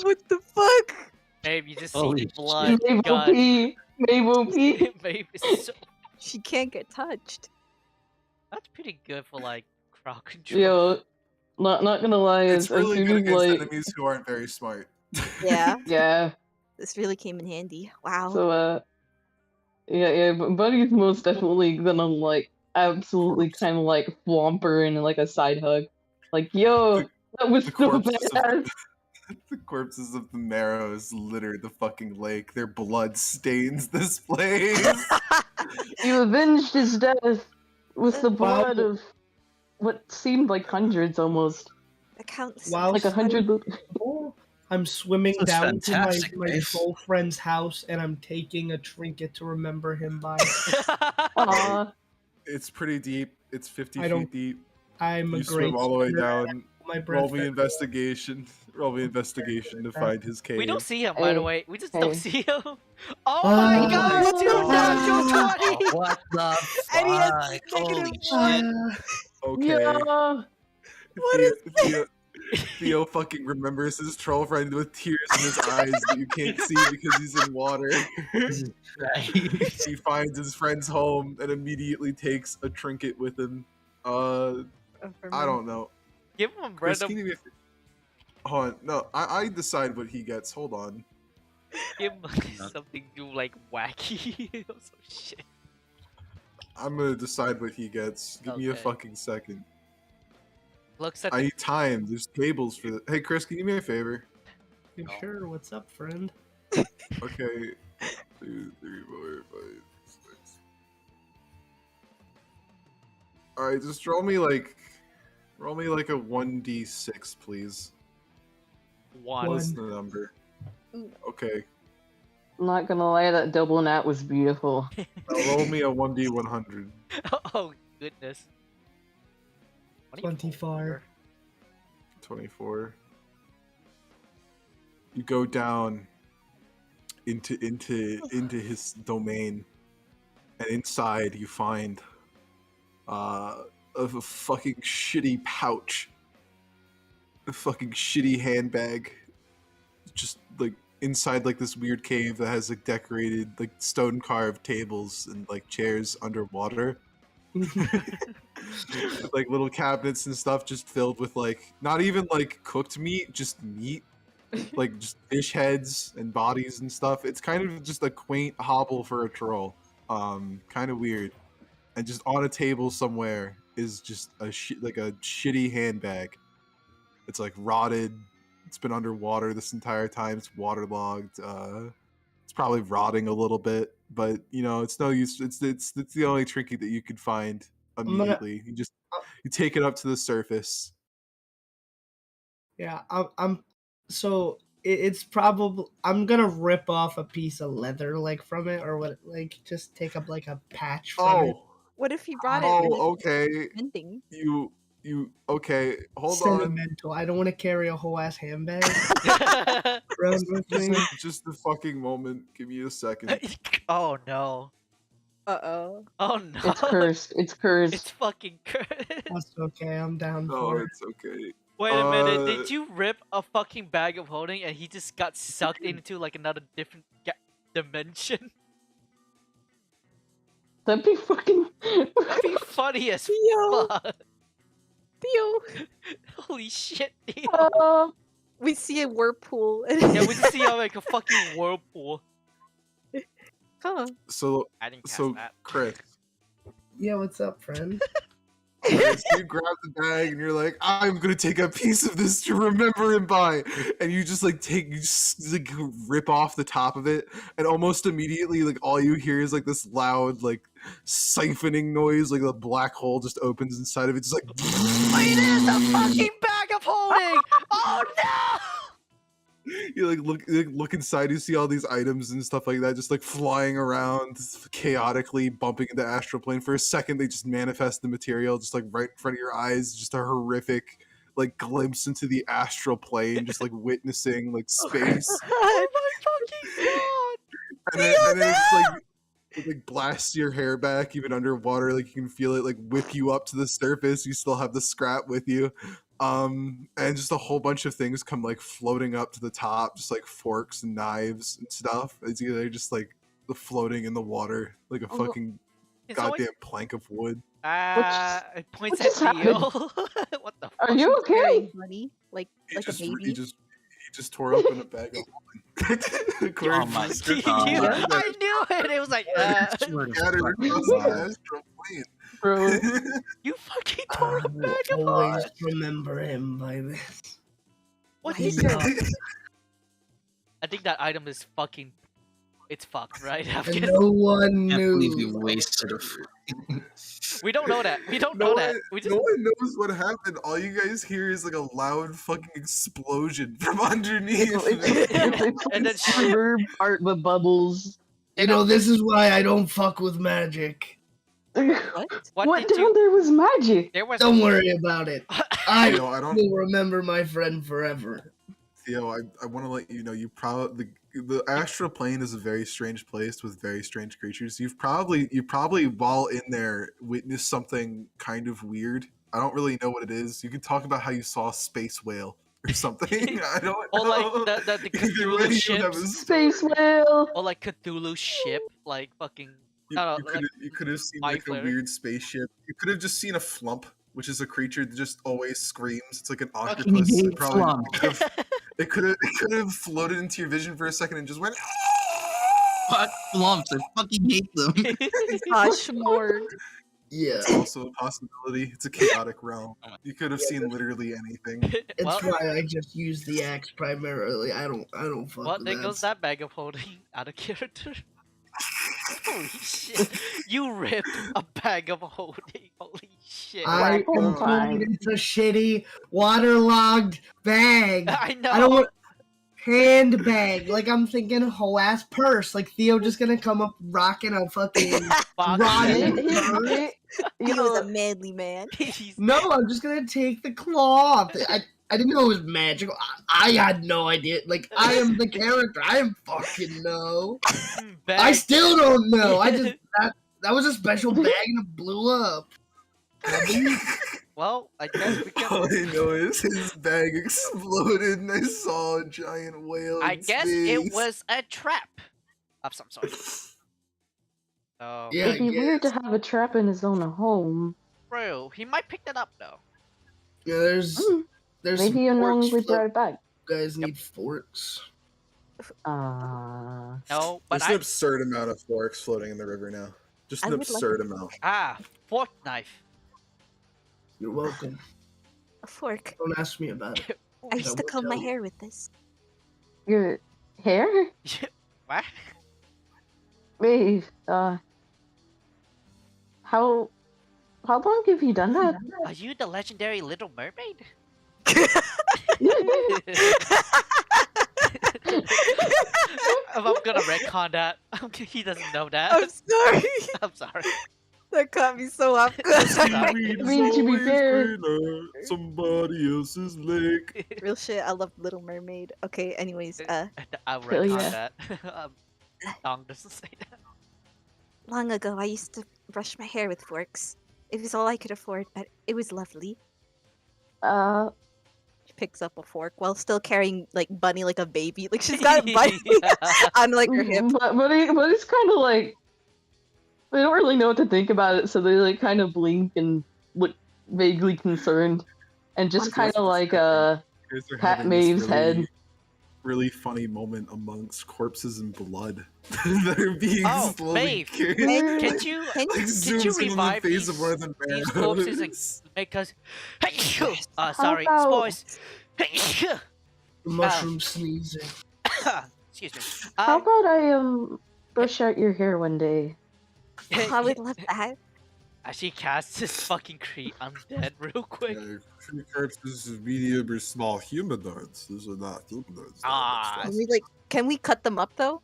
What the fuck? Babe, you just Holy see shit. blood. Maeve God. OP. Maeve OP. Babe, it's so. She can't get touched. That's pretty good for like crowd control. Yo, Not gonna lie, It's as really soon good as against like enemies who aren't very smart. Yeah, yeah. this really came in handy. Wow. So yeah, but Buddy's most definitely gonna like absolutely Corpse. kind of like flomp her in like a side hug, like The, yo, that was the so corpses of badass. the corpses of the marrows litter the fucking lake. Their blood stains this place. You avenged his death with the Wow. blood of what seemed like hundreds almost, That counts. While like 100. I'm swimming That's down to fantastic, my Dave. troll friend's house, and I'm taking a trinket to remember him by. Aw, It's pretty deep. It's 50 I don't- feet deep. I'm a You great swim all the way swimmer. down. My Roll breath me investigation. Roll me investigation to find his cave. We don't see him, by the Hey, way. We just hey. don't see him. Oh my Oh god, my two natural God. 20! What the And he has fuck? Holy negative shit. Okay. yeah. What is Theo fucking remembers his troll friend with tears in his eyes that you can't see because he's in water. Jesus Christ. He finds his friend's home and immediately takes a trinket with him. I don't know. Give him a Chris, can random. you give me hold on. No, I decide what he gets. Hold on. Give him something new, like wacky or some shit. I'm gonna decide what he gets. Give me a Okay. fucking second. Looks at I the. need time. There's tables for the. Hey, Chris, can you do me a favor? You sure? What's up, friend? Okay. 2, 3, 4, 5, 6. Alright, just roll me like a 1d6, please. One. What's the number? Ooh. Okay. Not gonna lie, that double nat was beautiful. Now roll me a 1d100. Oh, goodness. 24. 24. You go down into his domain, and inside you find a fucking shitty pouch, a fucking shitty handbag, just like inside like this weird cave that has like decorated like stone carved tables and like chairs underwater. With, like little cabinets and stuff just filled with like not even like cooked meat, just meat, like just fish heads and bodies and stuff. It's kind of just a quaint hobble for a troll, kind of weird. And just on a table somewhere is just like a shitty handbag. It's like rotted. It's been underwater this entire time. It's waterlogged. It's probably rotting a little bit, but you know it's no use. It's the only trinket that you could find gonna- immediately. You take it up to the surface. Yeah, I'm so it's probably I'm gonna rip off a piece of leather like from it or what, like just take up like a patch from it. Oh, What if he brought it? when he- okay. Mending. You okay? Hold on. Sentimental. I don't want to carry a whole ass handbag one. around with me. Just a fucking moment. Give me a second. Oh no. Uh-oh. Oh no. It's cursed. It's cursed. It's fucking cursed. That's okay. I'm down No, for it. it's okay. Wait a minute, Uh, did you rip a fucking bag of holding and he just got sucked into like another different dimension? That'd be fucking. That'd be funny as Theo. fuck. Theo. Holy shit, Theo. We see a whirlpool. Yeah, we just see how like a fucking whirlpool. Huh. So I didn't cast so that. Chris, Yeah, what's up, friend? so you grab the bag and you're like, I'm gonna take a piece of this to remember him by, and you just like like rip off the top of it, and almost immediately like all you hear is like this loud like siphoning noise, like the black hole just opens inside of it, just like. Wait, it is a fucking bag of holding! Oh no! You like look inside, you see all these items and stuff like that just like flying around chaotically, bumping into astral plane. For a second they just manifest the material just like right in front of your eyes, just a horrific like glimpse into the astral plane, just like witnessing like space. Oh my fucking god! And then it's like it like blasts your hair back even underwater, like you can feel it like whip you up to the surface. You still have the scrap with you. And just a whole bunch of things come like floating up to the top, just like forks and knives and stuff. They're just like floating in the water like a Oh. fucking It's always goddamn plank of wood. it points what at just Theo. happened? What the Are fuck? you okay? Carrying Bunny like He like a just, baby. he just tore open a bag of holding. Oh my You, God. I knew it. It was like Swear to Scattered fucking across God. the astral plane. Bro, you fucking tore I a will bag of always hearts. remember him by this. What Why did is you? there- I think that item is fucking. It's fucked, right? I'm And kidding. no one Can't believe you knew. wasted a. We don't know that. We don't No know that. one, We just. no one knows what happened. All you guys hear is like a loud fucking explosion from underneath. it's And then like reverb art with bubbles. You know, this is why I don't fuck with magic. What? What did down you? there was magic? There was. Don't worry about it. I Theo, I don't. will remember my friend forever. Theo, I want to let you know you probably the astral plane is a very strange place with very strange creatures. You probably while in there witnessed something kind of weird. I don't really know what it is. You can talk about how you saw a space whale or something. I don't Or know. like the Either way, Cthulhu you have a ships. Space story. whale. Or like Cthulhu ship, like fucking. You, No, you no, could like you could have seen mind like a flayer. weird spaceship. You could have just seen a flump, which is a creature that just always screams. It's like an Fucking octopus. hate It probably flump. it could have floated into your vision for a second and just went. Fuck flumps. I fucking hate them. Gosh, more. Yeah. It's also a possibility. It's a chaotic realm. Oh my- You could have seen literally anything. It's well, why I just use the axe primarily. I don't fuck well, with there goes axe. that bag of holding out of character. Holy shit! You ripped a bag of holding. Holy shit! I Rifle time. it's a shitty waterlogged bag. I know. I don't want handbag. Like I'm thinking whole ass purse. Like Theo just gonna come up rocking a fucking Box. rotten He- he- purse. he- He you was know, a manly man. He's- No, I'm just gonna take the cloth. I didn't know it was magical. I had no idea. Like I am the character. I am fucking know. I bag. still don't know. I just that was a special bag and it blew up. Well, I guess we All can. I know is his bag exploded and I saw a giant whale. I in guess space. it was a trap of some sort. So, Yeah, It'd be weird to have a trap in his own home. bro, he might pick that up though. Yeah, there's Hmm, there's Maybe some you forks knowingly float- brought it back. You guys need forks. No, but There's an I absurd amount of forks floating in the river now. Just I an would like absurd a amount. fork knife. You're welcome. A fork. Don't ask me about it. I used to will comb my tell you. hair with this. Your hair? What? Wait, how long have you done that? Are you the legendary Little Mermaid? I'm gonna retcon that. He doesn't know that. I'm sorry. I'm sorry. That caught me so off guard. I mean, to be fair, somebody else's lake. Real shit. I love Little Mermaid. Okay. Anyways, I'll Hell retcon yeah. that. Dong doesn't say that. long ago I used to brush my hair with forks. It was all I could afford, but it was lovely. She picks up a fork while still carrying like Bunny like a baby. Like she's got Bunny on like her hip. but it's kind of like they don't really know what to think about it, so they like kind of blink and look vaguely concerned, and just kind of like You guys are pat having this Maeve's head. really funny moment amongst corpses and blood that are being Oh, slowly Maeve. carried. Maeve, Can you Can Like you- Did you zooms in on revive the face of one of the these corpses and bears. make us? Sorry, about- spoilers. The mushroom sneezing. Excuse me. How about I brush out your hair one day? I would love that. She casts this fucking Cree undead real quick. Tree corpses is medium or small humanoids. These are not humanoids. Ah, Can we cut them up though?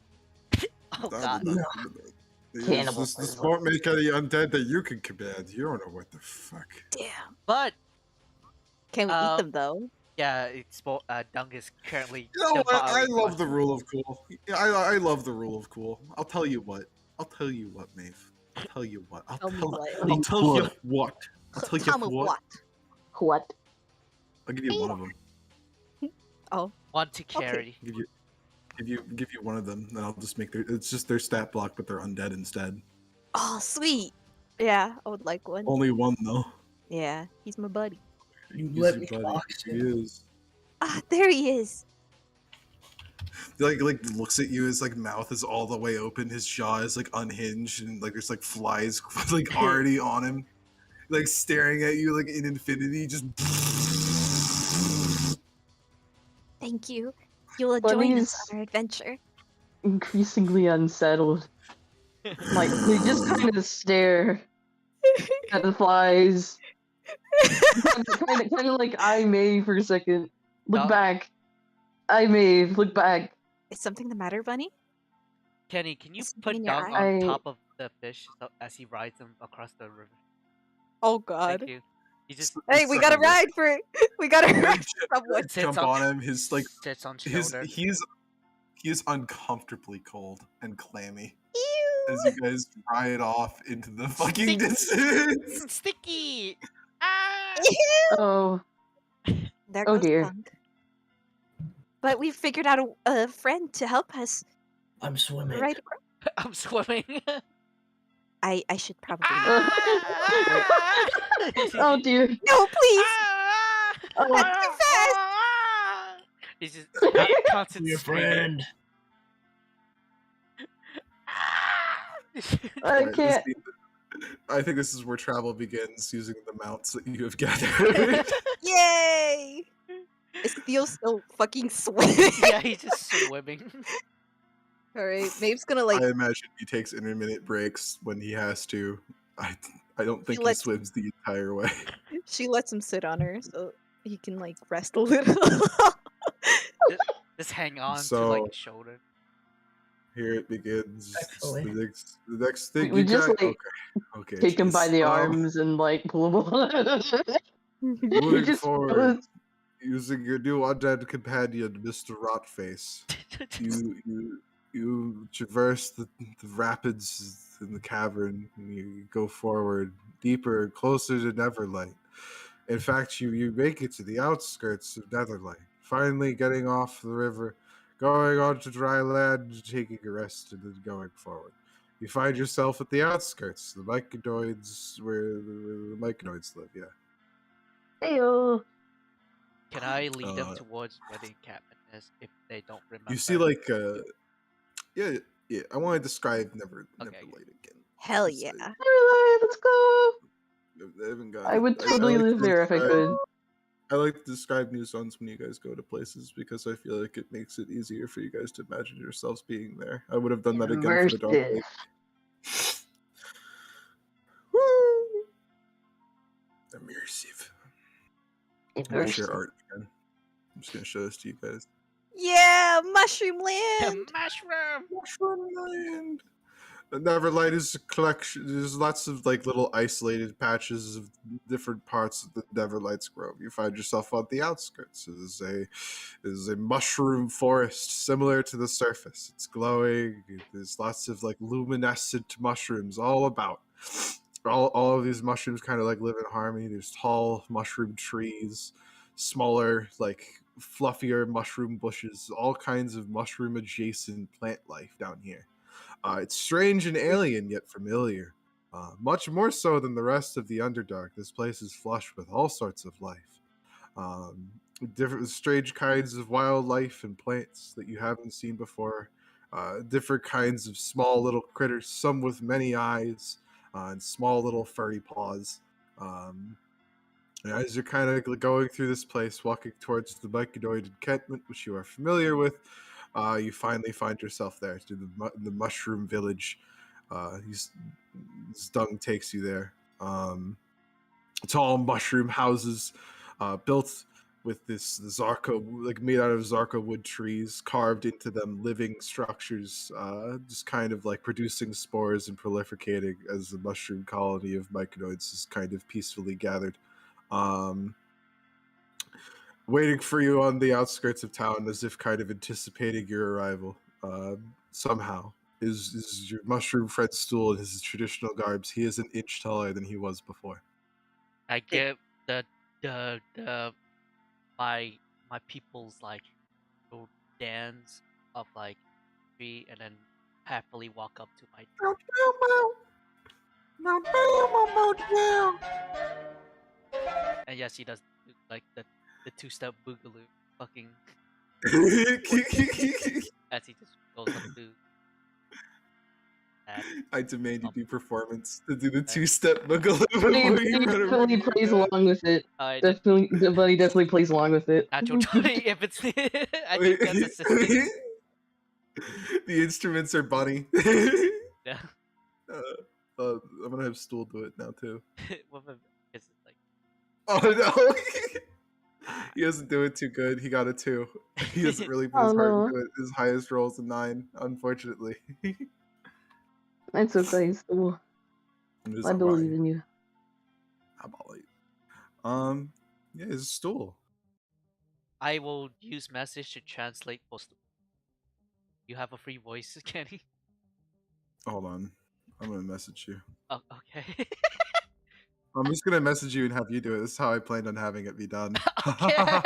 Oh god. Cannibals. This won't make any undead that you can command. You don't know what the fuck. Damn. But Can we Uh, eat them though? yeah, Dung is currently. You know what? I devouring love one. the rule of cool. I love the rule of cool. I'll tell you what, Maeve. I'll tell you what. Tell me what. I'll tell you what. I'll tell Tell me you what. What? I'll give you one of them. One to carry. Give you one of them, then I'll just make it's just their stat block, but they're undead instead. Oh, sweet. Yeah, I would like one. Only one though. Yeah, he's my buddy. You He's let your me buddy. fox He him. is. Ah, there he is. He like looks at you. His like mouth is all the way open. His jaw is like unhinged, and like there's like flies like already on him, like staring at you like in infinity. Just Thank you. You'll join Bunny's us on our adventure. increasingly unsettled. Like they just kind of stare at the flies, kind of like I may for a second. Look No. back. I may look back. Is something the matter, Bunny? Kenny, can you Is something put in your Dung eye? on I top of the fish as he rides him across the river? Oh Thank God. you. He just Hey, we got to ride for it. We got to ride for someone. sits jump on him. His like sits on his shoulder. he's uncomfortably cold and clammy Ew. as you guys ride off into the fucking Stick- distance. Sticky. Ah! Ew. oh There oh goes dear. Tongue. But we figured out a friend to help us I'm swimming. right across. I'm swimming. I should probably. Ah! oh dear. No, please. Ah! Oh. That's too fast. Ah! He's just constant Your screaming. friend. Ah! I Alright, can't. I think this is where travel begins, using the mounts that you have gathered. Yay! Is Theo still fucking swimming? Yeah, he's just swimming. Alright, Maeve's gonna like. I imagine he takes intermittent breaks when he has to. I don't think he lets- swims the entire way. She lets him sit on her so he can like rest a little. Just hang on to So- like his shoulder. Here it begins. Excellent. The next thing We you just, got. like, Okay. Take him by jeez. the arms and like pull him on. He Moving just forward, goes- using your new undead companion, Mr. Rotface, you traverse the rapids in the cavern, and you go forward, deeper and closer to Neverlight. In fact, you make it to the outskirts of Netherlight, finally getting off the river, going onto dry land, taking a rest, and then going forward. You find yourself at the outskirts, the Myconoids, where the Myconoids live, yeah. Heyo. Can I lead them Uh, towards where the encampment is if they don't remember? You see, like, yeah. I want to describe Okay. Neverlight again. Hell It's, yeah. Alright, let's go. They haven't got I it. would totally like live to there if I describe- could. I like to describe new zones when you guys go to places because I feel like it makes it easier for you guys to imagine yourselves being there. I would have done that again for the Dark Immersive. Lake. Woo! Immersive. I'm gonna share Immersive. art again. I'm just gonna show this to you guys. Yeah, Mushroom Land. Mushroom. Mushroom Land. Neverlight is a collection. There's lots of like little isolated patches of different parts of the Neverlight's grove. You find yourself on the outskirts. It is a mushroom forest similar to the surface. It's glowing. There's lots of like luminescent mushrooms all about. All of these mushrooms kind of like live in harmony. There's tall mushroom trees, smaller like fluffier mushroom bushes, all kinds of mushroom adjacent plant life down here. It's strange and alien, yet familiar. Much more so than the rest of the Underdark, this place is flush with all sorts of life. Different, strange kinds of wildlife and plants that you haven't seen before. Different kinds of small little critters, some with many eyes and small little furry paws. And as you're kind of going through this place, walking towards the Myconoid encampment, which you are familiar with, you finally find yourself there to the mushroom village. His dung takes you there. Tall mushroom houses built with this Zarko, like made out of Zarko wood trees, carved into them, living structures, just kind of like producing spores and prolificating as the mushroom colony of Myconoids is kind of peacefully gathered. Waiting for you on the outskirts of town as if kind of anticipating your arrival. Somehow is your mushroom friend Stool in his traditional garbs. He is an inch taller than he was before. I give the my people's like little dance of like tree and then happily walk up to my And yes, he does like the two-step boogaloo, fucking as he just goes up to that. I demand you Um, do performance to do the that- two-step boogaloo He before you run definitely over to your plays dad. along with it. I Definitely, but he definitely plays along with it. natural 20 if it's. I think Wait, that's assisting. the instruments are bunny. Yeah. I'm gonna have Stool do it now too. What if it's like Oh no! He doesn't do it too good. He got a 2. He doesn't really put Oh his heart no, into it. His highest roll is a 9, unfortunately. it's okay. Still, It is I believe alright. in you. I'm alright. Yeah, it's a Stool. I will use message to translate post. You have a free voice, Kenny. Hold on. I'm gonna message you. Oh, okay. I'm just gonna message you and have you do it. This is how I planned on having it be done. Okay.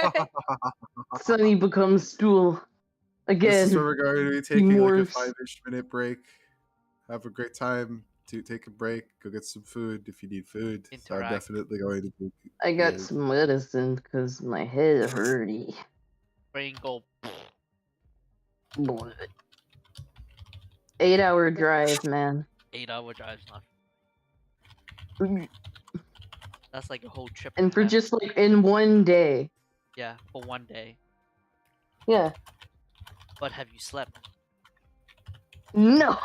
Sunny becomes Stool This is where again. we're going to be He taking like a morphs. 5-ish minute break. Have a great time. To take a break, go get some food if you need food. I'm Interact. definitely going to do. I got Yeah. some medicine because my head hurty. Brain go. Boy. 8-hour drive, man. 8-hour drive's not. That's like a whole trip. And for half. just like in one day. Yeah, for one day. Yeah. But have you slept? No.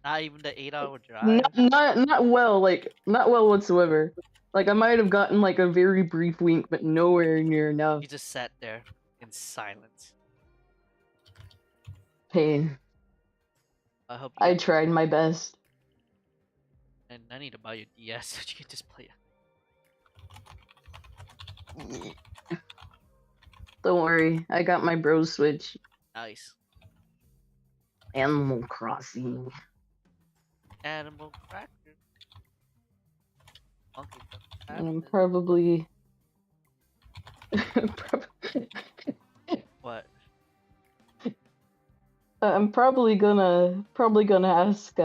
Not even the 8-hour drive. Not well, like not well whatsoever. Like I might have gotten like a very brief wink, but nowhere near enough. You just sat there in silence. Pain. I hope you. I tried my best. And I need to buy you DS so you can just play it. Don't worry, I got my bro switch. Nice. Animal Crossing. Animal Cracker. Monkey And I'm Cracker. probably What? I'm probably gonna ask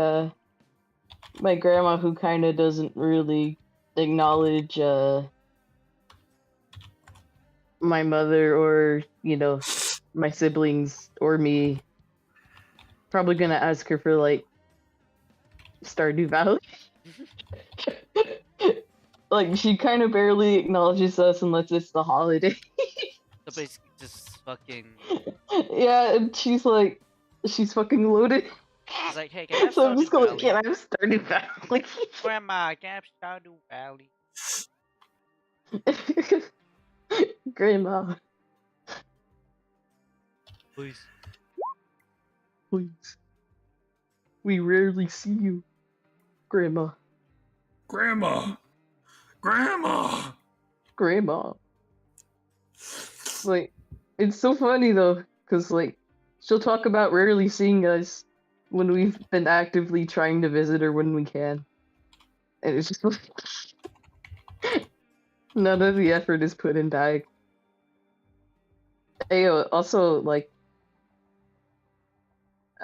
my grandma, who kind of doesn't really acknowledge my mother or my siblings or me. Probably gonna ask her for like Stardew Valley. Like she kind of barely acknowledges us unless it's the holiday. So basically, just fucking. Yeah, and she's fucking loaded. It's like, hey, can I have So I'm just Stardew going, Valley? can I have Stardew Valley? Grandma, can I have Stardew Valley? Grandma, Please. please. We rarely see you, Grandma. Grandma! Grandma! Grandma. Like, it's so funny though, because like, she'll talk about rarely seeing us when we've been actively trying to visit her when we can. And it's just like, none of the effort is put in back. Ayo, also like,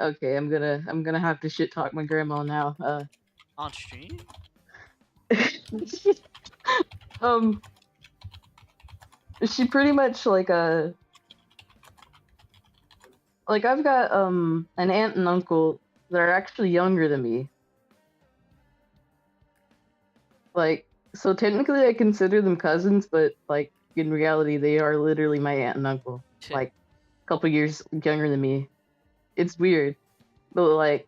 okay, I'm gonna have to shit talk my grandma now. On stream? She pretty much like I've got an aunt and uncle that are actually younger than me. Like, so technically I consider them cousins, but like in reality they are literally my aunt and uncle. Like a couple years younger than me. It's weird. But like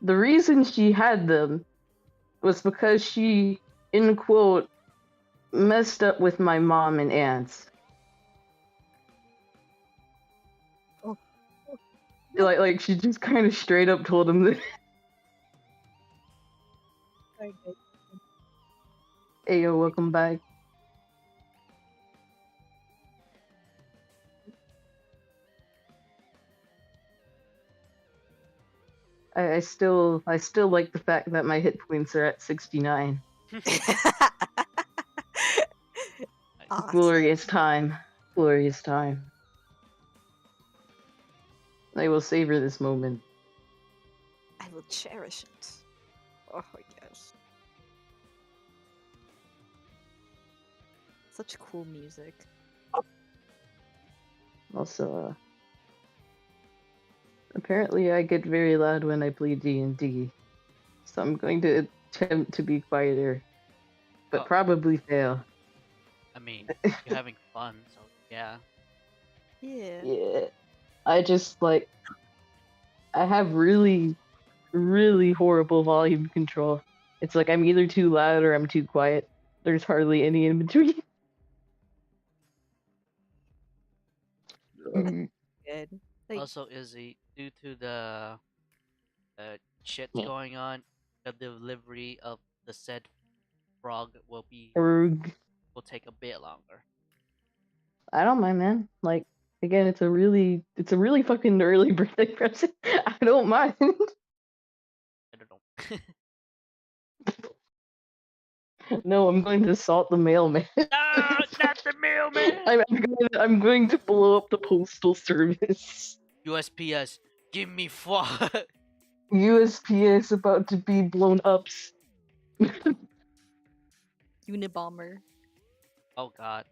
the reason she had them was because she, in quote, messed up with my mom and aunts. Like she just kind of straight up told him that. Hey yo, welcome back. I still like the fact that my hit points are at 69. Awesome. Glorious time. Glorious time. I will savor this moment. I will cherish it. Oh yes. Such cool music. Also, apparently I get very loud when I play D&D, so I'm going to attempt to be quieter, but Oh. probably fail. I mean, you're having fun, so yeah. Yeah. Yeah, I just like I have really, really horrible volume control. It's like I'm either too loud or I'm too quiet. There's hardly any in between. Mm, Good. Like, Also, Izzy, due to the shit Yeah. going on, the delivery of the said frog will Erg. take a bit longer. I don't mind, man. Like again, it's a really fucking early birthday present. I don't mind. I don't know. No, I'm going to assault the mailman. No, not the mailman. I'm going to blow up the postal service. USPS, give me frog. USPS about to be blown up. Unabomber. Oh God.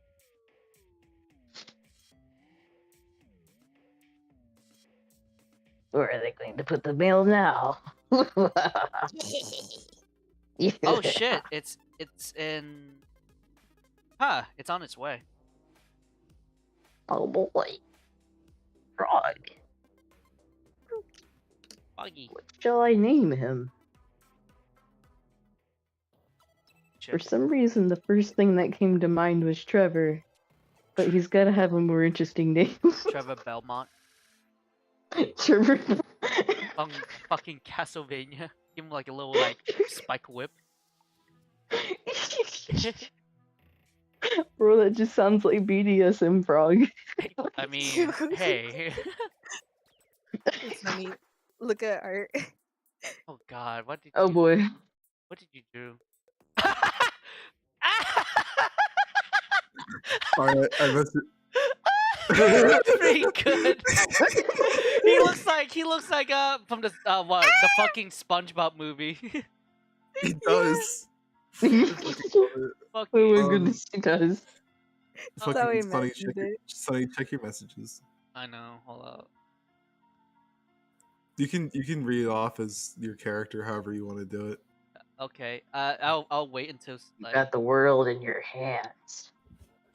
Where are they going to put the mail now? Oh shit! It's in. Huh? It's on its way. Oh boy. Frog. Froggy. What shall I name him? For Shit. some reason, the first thing that came to mind was Trevor. But he's gotta have a more interesting name. Trevor Belmont. Trevor. Fucking Castlevania. Give him like a little like spike whip. Bro, that just sounds like BDSM frog. I mean, hey. It's funny. Look at art. Oh God, what did Oh you? boy. What did you do? Alright, I missed it. That's pretty good. he looks like from the the fucking SpongeBob movie. He does. Oh Fucking. my goodness, he does. That's how I Fucking Sunny, imagined check, it. Sunny, check your messages. I know. Hold up. You can read it off as your character, however you want to do it. Okay. I'll wait until You like got the world in your hands.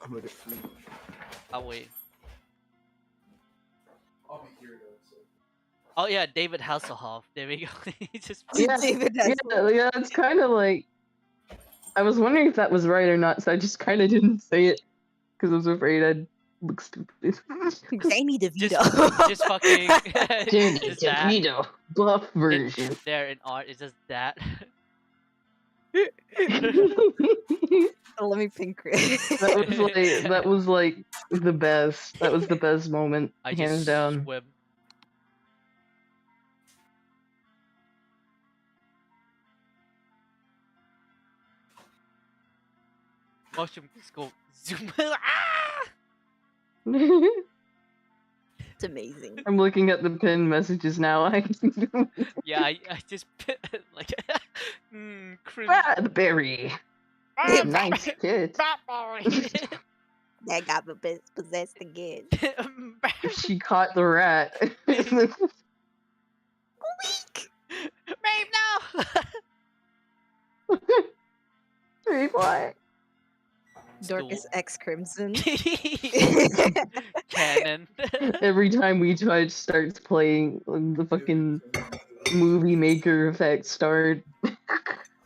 I'm gonna get food. I'll wait. I'll be here though. So. Oh yeah, David Hasselhoff. There we go. He just. Yeah, David yeah, Hasselhoff. yeah, it's kind of like I was wondering if that was right or not, so I just kind of didn't say it because I was afraid I'd look stupid. Danny DeVito. Just fucking. Danny just that. DeVito, buff version. There in art, it's just that. Oh, let me pink it. that was like the best. That was the best moment, I hands just down. swim. Watch him just go zoom. Ah! It's amazing. I'm looking at the pinned messages now. Yeah, I just like cringe. Bradbury. Nice kid. That got me possessed again. She caught the rat. Babe, no! Hey, what? Dorcas X Crimson. Canon. Every time we touch starts playing, the fucking movie maker effect start.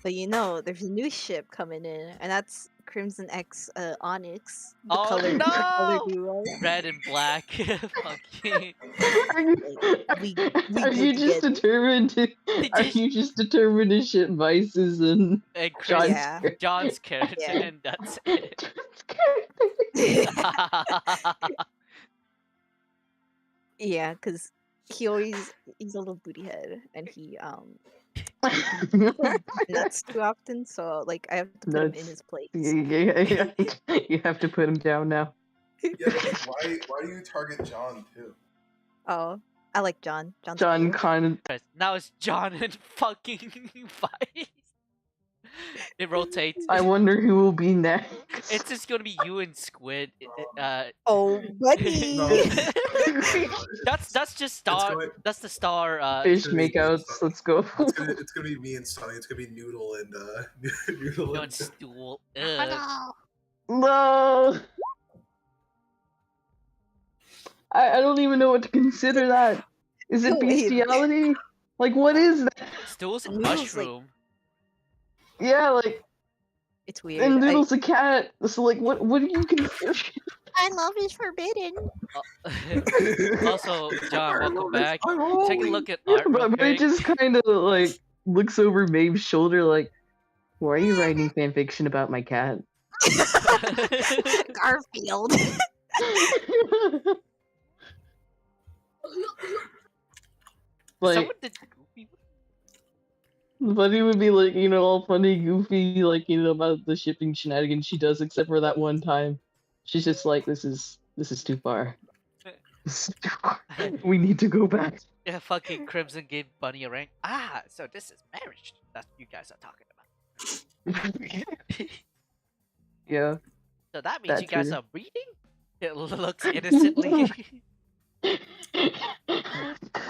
But you know, there's a new ship coming in, and that's Crimson X Onyx. The Oh, color, no! the color duo. Red and black. Fucking. Are you just determined to? Are you just determined to ship Vices and And John's Yeah. John's character, Yeah. and that's it. Yeah, because he's a little booty head, and he nuts too often. So like I have to put him in his place. Yeah. You have to put him down now. Yeah, why do you target John too? Oh, I like John. John's John cool. kind of. Now it's John and fucking Vice. It rotates. I wonder who will be next. It's just gonna be you and Squid. Oh, buddy. No. That's just star. going- That's the star. Fish gonna be makeouts. fun. Let's go. It's gonna be me and Sonny. It's gonna be Noodle and Noodle You and and stool. No. I don't even know what to consider that. Is it Wait. bestiality? Like, what is that? Stool's a Noodle's like- mushroom. Yeah, like, It's weird. and Noodle's a cat. So, like, what do you consider? I love is forbidden. Also, John, welcome back. Take a look at Yeah, art real but it quick. just kind of, like, looks over Maeve's shoulder, like, why are you writing fanfiction about my cat? Garfield. Like, Someone did Goofy. Buddy would be like, you know, all funny, goofy, like, you know, about the shipping shenanigans she does, except for that one time. She's just like, this is too far. This is too far. We need to go back. Yeah, fucking Crimson gave Bunny a ring. Ah, so this is marriage that you guys are talking about. Yeah. So that means That's you guys true. are breeding? It looks innocently.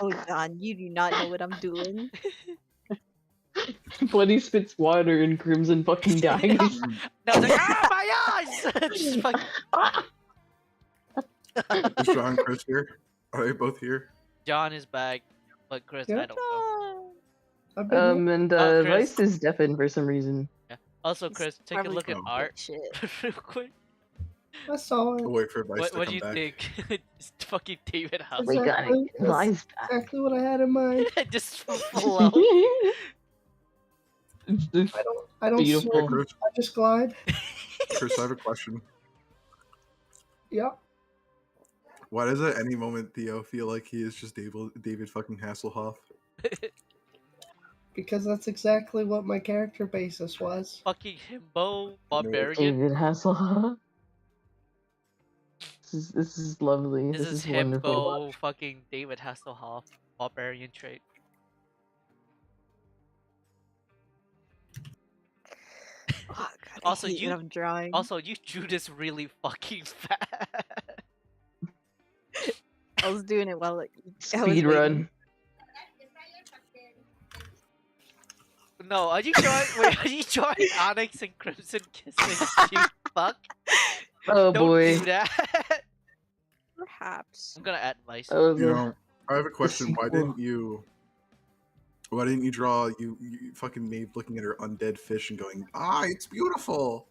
Oh, John, you do not know what I'm doing. Buddy spits water and Crimson fucking dies. No, it's like, ah, my eyes! Just fucking... Is John and Chris here? Are they both here? John is back, but Chris, I don't know. I've been And Oh, Chris. Vice is deafened for some reason. Also, Chris, take a Probably look at Oh. art Shit. real quick. I saw it. I'll wait for Vice What to do come you back. think? It's fucking David House. We got Exactly. it. Vice back. Exactly what I had in mind. Just flow. It's I don't Beautiful. swim. Chris, I just glide. Chris, I have a question. Yeah. Why does at any moment Theo feel like he is just David fucking Hasselhoff? Because that's exactly what my character basis was. Fucking himbo barbarian. David Hasselhoff. This is lovely. This is wonderful. himbo fucking David Hasselhoff barbarian trait. Oh, God, I Also, hate you- what I'm drawing. Also, you drew this really fucking fast. I was doing it while I was Speed waiting. run. No, are you drawing? Wait, are you drawing Onyx and Crimson kissing? You fuck! Oh Don't boy. do that. Perhaps. I'm gonna add Vice. Oh, You the- know, I have a question. Why sequel. didn't you draw you fucking Maeve looking at her undead fish and going, ah, it's beautiful?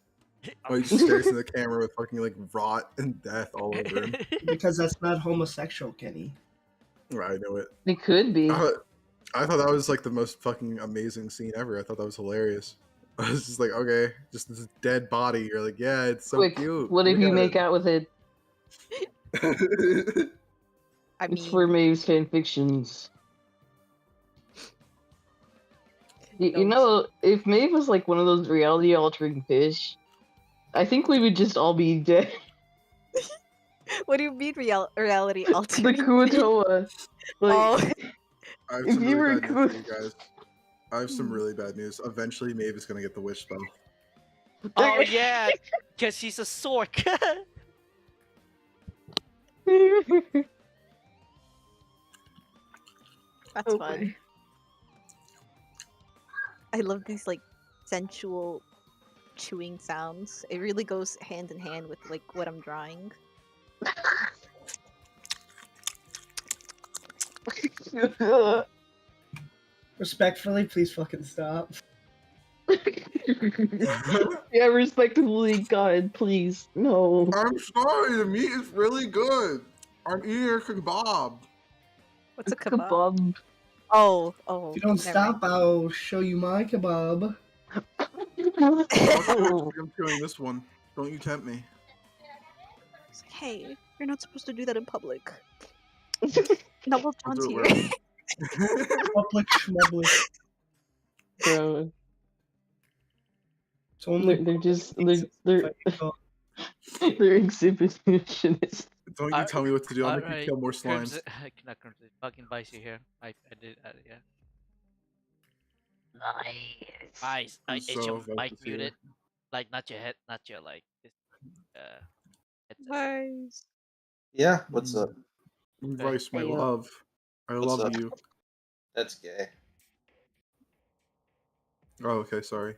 Oh, he just stares at the camera with fucking like rot and death all over him. Because that's not homosexual, Kenny. Right, I know it. It could be. I thought that was like the most fucking amazing scene ever. I thought that was hilarious. I was just like, okay, just this dead body. You're like, yeah, it's so Quick, cute. what if Look you at make out with it? it. I It's mean, for Maeve's fanfictions. You Don't- know, if Maeve was like one of those reality altering fish, I think we would just all be dead. what do you mean reality The altering? Kuatoa. Like, Oh, I have If some you really were bad news for good- you guys. I have some really bad news. Eventually, Maeve is gonna get the wish spell. Oh yeah, because she's a sork. that's Oh, fun. boy. I love these like sensual chewing sounds. It really goes hand in hand with like what I'm drawing. Respectfully, please fucking stop. Yeah, respectively, God, please, no. I'm sorry, the meat is really good. I'm eating a kebab. What's a kebab? Kebab. Oh, If you don't never stop, I'll show you my kebab. I'm doing this one. Don't you tempt me. It's like, hey, you're not supposed to do that in public. No, well, I'll John's do here. it where- Public schmublic. Bro, It's only they're just they're exhibitionist. Don't you tell me what to do. I'll make you Alright, kill more slimes. Crimson, not Crimson, fucking Vice you here. I did, yeah. Guys, Who's is your so focused mic here? muted? Like, not your head, not your like. Headset. Nice. Yeah, what's up? Vice, my Hey, love. I What's love up? you. That's gay. Oh, okay, sorry.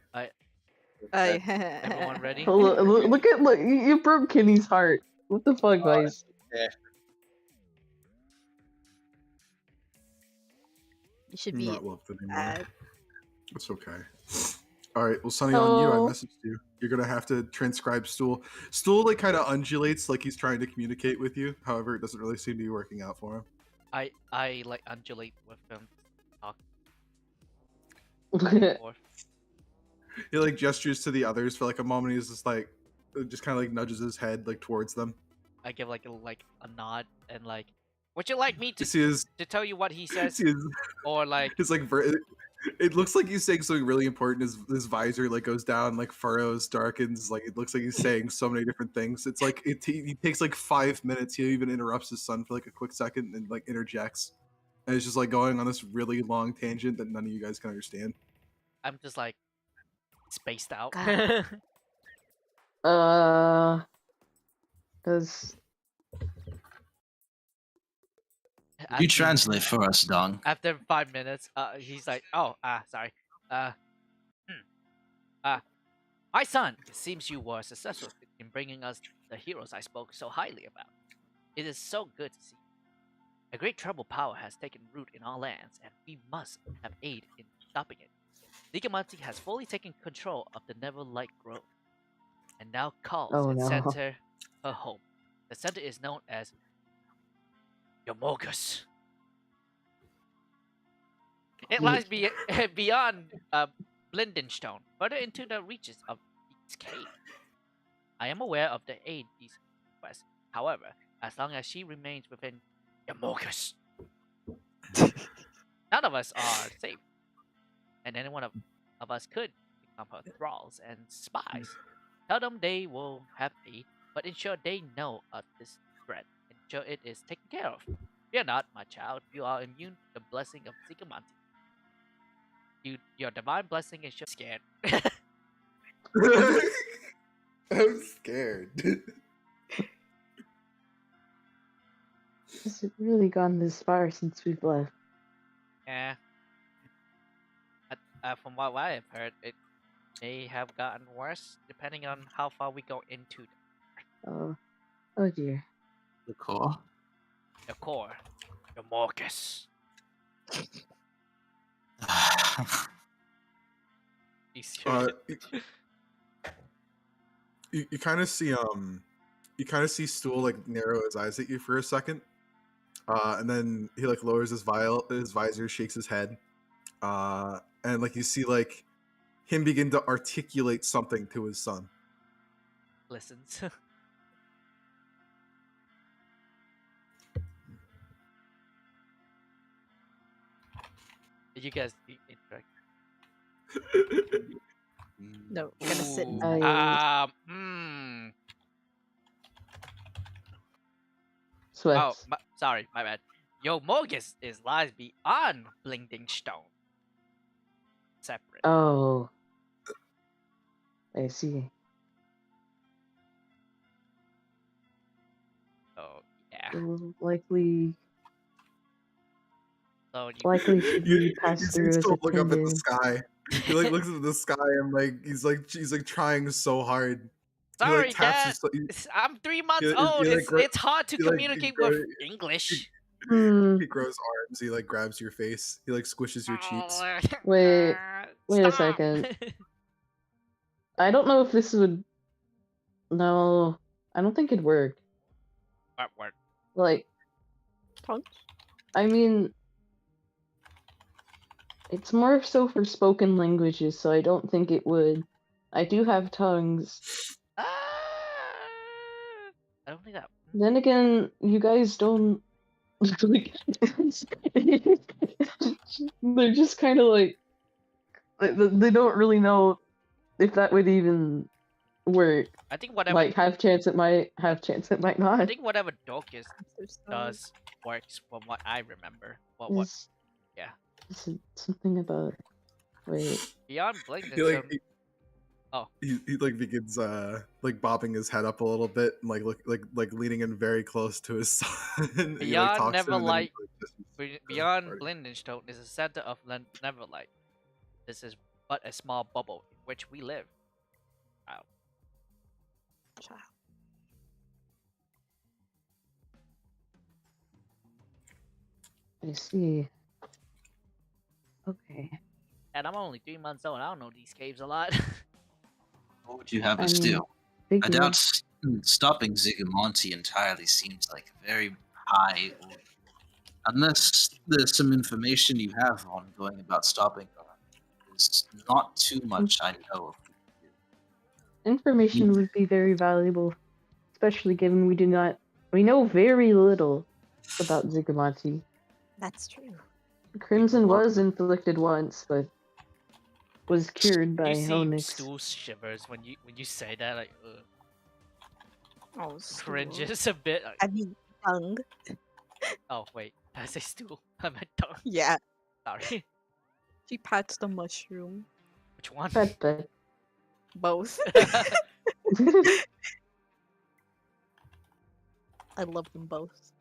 Everyone ready? Look, you broke Kenny's heart. What the fuck, Vice? Yeah. You should be Not loved anymore. sad. It's okay. All right. Well, Sonny, on you. I Oh. messaged you. You're gonna have to transcribe Stool. Stool like kind of undulates, like he's trying to communicate with you. However, it doesn't really seem to be working out for him. I like undulate with him. Talk forth. He like gestures to the others for like a moment. He's just kind of like nudges his head like towards them. I give like a nod and like, would you like me You to see his, tell you what he says, see his, or like his like it looks like he's saying something really important. His visor like goes down, like furrows, darkens. Like it looks like he's saying so many different things. It's like he takes like 5 minutes. He even interrupts his son for like a quick second and like interjects, and it's just like going on this really long tangent that none of you guys can understand. I'm just like spaced out. God. Does You translate for us, Dong. After 5 minutes, he's like, "Oh, sorry. My son, it seems you were successful in bringing us the heroes I spoke so highly about. It is so good to see. A great tribal power has taken root in our lands, and we must have aid in stopping it. Ligamanti has fully taken control of the Neverlight Grove, and now calls Oh, its no. center her home. The center is known as Yomogus. It lies beyond Blindenstone, further into the reaches of Beast's Cave. I am aware of the aid Beast requests. However, as long as she remains within Yomogus, none of us are safe, and any one of us could become her thralls and spies. Tell them they will have aid, but ensure they know of this threat. Ensure it is taken care of. Fear not, my child. You are immune to the blessing of Zigamanti. Your divine blessing is scared. I'm scared. has it really gone this far since we've left? Yeah. From what I have heard, it may have gotten worse depending on how far we go into Oh dear. The core. the core. The Morcus. You kind of see Stool like narrow his eyes at you for a second, and then he like lowers his visor, shakes his head, and like you see like him begin to articulate something to his son. Listens. You guys interact. No, I'm gonna sit. Ooh, in Sweats. Oh, sorry, my bad. Yomogus lies beyond Blinding Stone. Separate. Oh. I see. Oh, yeah. Likely So should be passed through as Stool look up at the attended. sky. He like looks at the sky and like he's like trying so hard. sorry, he, like, taps Dad. his, I'm 3 months he, old. like, It's hard to he, like, communicate he, with English. he grows arms. He like grabs your face. He like squishes your cheeks. Wait a Stop. second. I don't know if this would. No, I don't think it'd work. What? Like, punch. I mean, it's more so for spoken languages, so I don't think it would. I do have tongues. I don't think that. Then again, you guys don't. Like, they're just kind of like. They don't really know if that would even work. I think whatever. Like, have chance it might not. I think whatever Dorcas So sorry. does works from what I remember. What? Is- Yeah. is it something about Wait. Beyond Blink, He there's like some. Oh. he like begins like bobbing his head up a little bit and like leaning in very close to his son. He like Beyond talks to him and then he, Neverlight, like, just beyond started. Blindenstone is the center of Neverlight. This is but a small bubble in which we live. Wow. Child. I see. Okay. And I'm only 3 months old. I don't know these caves a lot. What would you have I us mean, do? I figure. doubt stopping Zigamonti entirely seems like a very high order. Unless there's some information you have on going about stopping her. There's not too much I know of. Information would be very valuable, especially given we know very little about Zigamonti. That's true. Crimson was inflicted once, but was cured by You see Onyx. stool shivers when you say that, like, Oh, stool. cringes a bit. Like, I mean, tongue. oh wait, did I say stool? I meant tongue. Yeah. Sorry. She pats the mushroom. Which one? But Both. I love them both.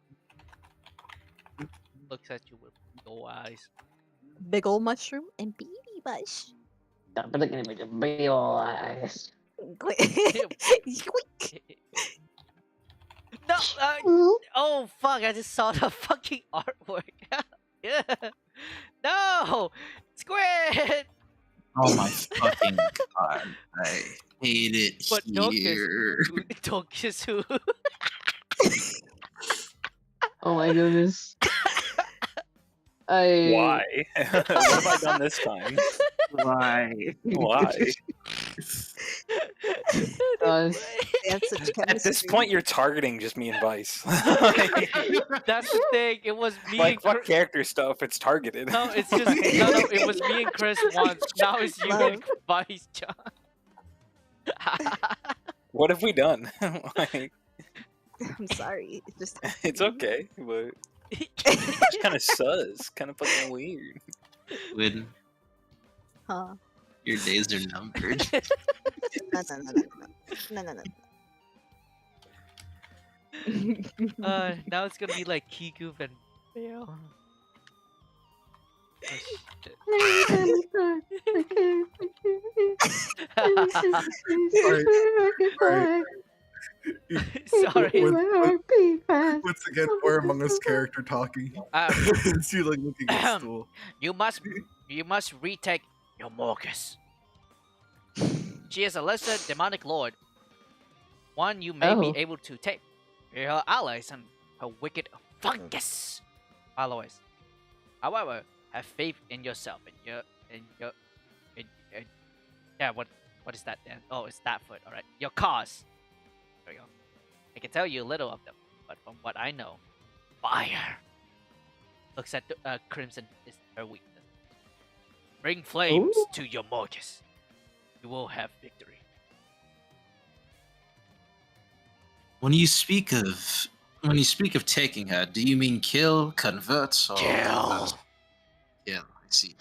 Looks at you with no eyes. Big ol' mushroom and baby mush. big ol' eyes. Squeak. No! Oh fuck! I just saw the fucking artwork. Yeah. No! Squid! Oh my fucking god. I hate it But don't kiss here. Don't kiss who? Oh my goodness. Why? What have I done this time? Why? Why? They have such At this chemistry. point, you're targeting just me and Vice. That's the thing. It was me Like, and fuck Chris. character stuff. It's targeted. No, it's just no. It was me and Chris once. Now it's you and Vice, John. What have we done? Like, I'm sorry. It's just it's okay, but it's kind of sus, kind of fucking weird. Win. huh? Your days are numbered. No. Now it's gonna be like Kiku and Bale. Sorry. Once again, or Among Us character talking. It's you like looking at stool. You must retake your Morcus. She is a lesser demonic lord, one you may be able to take. Her allies and her wicked fungus followers. However, have faith in yourself yeah. What is that then? Oh, it's that foot. All right, your cause. There we go. I can tell you a little of them, but from what I know, fire. Looks at Crimson is her weakness. Bring flames to your Morcus. You will have victory. When you speak of taking her, do you mean kill, convert, or Kill. Kill. I see.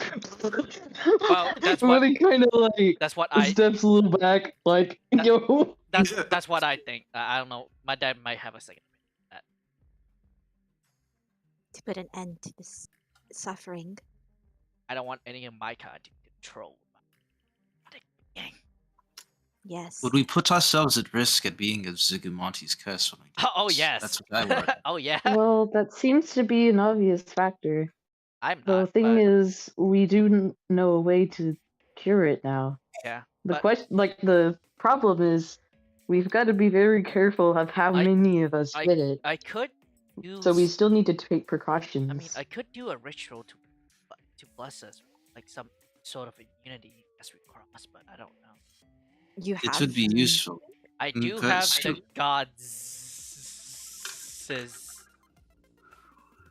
Well, that's But what it kind of like that's what I steps a little back, like yo. that's what I think. I don't know. My dad might have a second. To put an end to this suffering. I don't want any of my kind to control. Yes. Would we put ourselves at risk at being of Zigamonti's curse? When we do Oh this? yes. That's what I worry. Oh yeah. Well, that seems to be an obvious factor. I'm The not. thing but, is, we do know a way to cure it now. yeah. The but question, like the problem is, we've got to be very careful of how many of us get it. I could use. So we still need to take precautions. I mean, I could do a ritual to bless us, like some sort of immunity as we cross, but I don't know. You have It would be useful. I do Okay, have so- the gods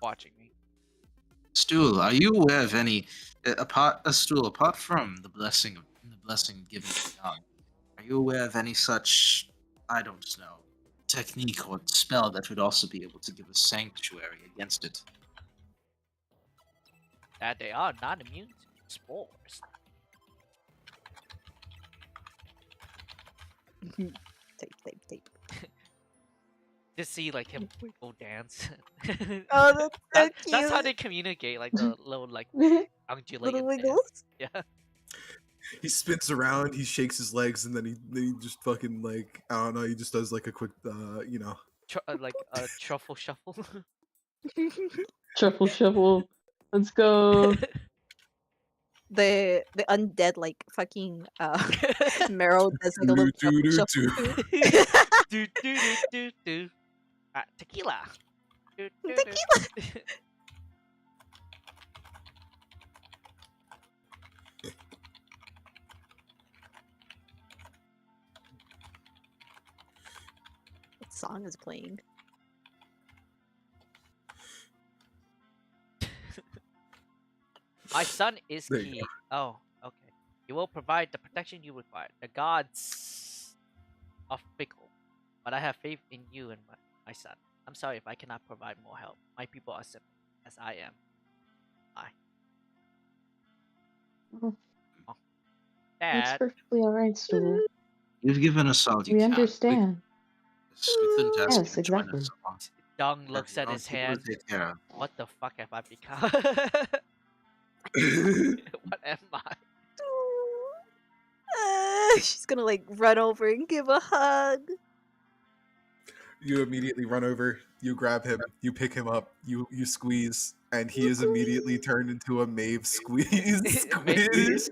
watching me. Stool, are you aware of any apart from the blessing given to God? Are you aware of any such, I don't know, technique or spell that would also be able to give a sanctuary against it? That they are not immune to spores. Tape. Just see like him wiggle dance. Oh, that's so That's how cute. they communicate, like the little like Little undulating dance. wiggles. Yeah. He spins around, he shakes his legs, and then he just fucking like I don't know. He just does like a quick, Like a truffle shuffle. Shuffle, shuffle. Let's go. The undead like fucking Meryl does like a little shuffle shuffle too. do do do do. Tequila. Do, do, do. Tequila. What song is playing? My son is There you key. Oh, okay. He will provide the protection you require. The gods of fickle, but I have faith in you and my son. I'm sorry if I cannot provide more help. My people are simple, as I am. Oh, That's Dad. perfectly alright, Stool. You've given us all you We can. understand. We couldn't ask Yes, you to join exactly. us so long. Dung looks Have at your his own people hand. to take care of. What the fuck have I become? dude. What am I? She's gonna like run over and give a hug. You immediately run over, you grab him, you pick him up, you squeeze, and he is immediately turned into a Maeve squeeze. Squeeze.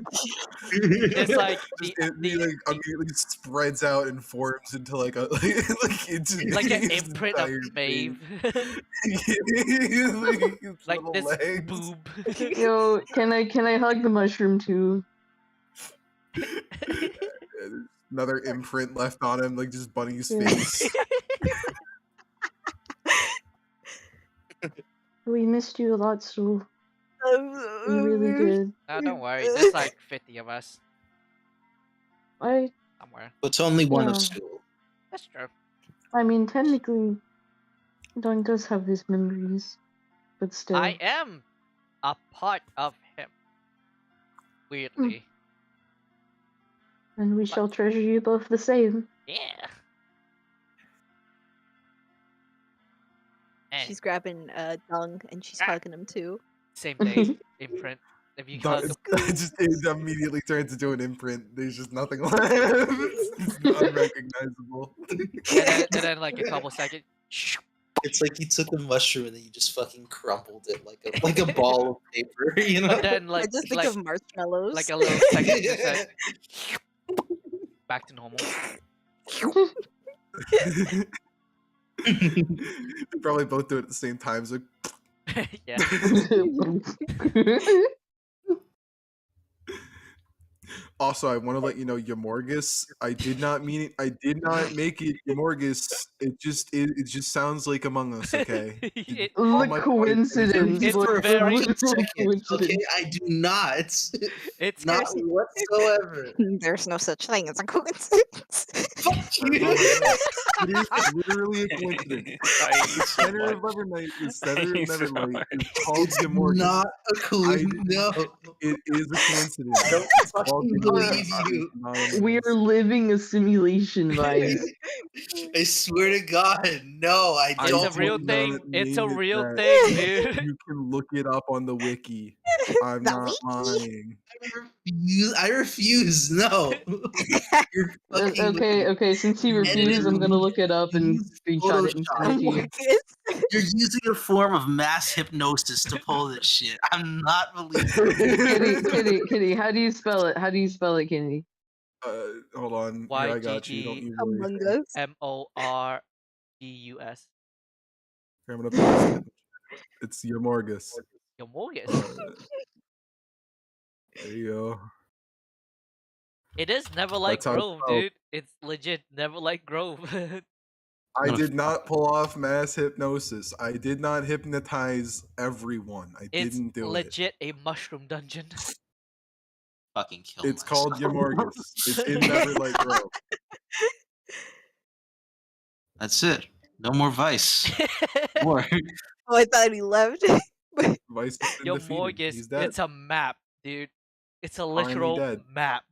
It's like Just the immediately spreads out and forms into like a like into like an Maeve's imprint of entire Maeve. face. His Like little this legs. boob. Yo, can I hug the mushroom too? Another imprint left on him, like just Bunny's Yeah. face. We missed you a lot, Stool. We really did. Oh, don't worry. There's like 50 of us I somewhere. It's only one Yeah. of school. That's true. mean, technically, Don does have his memories, but still. I am a part of him. Weirdly. And we shall treasure you both the same. Yeah. Eh, She's grabbing Dung and she's hugging him too. same thing. Imprint. If you hug It immediately turns into an imprint. There's just nothing left. It's unrecognizable. and then like a couple seconds. It's like you took a mushroom and then you just fucking crumpled it like a ball of paper, you know? But then I like just think of marshmallows. like a little second just like back to normal. They probably both do it at the same time. So Yeah. also, I want to let you know, Yamorgus. I did not make it Yamorgus. It just sounds like Among Us. Okay. It- All The my point is- coincidence. It's like, very- literal Okay, coincidence. I do not. it's Not whatsoever. There's no such thing as a coincidence. Fuck you. It is literally a coincidence. The center of Evernight is center of Neverlight. It's called It's Yamorgus. not a clue. No. It is a coincidence. I don't It's called fucking believe Yamorgus. you. It's not Among We Us. are living a simulation, vibes. I swear to God, no, I I don't. It's a real did thing. not It's a mean it real that. thing, dude. You can look it up on the wiki. I'm The not wiki? lying. I refuse. No. You're fucking Okay, since he Edit refused, I'm gonna look it up and use screenshot it and send it to you. You're using a form of mass hypnosis to pull this shit. I'm not believing. Kitty, how do you spell it? How do you spell it, Kitty? Hold on. Here, I got you. Don't use Among Us. Morgus. Here, I'm gonna paste it. It's Yamorgus. Yo, Morgus. There you go. It is Neverlight That's how it's Grove, spelled. dude. It's legit Neverlight Grove. I did not pull off mass hypnosis. I did not hypnotize everyone. I It's didn't do it. legit a mushroom dungeon. Fucking kill It's myself. called Yamorgus. It's in Neverlight Grove. That's it. No more Vice. More. Oh, I thought he left. Vice has been Yo, defeated. Morgus, He's dead. it's a map, dude. It's a Finally literal dead. map.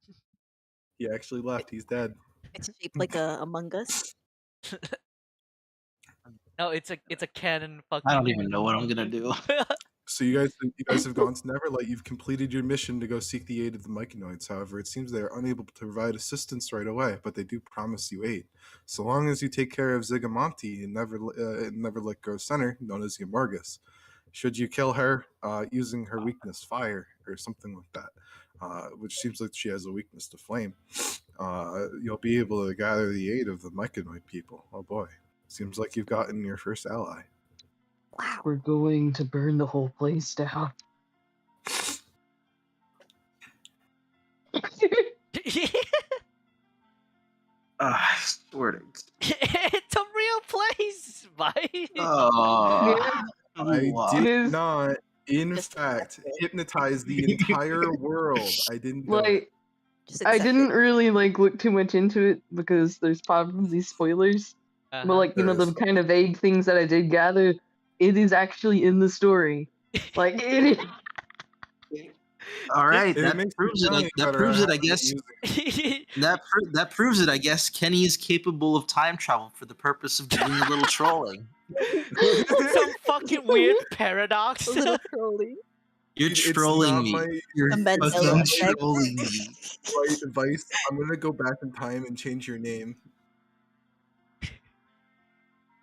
He actually left. He's dead. It's shaped like a Among Us. No, it's a cannon fucking. I don't even know what I'm gonna do. So you guys have gone to Neverlight. You've completed your mission to go seek the aid of the Myconoids. However, it seems they are unable to provide assistance right away, but they do promise you aid. So long as you take care of Zigamonti in Neverlight Grove Center, known as Yamorgus. Should you kill her using her weakness, fire, or something like that, which seems like she has a weakness to flame, you'll be able to gather the aid of the Myconoid people. Oh boy. Seems like you've gotten your first ally. Wow. We're going to burn the whole place down. I swear to It's a real place, bye. Yeah. I Wow. did It is- not, in Just fact, accept it. hypnotize the entire world. I didn't do it. Like, Just I accept didn't it. really like look too much into it because there's probably spoilers. But Uh-huh. like, you know, There the is. kind of vague things that I did gather, it is actually in the story. Like it is. All right, It that makes proves me it. feeling That better proves it. I having guess using that proves it. I guess Kenny is capable of time travel for the purpose of doing a little trolling. Some fucking weird paradox. A little trolling. You're It's trolling not me. my- You're The Mandela fucking effect. trolling me. advice. I'm gonna go back in time and change your name.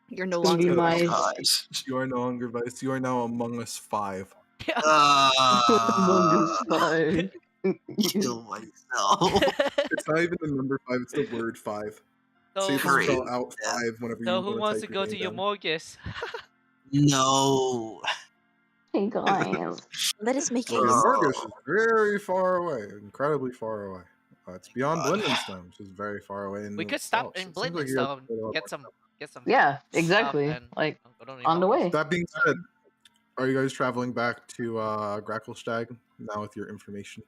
You're no Just longer to- my- Gosh. You are no longer Vice. You are now Among Us 5. Among Us 5. Kill myself. It's not even the number 5. It's the word 5. So, So you have to Great. spell out 5 whenever so you who want wants to to type go to your your name down. morgus? No. Hey guys. Let us make it. The Oh. Morgus is very far away, incredibly far away. It's beyond God. Blindenstone, which is very far away. In We could itself, stop in so it seems like you guys Blindstone, have a lot get more some, stuff. get some. Yeah, stuff exactly. and Like go to on the Yamorgus. way. That being said, are you guys traveling back to Gracklestag now with your information?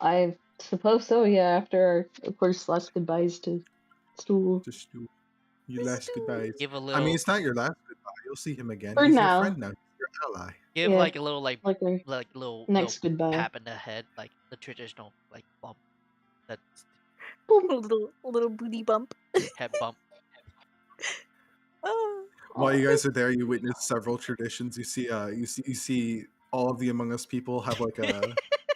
I suppose so, yeah, after our, of course, last goodbyes to Stool. Just do your last goodbyes. Give a I little, mean, it's not your last goodbye. You'll see him again. For He's now. your friend now. He's your ally. give yeah. like a little Like our little next goodbye. tap in the head, like the traditional like bump, that A little booty bump. head bump. Oh. While you guys are there, you witness several traditions. You see all of the Among Us people have like a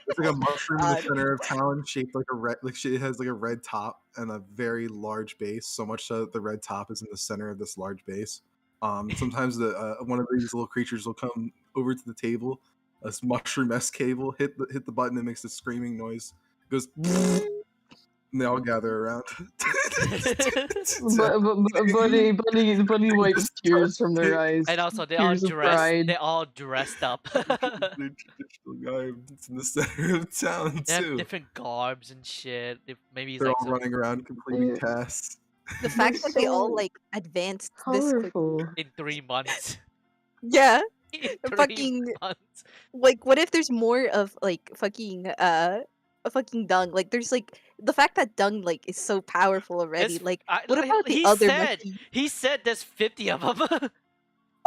it's like a mushroom in the God. center of town, shaped like a red. It has like a red top and a very large base. So much so that the red top is in the center of this large base. Sometimes one of these little creatures will come over to the table. This mushroom-esque cable hit the button and makes a screaming noise. It goes. And they all gather around. Bunny wipes tears from their eyes. And also they Tears of all pride. dressed up. The traditional guy that's in the center of town They have too. different garbs and shit. Maybe he's They're like all some, running around completing Yeah. tasks. The fact that they all So like advanced this quick. powerful. in 3 months. Yeah. In Fucking- 3 months. Like, what if there's more of like fucking a fucking dung? Like, there's like the fact that dung like is so powerful already. It's- Like, I- what like, about the he other? said monkey- he said there's 50 of them.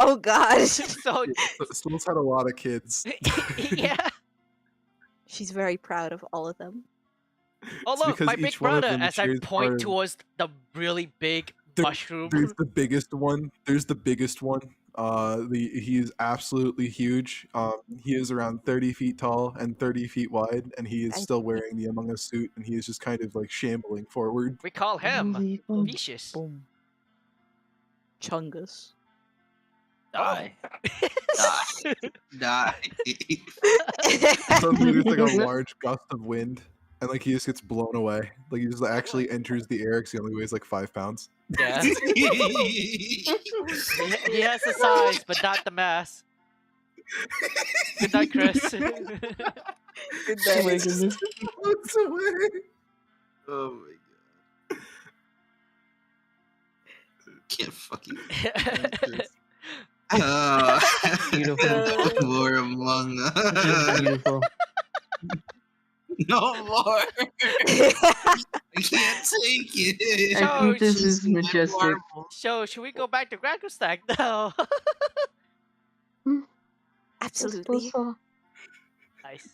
Oh gosh. So Stool's had a lot of kids. yeah. She's very proud of all of them. Oh It's look, because my each big one of brother. them As I shares point part of- towards the really big There- mushroom. There's the biggest one. He is absolutely huge. He is around 30 feet tall and 30 feet wide, and he is I still wearing the Among Us suit, and he is just kind of like shambling forward. We call him Holy fuck. Vicious. Boom. Chungus. Die. Die. Die. Suddenly there's like a large gust of wind, and like he just gets blown away. Like he just actually enters the air because he only weighs like 5 pounds. Yeah. He has the size, but not the mass. Good night, Chris. Good Oh my night. goodness. Floats away. Oh my god. Can't fuck you. Beautiful. More Among Just Us. beautiful. No more. I can't take it. I think this So- is majestic. So, should we go back to Gracklestag now? Absolutely. Nice.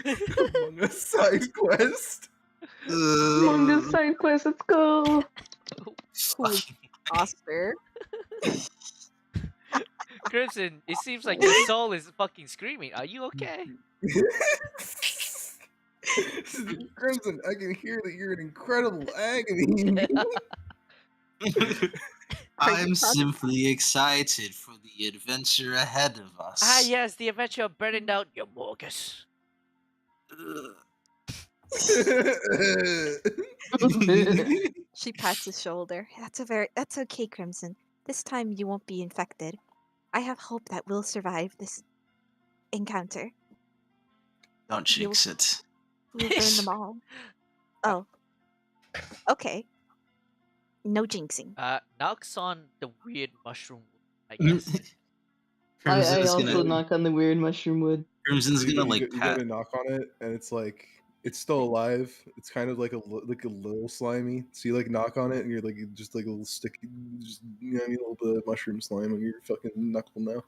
Among Us side quest. Longest side quest, let's go. Who is Oscar? Crimson, it seems like your soul is fucking screaming. Are you okay? Crimson, I can hear that you're in incredible agony. I'm simply excited for the adventure ahead of us. Ah, yes, the adventure of burning down your Morgus. She pats his shoulder. That's okay, Crimson. This time you won't be infected. I have hope that we'll survive this encounter. Don't jinx it. We'll burn them all. Oh. Okay. No jinxing. Knocks on the weird mushroom, I guess. I Crimson's also gonna, knock on the weird mushroom wood. Crimson's you, gonna go, like you pat. go to knock on it, and it's like it's still alive. It's kind of like a little slimy. So you like knock on it, and you're like just like a little sticky, just you know, a little bit of mushroom slime on your fucking knuckle now.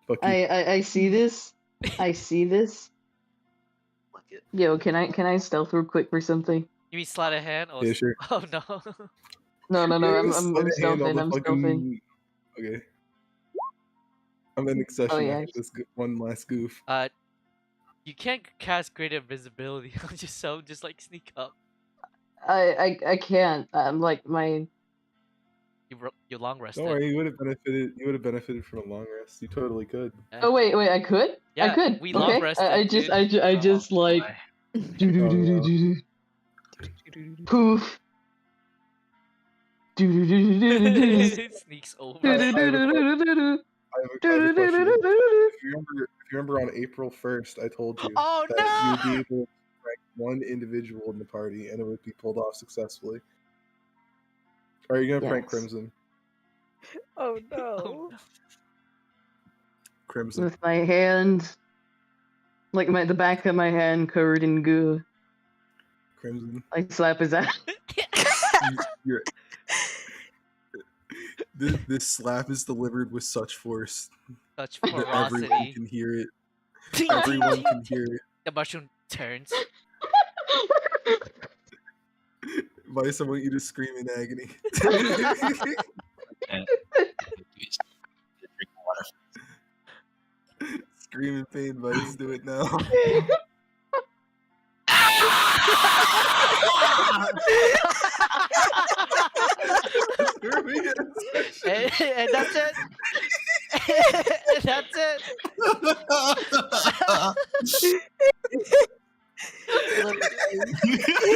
Fuck you. I see this. I see this. Look it. Yo, can I stealth real quick for something? You mean sleight of hand? Or Yeah, sure. Oh no. No, You're I'm gonna sleight of hand on stealthing. the I'm fucking- stealthing. Okay. I'm ending session yeah. after this one last goof. You can't cast greater invisibility on yourself. Just like sneak up. I can't. I'm like my. You long rested. Don't worry, you would have benefited. You would have benefited from a long rest. You totally could. Oh wait, I could. Yeah, I could. we long Okay. rested, I just dude. I just like. boy. Poof. Sneaks over. I have a question. If you remember on April 1st, I told you Oh, that no! you would be able to prank one individual in the party and it would be pulled off successfully. Are you gonna prank Yes. Crimson? Oh no. Crimson. With my hand, like the back of my hand covered in goo, Crimson. I slap his ass. You're- this slap is delivered with such force Such that everyone ferocity. can hear it. Everyone can hear it. The mushroom turns. Vice, I want you to scream in agony. Scream in pain, Vice. Do it now. And that's it. And that's it.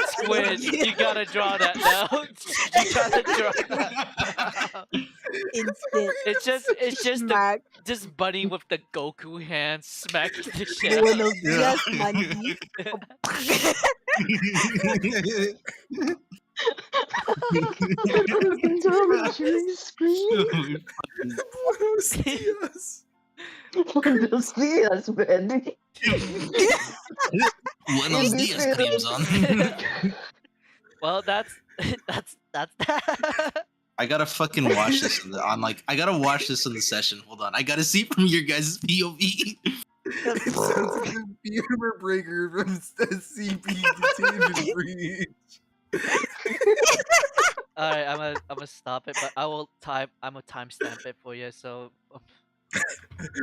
Squid, you gotta draw that now. You gotta draw that now. Instant. It's just Smack. just Bunny with the Goku hand smacking the shit. Buenos Yeah. dias, Mandy. Buenos dias. Buenos dias, man. Buenos dias, Crimson. Well, that's that. I gotta fucking watch this on like I gotta watch this in the session. Hold on, I gotta see from your guys' POV. It sounds like a beamer breaker from SCP Containment Breach. All right, I'm gonna stop it, but I'm gonna timestamp it for you. So